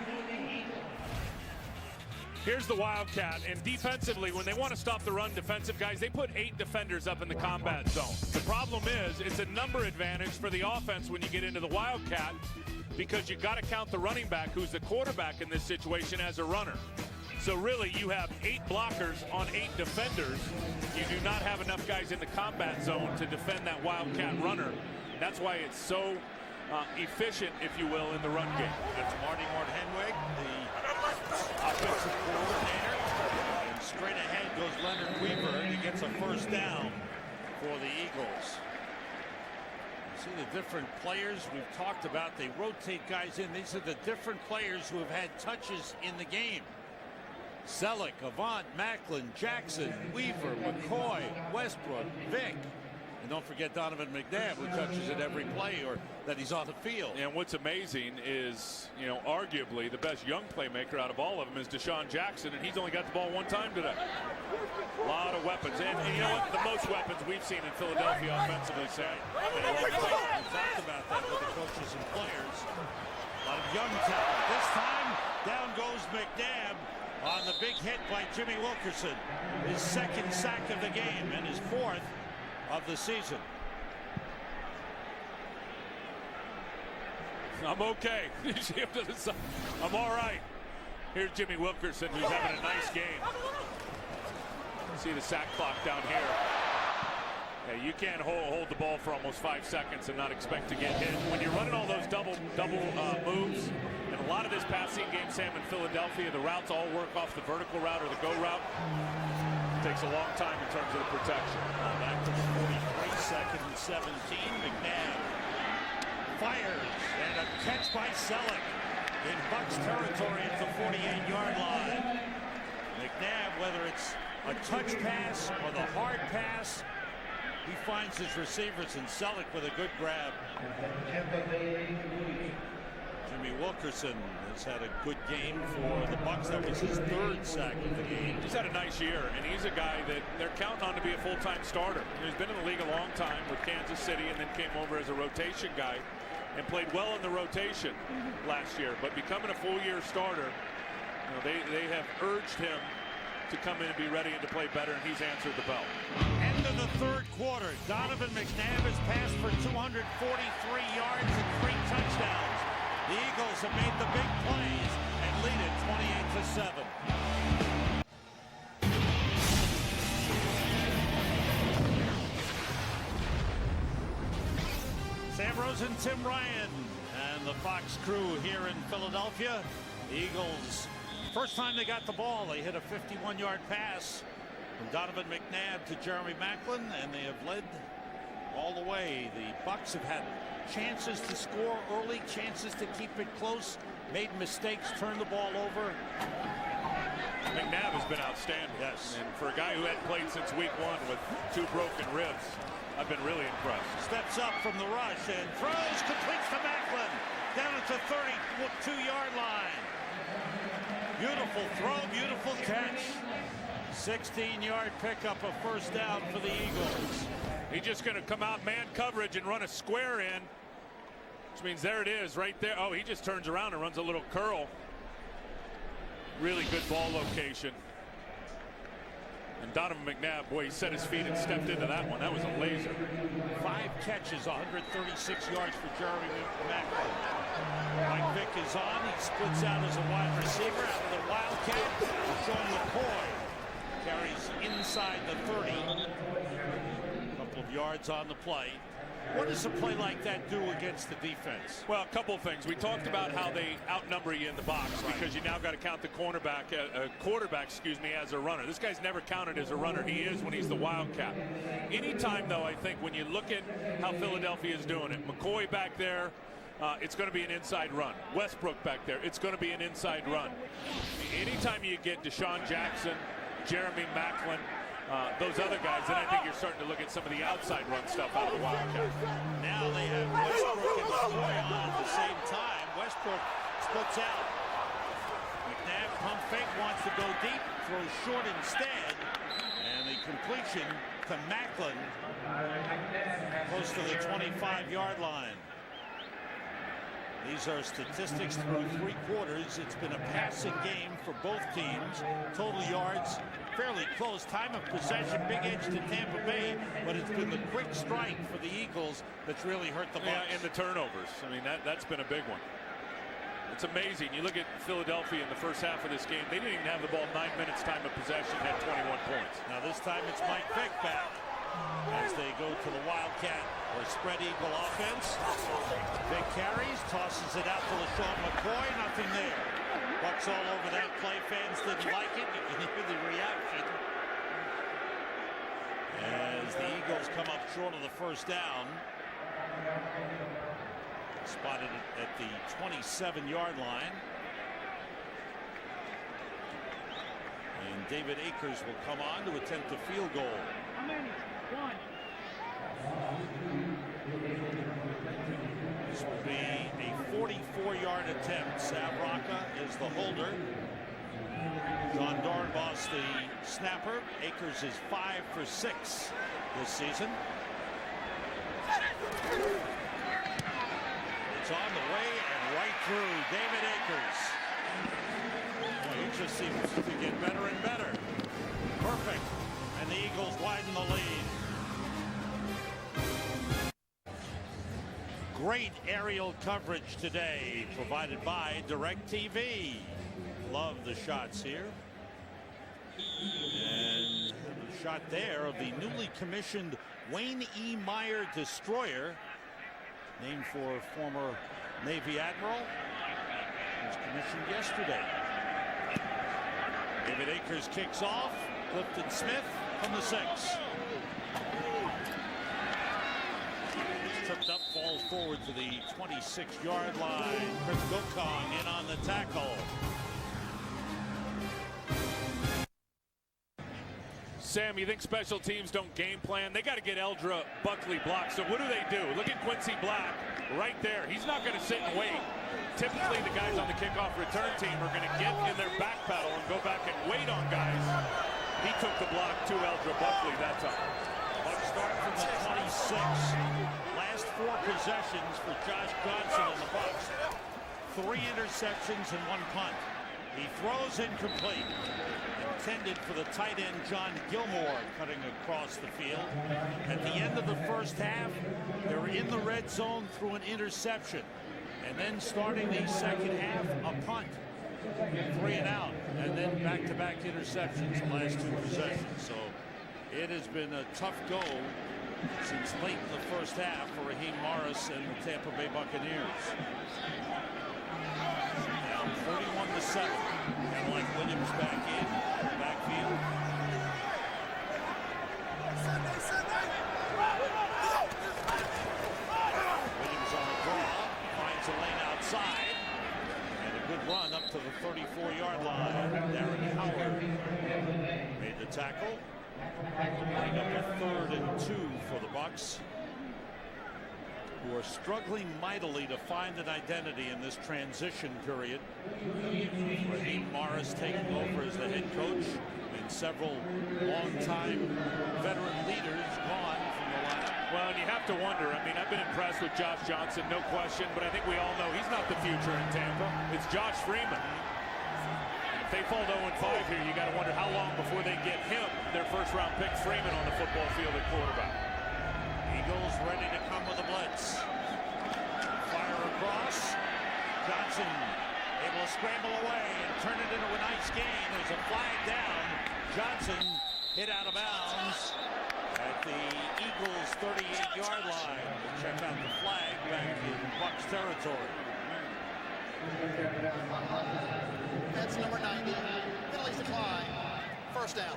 Here's the Wildcat, and defensively, when they want to stop the run, defensive guys, they put 8 defenders up in the combat zone. The problem is, it's a number advantage for the offense when you get into the Wildcat, because you got to count the running back, who's the quarterback in this situation, as a runner. So really, you have 8 blockers on 8 defenders. You do not have enough guys in the combat zone to defend that Wildcat runner. That's why it's so efficient, if you will, in the run game. That's Marty Henwig, the offensive coordinator. And straight ahead goes Leonard Weaver, and he gets a first down for the Eagles. You see the different players we've talked about. They rotate guys in. These are the different players who have had touches in the game. Selleck, Avant, Macklin, Jackson, Weaver, McCoy, Westbrook, Vick. And don't forget Donovan McNabb, who touches it every play or that he's on the field. And what's amazing is, arguably the best young playmaker out of all of them is Deshaun Jackson, and he's only got the ball one time today. A lot of weapons. And you know what? The most weapons we've seen in Philadelphia offensively, Sam. We talked about that with the coaches and players. A lot of young talent. This time, down goes McNabb on the big hit by Jimmy Wilkerson. His second sack of the game and his fourth of the season. I'm okay. I'm all right. Here's Jimmy Wilkerson, who's having a nice game. See the sack clock down here. Yeah, you can't hold the ball for almost 5 seconds and not expect to get hit. When you're running all those double moves, and a lot of this passing game, Sam, in Philadelphia, the routes all work off the vertical route or the go route. Takes a long time in terms of the protection. Back to the 43, 2nd and 17. McNabb fires, and a catch by Selleck in Bucs territory at the 48-yard line. McNabb, whether it's a touch pass or the hard pass, he finds his receivers, and Selleck with a good grab. Jimmy Wilkerson has had a good game for the Bucs. That was his 3rd sack of the game. He's had a nice year, and he's a guy that they're counting on to be a full-time starter. He's been in the league a long time with Kansas City, and then came over as a rotation guy and played well in the rotation last year. But becoming a full-year starter, they have urged him to come in and be ready and to play better, and he's answered the bell. End of the 3rd quarter. Donovan McNabb has passed for 243 yards and 3 touchdowns. The Eagles have made the big plays and lead it 28-7. Sam Rosen, Tim Ryan, and the Fox crew here in Philadelphia. The Eagles, first time they got the ball, they hit a 51-yard pass from Donovan McNabb to Jeremy Macklin, and they have led all the way. The Bucs have had chances to score early, chances to keep it close, made mistakes, turned the ball over. McNabb has been outstanding. Yes. And for a guy who hadn't played since week 1 with 2 broken ribs, I've been really impressed. Steps up from the rush and throws, completes to Macklin down at the 32-yard line. Beautiful throw, beautiful catch. 16-yard pickup, a first down for the Eagles. He's just going to come out man coverage and run a square in, which means there it is right there. Oh, he just turns around and runs a little curl. Really good ball location. And Donovan McNabb, boy, he set his feet and stepped into that one. That was a laser. 5 catches, 136 yards for Jeremy Macklin. Mike Vick is on. He splits out as a wide receiver out of the Wildcat. Sean McCoy carries inside the 30. Couple of yards on the play. What does a play like that do against the defense? Well, a couple of things. We talked about how they outnumber you in the box, because you now got to count the quarterback, as a runner. This guy's never counted as a runner. He is when he's the Wildcat. Anytime, though, I think when you look at how Philadelphia is doing it, McCoy back there, it's going to be an inside run. Westbrook back there, it's going to be an inside run. Anytime you get Deshaun Jackson, Jeremy Macklin, those other guys, then I think you're starting to look at some of the outside run stuff out of the Wildcat. Now they have Westbrook and McCoy on at the same time. Westbrook splits out. McNabb pump fake, wants to go deep, throws short instead, and the completion to Macklin close to the 25-yard line. These are statistics through 3 quarters. It's been a passing game for both teams. Total yards fairly close. Time of possession, big edge to Tampa Bay, but it's been the quick strike for the Eagles that's really hurt the Bucs. Yeah, and the turnovers. I mean, that's been a big one. It's amazing. You look at Philadelphia in the first half of this game. They didn't even have the ball 9 minutes time of possession, had 21 points. Now this time it's Mike Vick back as they go to the Wildcat or spread eagle offense. Big carries, tosses it out to LaShawn McCoy, nothing there. Bucs all over that play. Fans didn't like it. You can hear the reaction as the Eagles come up short of the first down. Spotted it at the 27-yard line. And David Akers will come on to attempt a field goal. How many? One. This will be a 44-yard attempt. Sav Rocca is the holder. John Dornbos the snapper. Akers is 5 for 6 this season. It's on the way and right through David Akers. Well, he just seems to get better and better. Perfect. And the Eagles widen the lead. Great aerial coverage today provided by DirecTV. Love the shots here. And a shot there of the newly commissioned Wayne E. Meyer destroyer, named for former Navy Admiral. He was commissioned yesterday. David Akers kicks off. Clifton Smith from the 6. He's tripped up, falls forward to the 26-yard line. Chris Gokong in on the tackle. Sam, you think special teams don't game plan? They got to get Eldra Buckley blocked. So what do? Look at Quincy Black right there. He's not going to sit and wait. Typically, the guys on the kickoff return team are going to get in their back pedal and go back and wait on guys. He took the block to Eldra Buckley that time. Bucs start from the 26. Last 4 possessions for Josh Johnson and the Bucs. 3 interceptions and 1 punt. He throws incomplete. Intended for the tight end John Gilmore, cutting across the field. At the end of the first half, they were in the red zone through an interception. And then starting the second half, a punt. 3 and out. And then back-to-back interceptions the last 2 possessions. So it has been a tough go since late in the first half for Raheem Morris and the Tampa Bay Buccaneers. Now 41-7. Kind of like Williams back in the backfield. Williams on the draw, finds a lane outside, and a good run up to the 34-yard line. Darren Howard made the tackle. Bring up a 3rd and 2 for the Bucs, who are struggling mightily to find an identity in this transition period. Raheem Morris taking over as the head coach, and several longtime veteran leaders gone from the lineup. Well, and you have to wonder. I mean, I've been impressed with Josh Johnson, no question, but I think we all know he's not the future in Tampa. It's Josh Freeman. If they fall to 0-5 here, you got to wonder how long before they get him, their first-round pick, Freeman, on the football field at quarterback. Eagles ready to come with a blitz. Fire across. Johnson able to scramble away and turn it into a nice gain. There's a flag down. Johnson hit out of bounds at the Eagles' 38-yard line. Check out the flag back in Bucs territory. That's number 90. Penalties decline. First down.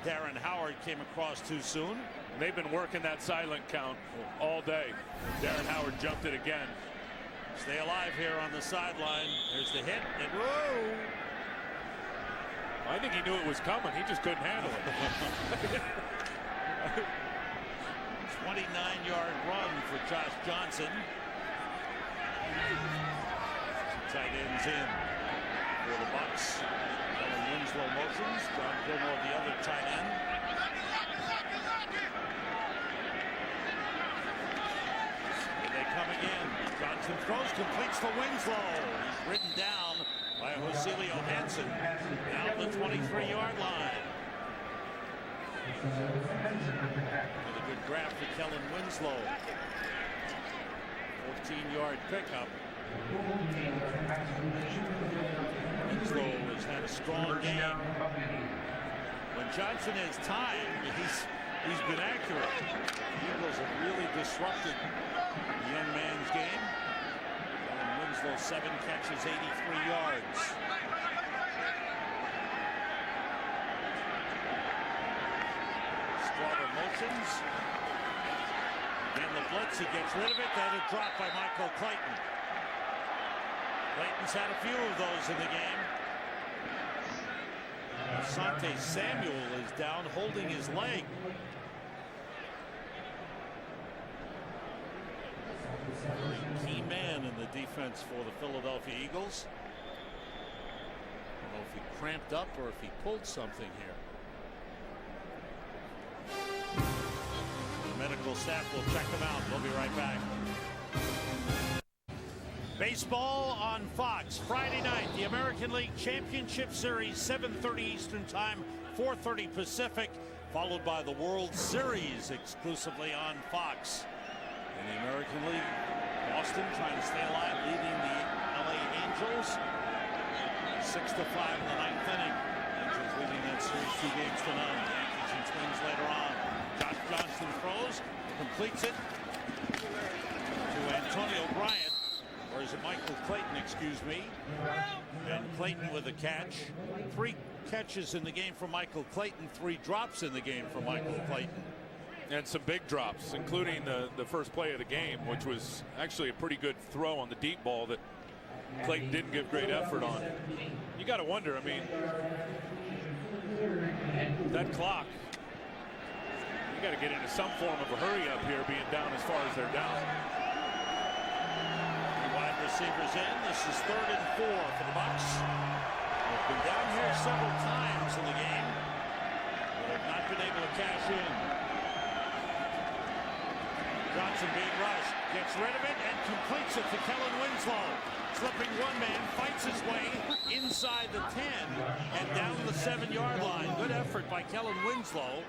Darren Howard came across too soon. They've been working that silent count all day. Darren Howard jumped it again. Stay alive here on the sideline. There's the hit. And whoa! I think he knew it was coming. He just couldn't handle it. 29-yard run for Josh Johnson. Tight ends in for the Bucs. Ellen Winslow motions. John Gilmore, the other tight end. Here they come again. Johnson throws, completes to Winslow. He's ridden down by Joselio Hansen. Now the 23-yard line. With a good grab for Kellen Winslow. 14-yard pickup. Winslow has had a strong game. When Johnson has time, He's been accurate. The Eagles have really disrupted the young man's game. Kellen Winslow, 7 catches, 83 yards. Slaughter motions. And the blitz, he gets rid of it. Then a drop by Michael Clayton. Clayton's had a few of those in the game. Asante Samuel is down holding his leg. Key man in the defense for the Philadelphia Eagles. I don't know if he cramped up or if he pulled something here. The medical staff will check him out. We'll be right back. Baseball on Fox Friday night, the American League Championship Series, 7:30 Eastern Time, 4:30 Pacific, followed by the World Series exclusively on Fox. In the American League, Boston trying to stay alive, leading the LA Angels 6-5 in the 9th inning. Angels leading that series 2-0. Yankees and Twins later on. Josh Johnson throws, completes it to Antonio Bryant. Or is it Michael Clayton, excuse me. And Clayton with a catch. 3 catches in the game for Michael Clayton, 3 drops in the game for Michael Clayton. And some big drops, including the first play of the game, which was actually a pretty good throw on the deep ball that Clayton didn't give great effort on. You got to wonder, I mean, that clock, you got to get into some form of a hurry up here, being down as far as they're down. Receivers in. This is 3rd and 4 for the Bucs. They've been down here several times in the game, but have not been able to cash in. Johnson being rushed, gets rid of it and completes it to Kellen Winslow. Slipping one man, fights his way inside the 10 and down the 7-yard line. Good effort by Kellen Winslow,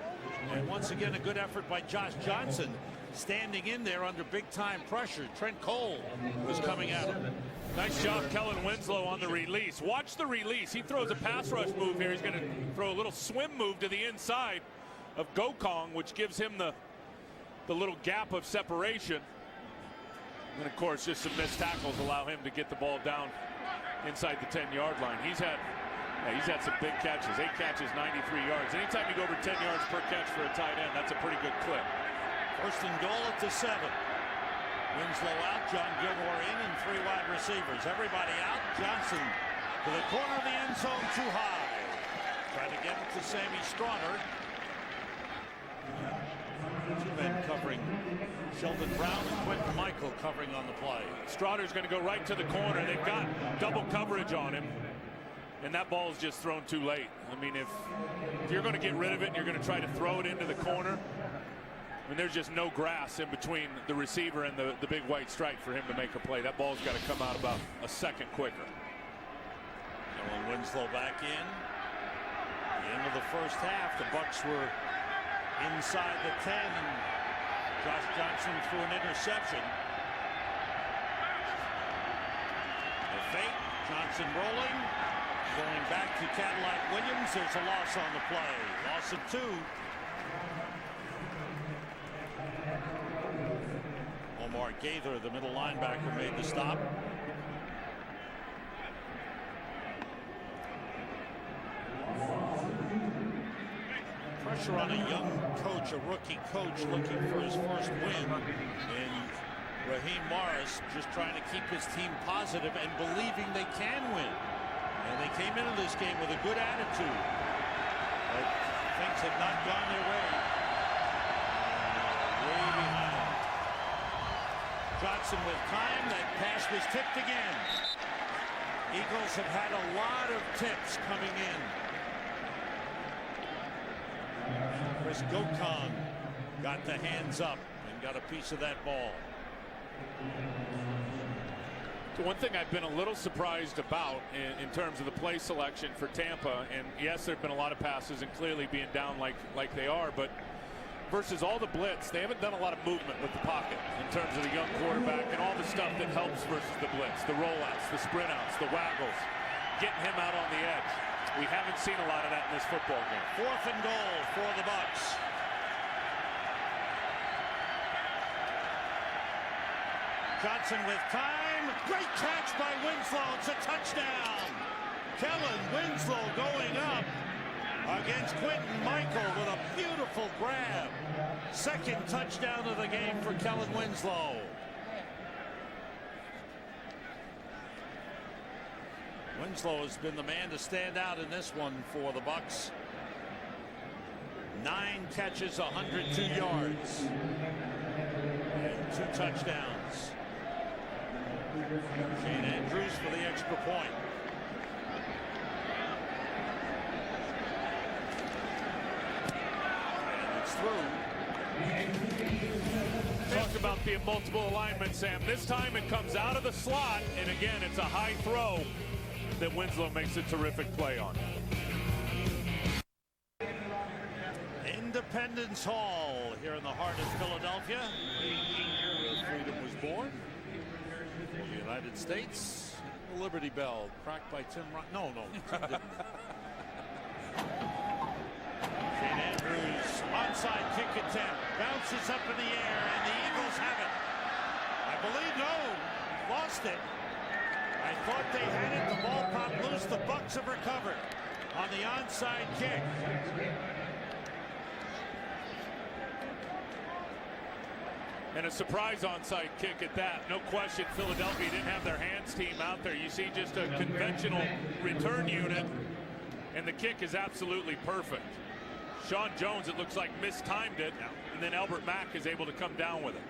and once again a good effort by Josh Johnson, standing in there under big-time pressure. Trent Cole was coming at him. Nice job, Kellen Winslow, on the release. Watch the release. He throws a pass rush move here. He's going to throw a little swim move to the inside of Gokong, which gives him the little gap of separation. And, of course, just some missed tackles allow him to get the ball down inside the 10-yard line. He's had some big catches. 8 catches, 93 yards. Anytime you go over 10 yards per catch for a tight end, that's a pretty good clip. 1st and goal at the 7. Winslow out, John Gilmore in, and 3 wide receivers. Everybody out. Johnson to the corner of the end zone, too high. Trying to get it to Sammy Strawder. 2 men covering. Sheldon Brown and Quentin Michael covering on the play. Strawder's going to go right to the corner. They've got double coverage on him, and that ball is just thrown too late. I mean, if you're going to get rid of it and you're going to try to throw it into the corner, I mean, there's just no grass in between the receiver and the big white stripe for him to make a play. That ball's got to come out about a second quicker. Kellen Winslow back in. The end of the first half, the Bucs were inside the 10, and Josh Johnson threw an interception. The fake, Johnson rolling, going back to Cadillac Williams. There's a loss on the play. Loss of 2. Omar Gaither, the middle linebacker, made the stop. Pressure on a young coach, a rookie coach looking for his first win. And Raheem Morris just trying to keep his team positive and believing they can win. And they came into this game with a good attitude. But things have not gone their way. Way behind. Johnson with time. That pass was tipped again. Eagles have had a lot of tips coming in. Chris Gokong got the hands up and got a piece of that ball. So one thing I've been a little surprised about in terms of the play selection for Tampa, and yes, there have been a lot of passes and clearly being down like they are, but versus all the blitz, they haven't done a lot of movement with the pocket in terms of the young quarterback and all the stuff that helps versus the blitz, the rollouts, the sprint outs, the waggles, getting him out on the edge. We haven't seen a lot of that in this football game. 4th and goal for the Bucs. Johnson with time. Great catch by Winslow. It's a touchdown. Kellen Winslow going up against Quentin Michael with a beautiful grab. Second touchdown of the game for Kellen Winslow. Winslow has been the man to stand out in this one for the Bucs. 9 catches, 102 yards, and 2 touchdowns. Shane Andrews for the extra point. And it's through. Talked about being multiple alignments, Sam. This time it comes out of the slot, and again, it's a high throw that Winslow makes a terrific play on. Independence Hall here in the heart of Philadelphia, where freedom was born. The United States. The Liberty Bell cracked by Tim Ryan. No. Tim didn't. Shane Andrews onside kick attempt. Bounces up in the air, and the Eagles have it. I believe lost it. I thought they had it. The ball popped loose. The Bucs have recovered on the onside kick. And a surprise onside kick at that. No question, Philadelphia didn't have their hands team out there. You see just a conventional return unit, and the kick is absolutely perfect. Sean Jones, it looks like, mistimed it, and then Albert Mack is able to come down with it.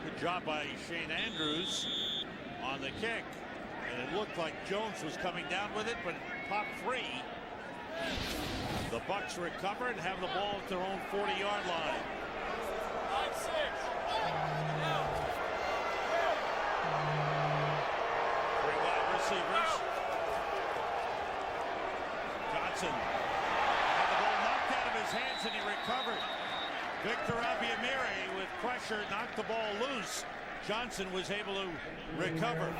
Good job by Shane Andrews on the kick. And it looked like Jones was coming down with it, but popped free. The Bucs recover and have the ball at their own 40-yard line. 5-6. Three wide receivers. Johnson had the ball knocked out of his hands, and he recovered. Victor Abiamiri with pressure knocked the ball loose. Johnson was able to recover.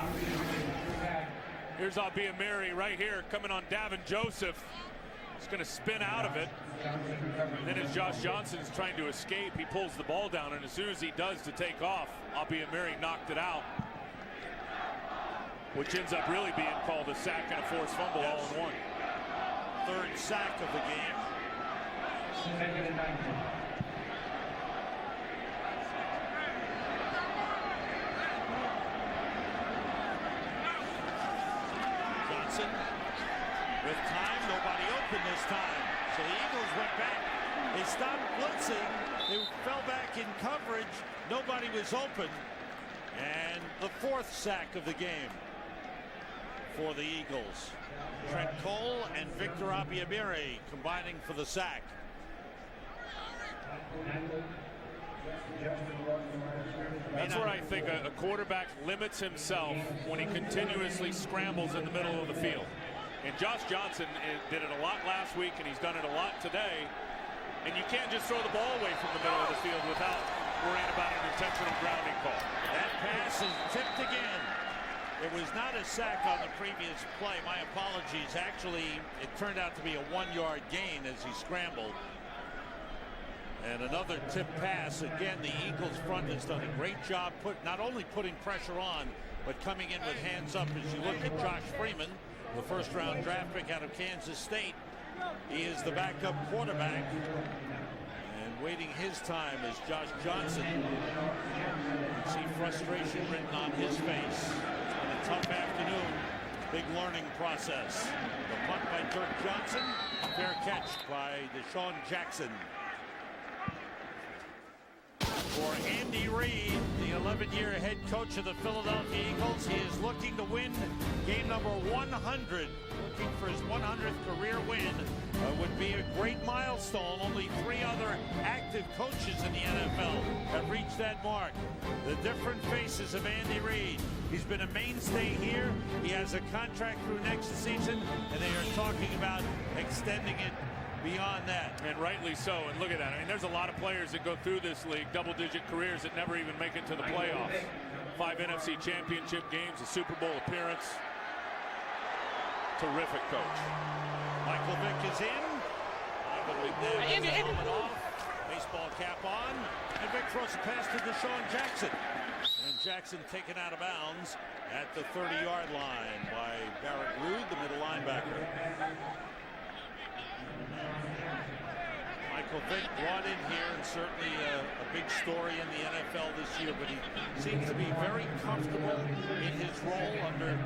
Here's Abiamiri right here coming on Davin Joseph. He's going to spin out of it. And then as Josh Johnson's trying to escape, he pulls the ball down, and as soon as he does to take off, Abiamiri knocked it out, which ends up really being called a sack and a forced fumble all in one. Third sack of the game. Johnson with time, nobody open this time. So the Eagles went back. They stopped blitzing. They fell back in coverage. Nobody was open. And the fourth sack of the game for the Eagles. Trent Cole and Victor Abiamiri combining for the sack. That's where I think a quarterback limits himself when he continuously scrambles in the middle of the field. And Josh Johnson did it a lot last week, and he's done it a lot today. And you can't just throw the ball away from the middle of the field without worrying about an intentional grounding call. That pass is tipped again. It was not a sack on the previous play. My apologies. Actually, it turned out to be a 1-yard gain as he scrambled. And another tip pass. Again, the Eagles front has done a great job not only putting pressure on, but coming in with hands up. As you look at Josh Freeman, the first-round draft pick out of Kansas State, he is the backup quarterback. And waiting his time is Josh Johnson. You see frustration written on his face. It's been a tough afternoon. Big learning process. The punt by Dirk Johnson. Fair catch by Deshaun Jackson. For Andy Reid, the 11-year head coach of the Philadelphia Eagles, he is looking to win game number 100. Looking for his 100th career win. Would be a great milestone. Only 3 other active coaches in the NFL have reached that mark. The different faces of Andy Reid. He's been a mainstay here. He has a contract through next season, and they are talking about extending it beyond that. And rightly so. And look at that. I mean, there's a lot of players that go through this league, double-digit careers, that never even make it to the playoffs. 5 NFC championship games, a Super Bowl appearance. Terrific coach. Michael Vick is in. Michael McNabb has the helmet off. Face baseball cap on, and Vic throws a pass to Deshaun Jackson. And Jackson taken out of bounds at the 30-yard line by Barrett Ruud, the middle linebacker. Michael Vick brought in here, and certainly a big story in the NFL this year, but he seems to be very comfortable in his role under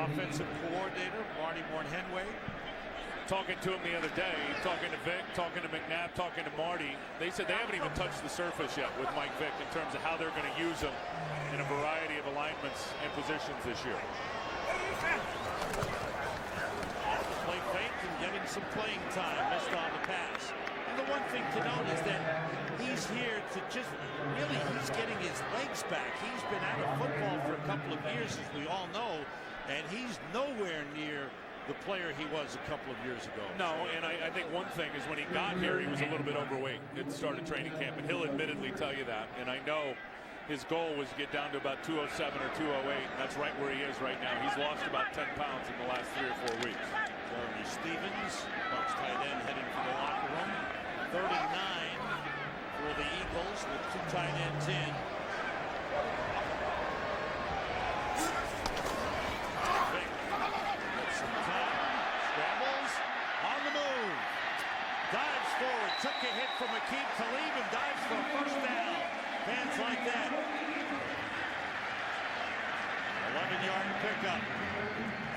offensive coordinator Marty Mornhenway. Talking to him the other day, talking to Vic, talking to McNabb, talking to Marty. They said they haven't even touched the surface yet with Mike Vick in terms of how they're going to use him in a variety of alignments and positions this year. Play fake and getting some playing time, missed on the pass. And the one thing to note is that he's here to just really, he's getting his legs back. He's been out of football for a couple of years, as we all know, and he's nowhere near the player he was a couple of years ago. No, and I think one thing is when he got here, he was a little bit overweight at the start of training camp, and he'll admittedly tell you that. And I know his goal was to get down to about 207 or 208, and that's right where he is right now. He's lost about 10 pounds in the last 3 or 4 weeks. Jeremy Stevens, Bucs tight end, heading for the locker room. 39 for the Eagles with 2 tight ends in. Dives forward, took a hit from Aqib Talib and dives for a first down. Fans like that. 11-yard pickup.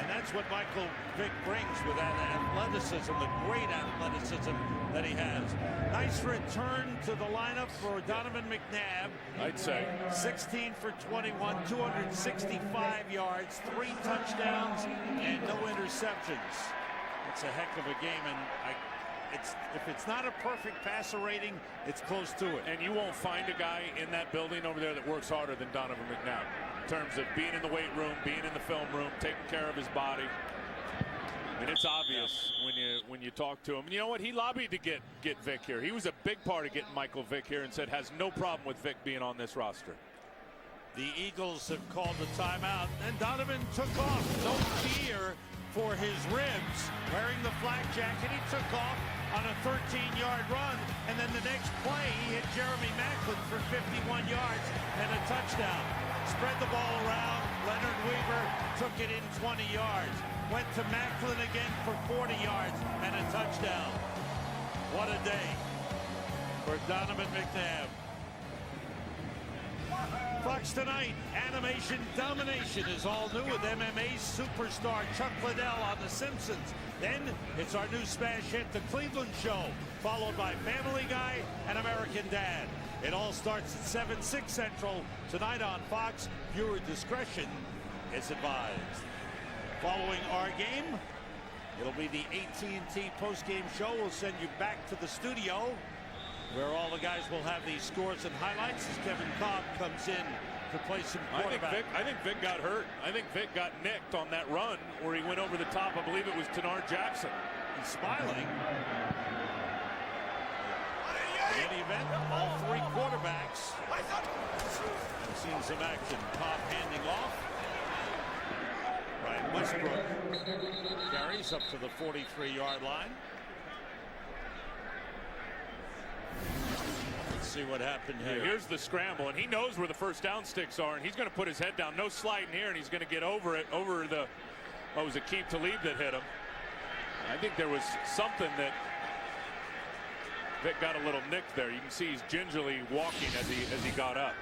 And that's what Michael Vick brings with that athleticism, the great athleticism that he has. Nice return to the lineup for Donovan McNabb. I'd say. 16 for 21, 265 yards, 3 touchdowns, and no interceptions. It's a heck of a game, and if it's not a perfect passer rating, it's close to it. And you won't find a guy in that building over there that works harder than Donovan McNabb in terms of being in the weight room, being in the film room, taking care of his body. And it's obvious when you talk to him. And you know what? He lobbied to get Vic here. He was a big part of getting Michael Vick here and said has no problem with Vic being on this roster. The Eagles have called the timeout, and Donovan took off. No fear for his ribs, wearing the flak jacket. He took off on a 13-yard run, and then the next play he hit Jeremy Maclin for 51 yards and a touchdown. Spread the ball around. Leonard Weaver took it in 20 yards. Went to Maclin again for 40 yards and a touchdown. What a day for Donovan McNabb. Fox tonight, animation domination is all new with MMA superstar Chuck Liddell on The Simpsons. Then it's our new smash hit, The Cleveland Show, followed by Family Guy and American Dad. It all starts at 7, 6 Central tonight on Fox. Viewer discretion is advised. Following our game, it'll be the AT&T postgame show. We'll send you back to the studio, where all the guys will have these scores and highlights as Kevin Cobb comes in to play some quarterback. I think Vic got hurt. I think Vic got nicked on that run where he went over the top. I believe it was Tenard Jackson. He's smiling. In any event, all 3 quarterbacks have seen some action. Cobb handing off. Ryan Westbrook carries up to the 43-yard line. Let's see what happened here. Here's the scramble, and he knows where the first down sticks are, and he's going to put his head down. No sliding here, and he's going to get over it, over the, it was Aqib Talib that hit him. I think there was something that Vic got a little nicked there. You can see he's gingerly walking as he got up.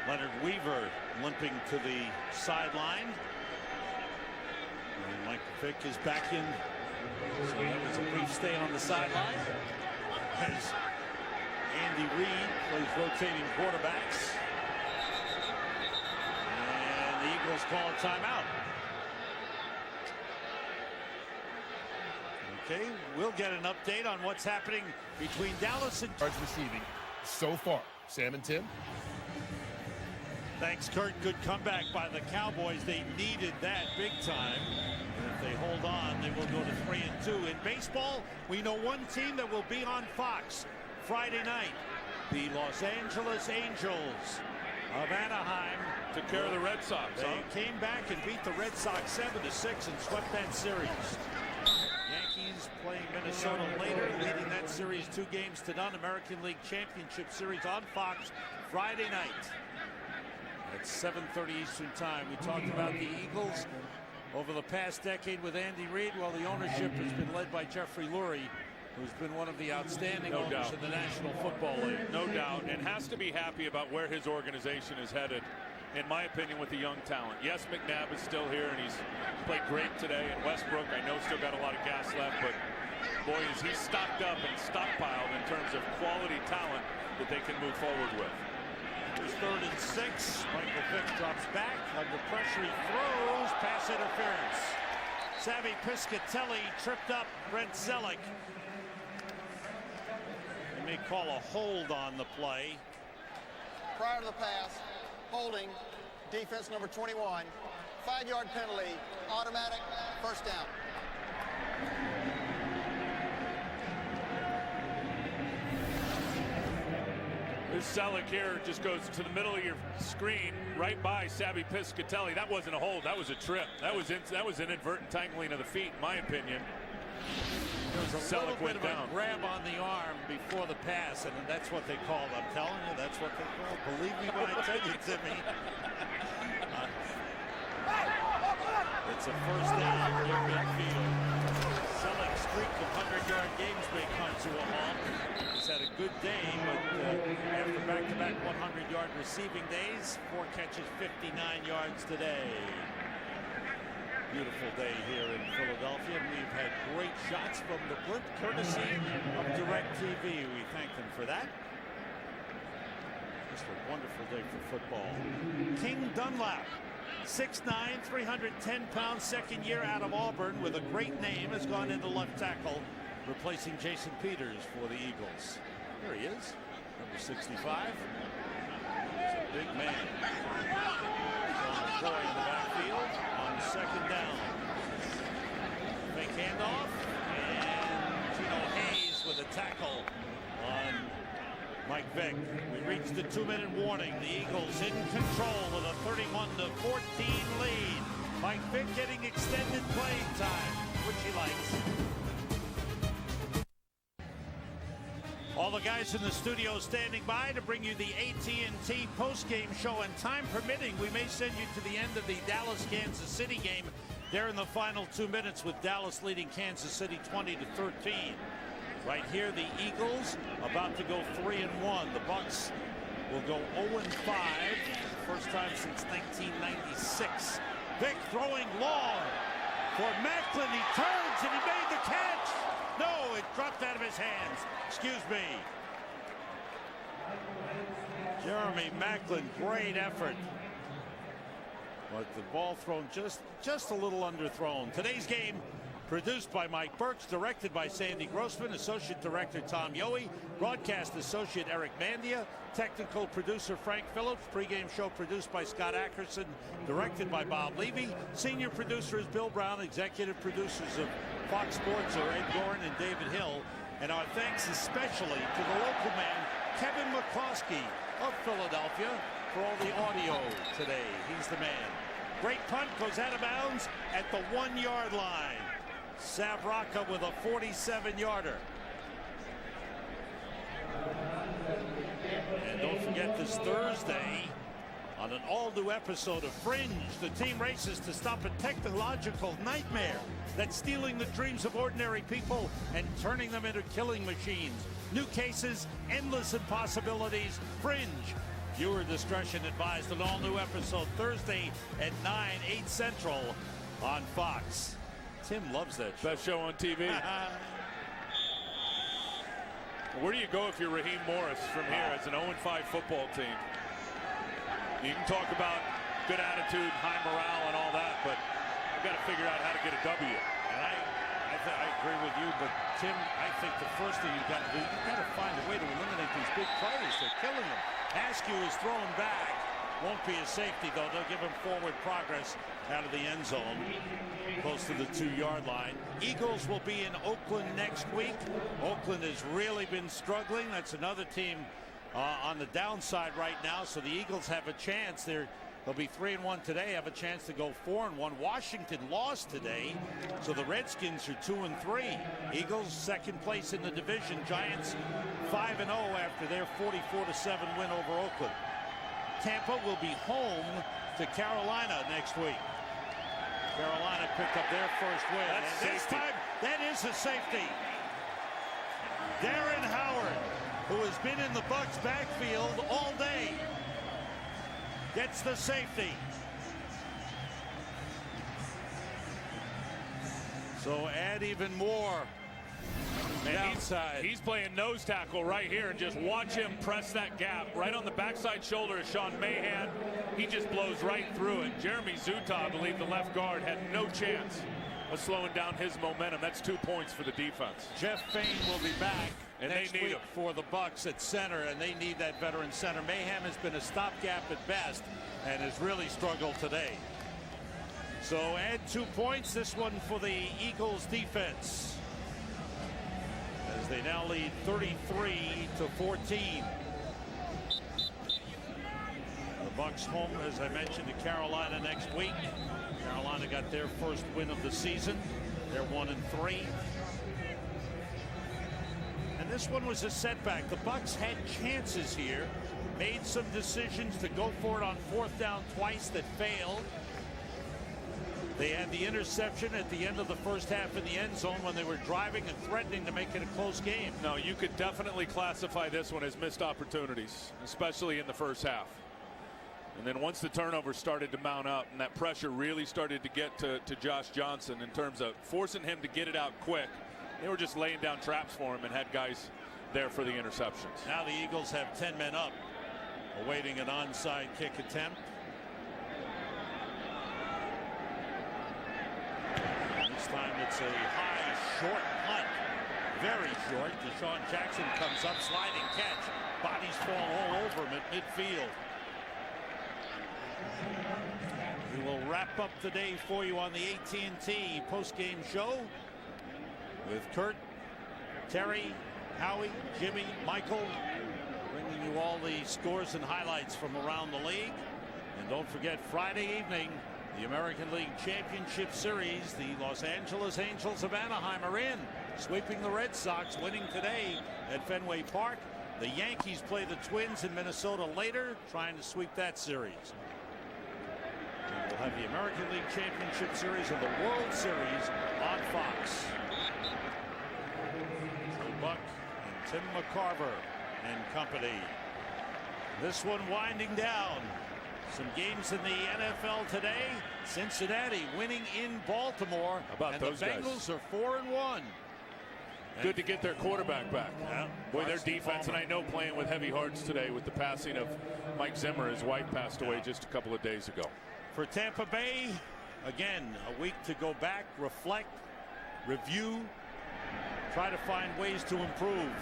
Leonard Weaver limping to the sideline. And Mike Vick is back in. So that was a brief stay on the sideline as Andy Reid plays rotating quarterbacks. And the Eagles call a timeout. Okay, we'll get an update on what's happening between Dallas and yards receiving so far. Sam and Tim. Thanks, Kurt. Good comeback by the Cowboys. They needed that big time. And if they hold on, they will go to 3-2. In baseball, we know one team that will be on Fox Friday night. The Los Angeles Angels of Anaheim. Took care of the Red Sox. They came back and beat the Red Sox 7-6 and swept that series. Yankees Yankees playing Minnesota later, leading that series 2-0. American League Championship Series on Fox Friday night at 7:30 Eastern Time. We talked about the Eagles over the past decade with Andy Reid. Well, the ownership has been led by Jeffrey Lurie, who's been one of the outstanding owners in the National Football League. No doubt, and has to be happy about where his organization is headed, in my opinion, with the young talent. Yes, McNabb is still here, and he's played great today. And Westbrook, I know, still got a lot of gas left, but boy, is he stocked up and stockpiled in terms of quality talent that they can move forward with. Here's 3rd and 6. Michael Vick drops back. Under pressure, he throws. Pass interference. Savvy Piscatelli tripped up Brent Zellick. They may call a hold on the play. Prior to the pass, holding, defense number 21. 5-yard penalty, automatic, first down. This Zellick here just goes to the middle of your screen, right by Savvy Piscatelli. That wasn't a hold, that was a trip. That was inadvertent tangling of the feet, in my opinion. There was a little bit of a grab on the arm before the pass, and that's what they called. I'm telling you, that's what they called. Believe me when I tell you, Timmy. It's a first down near midfield. Zellick's streak of 100-yard games may come to a halt. He's had a good day, but after back-to-back 100-yard receiving days, 4 catches, 59 yards today. Beautiful day here in Philadelphia. We've had great shots from the blimp, courtesy of DirecTV. We thank them for that. Just a wonderful day for football. King Dunlap, 6'9", 310-pound, second year out of Auburn with a great name, has gone into left tackle, replacing Jason Peters for the Eagles. There he is, number 65. He's a big man. Troy in the backfield on second down. Fake handoff, and Gino Hayes with a tackle on Mike Vick. We reached the 2-minute warning. The Eagles in control with a 31-14 lead. Mike Vick getting extended playing time, which he likes. All the guys in the studio standing by to bring you the AT&T postgame show, and time permitting, we may send you to the end of the Dallas-Kansas City game. They're in the final 2 minutes with Dallas leading Kansas City 20-13. Right here, the Eagles about to go 3-1. The Bucs will go 0-5, first time since 1996. Vick throwing long for Macklin. He turns and he made the catch. No, it dropped out of his hands. Excuse me. Jeremy Macklin, great effort. But the ball thrown just a little underthrown. Today's game produced by Mike Burks, directed by Sandy Grossman, associate director Tom Yohe, broadcast associate Eric Mandia, technical producer Frank Phillips, pregame show produced by Scott Ackerson, directed by Bob Levy, senior producer is Bill Brown, executive producers of Fox Sports are Ed Gorin and David Hill, and our thanks especially to the local man Kevin McCloskey of Philadelphia for all the audio today. He's the man. Great punt, goes out of bounds at the 1-yard line. Savraka with a 47-yarder. And don't forget this Thursday, on an all-new episode of Fringe, the team races to stop a technological nightmare that's stealing the dreams of ordinary people and turning them into killing machines. New cases, endless impossibilities. Fringe. Viewer discretion advised. An all-new episode Thursday at 9, 8 Central on Fox. Tim loves that show. Best show on TV. Where do you go if you're Raheem Morris from here as an 0-5 football team? You can talk about good attitude, high morale, and all that, but you've got to figure out how to get a W. And I agree with you, but Tim, I think the first thing you've got to do, you've got to find a way to eliminate these big plays. They're killing them. Askew is thrown back. Won't be a safety, though. They'll give him forward progress out of the end zone, close to the 2-yard line. Eagles will be in Oakland next week. Oakland has really been struggling. That's another team on the downside right now, so the Eagles have a chance. They'll They'll be 3-1 today, have a chance to go 4-1. Washington lost today, so the Redskins are 2-3. Eagles second place in the division. Giants 5-0 after their 44-7 win over Oakland. Tampa will be home to Carolina next week. Carolina picked up their first win. And this time, that is a safety. Darren Howard, who has been in the Bucs backfield all day, gets the safety. So add even more. And outside. He's playing nose tackle right here, and just watch him press that gap right on the backside shoulder of Sean Mahan. He just blows right through it. Jeremy Zuta, I believe the left guard, had no chance of slowing down his momentum. That's 2 points for the defense. Jeff Fain will be back and next they need week him for the Bucs at center, and they need that veteran center. Mayhem has been a stopgap at best and has really struggled today. So add 2 points. This one for the Eagles defense, as they now lead 33-14. The Bucs home, as I mentioned, to Carolina next week. Carolina got their first win of the season. They're 1-3. And this one was a setback. The Bucs had chances here, made some decisions to go for it on 4th down twice that failed. They had the interception at the end of the first half in the end zone when they were driving and threatening to make it a close game. No, you could definitely classify this one as missed opportunities, especially in the first half. And then once the turnover started to mount up and that pressure really started to get to Josh Johnson in terms of forcing him to get it out quick, they were just laying down traps for him and had guys there for the interceptions. Now the Eagles have 10 men up, awaiting an onside kick attempt. This time it's a high, short punt. Very short. Deshaun Jackson comes up, sliding catch. Bodies fall all over him at midfield. We will wrap up the day for you on the AT&T postgame show with Kurt, Terry, Howie, Jimmy, Michael, bringing you all the scores and highlights from around the league. And don't forget, Friday evening, the American League Championship Series. The Los Angeles Angels of Anaheim are in, sweeping the Red Sox, winning today at Fenway Park. The Yankees play the Twins in Minnesota later, trying to sweep that series. We'll have the American League Championship Series and the World Series on Fox. Joe Buck and Tim McCarver and company. This one winding down. Some games in the NFL today. Cincinnati winning in Baltimore. How about and those the Bengals guys? Are 4-1. Good to get their quarterback back. Yeah. Boy, their defense, and I know playing with heavy hearts today with the passing of Mike Zimmer. His wife passed away just a couple of days ago. For Tampa Bay, again, a week to go back, reflect, review, try to find ways to improve.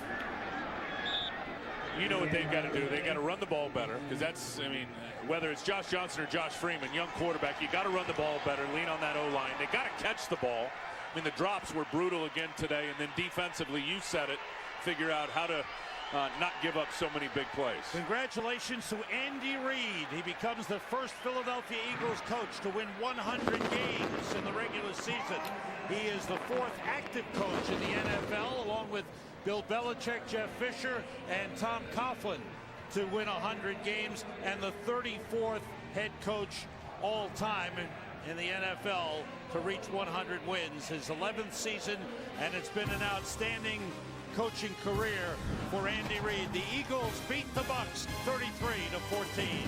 You know what they've got to do. They've got to run the ball better, because that's, I mean, whether it's Josh Johnson or Josh Freeman, young quarterback, you got to run the ball better, lean on that O-line. They got to catch the ball. I mean, the drops were brutal again today, and then defensively, you said it, figure out how to not give up so many big plays. Congratulations to Andy Reid. He becomes the first Philadelphia Eagles coach to win 100 games in the regular season. He is the 4th active coach in the NFL, along with Bill Belichick, Jeff Fisher, and Tom Coughlin, to win 100 games, and the 34th head coach all time in the NFL to reach 100 wins. His 11th season, and it's been an outstanding coaching career for Andy Reid. The Eagles beat the Bucs 33-14.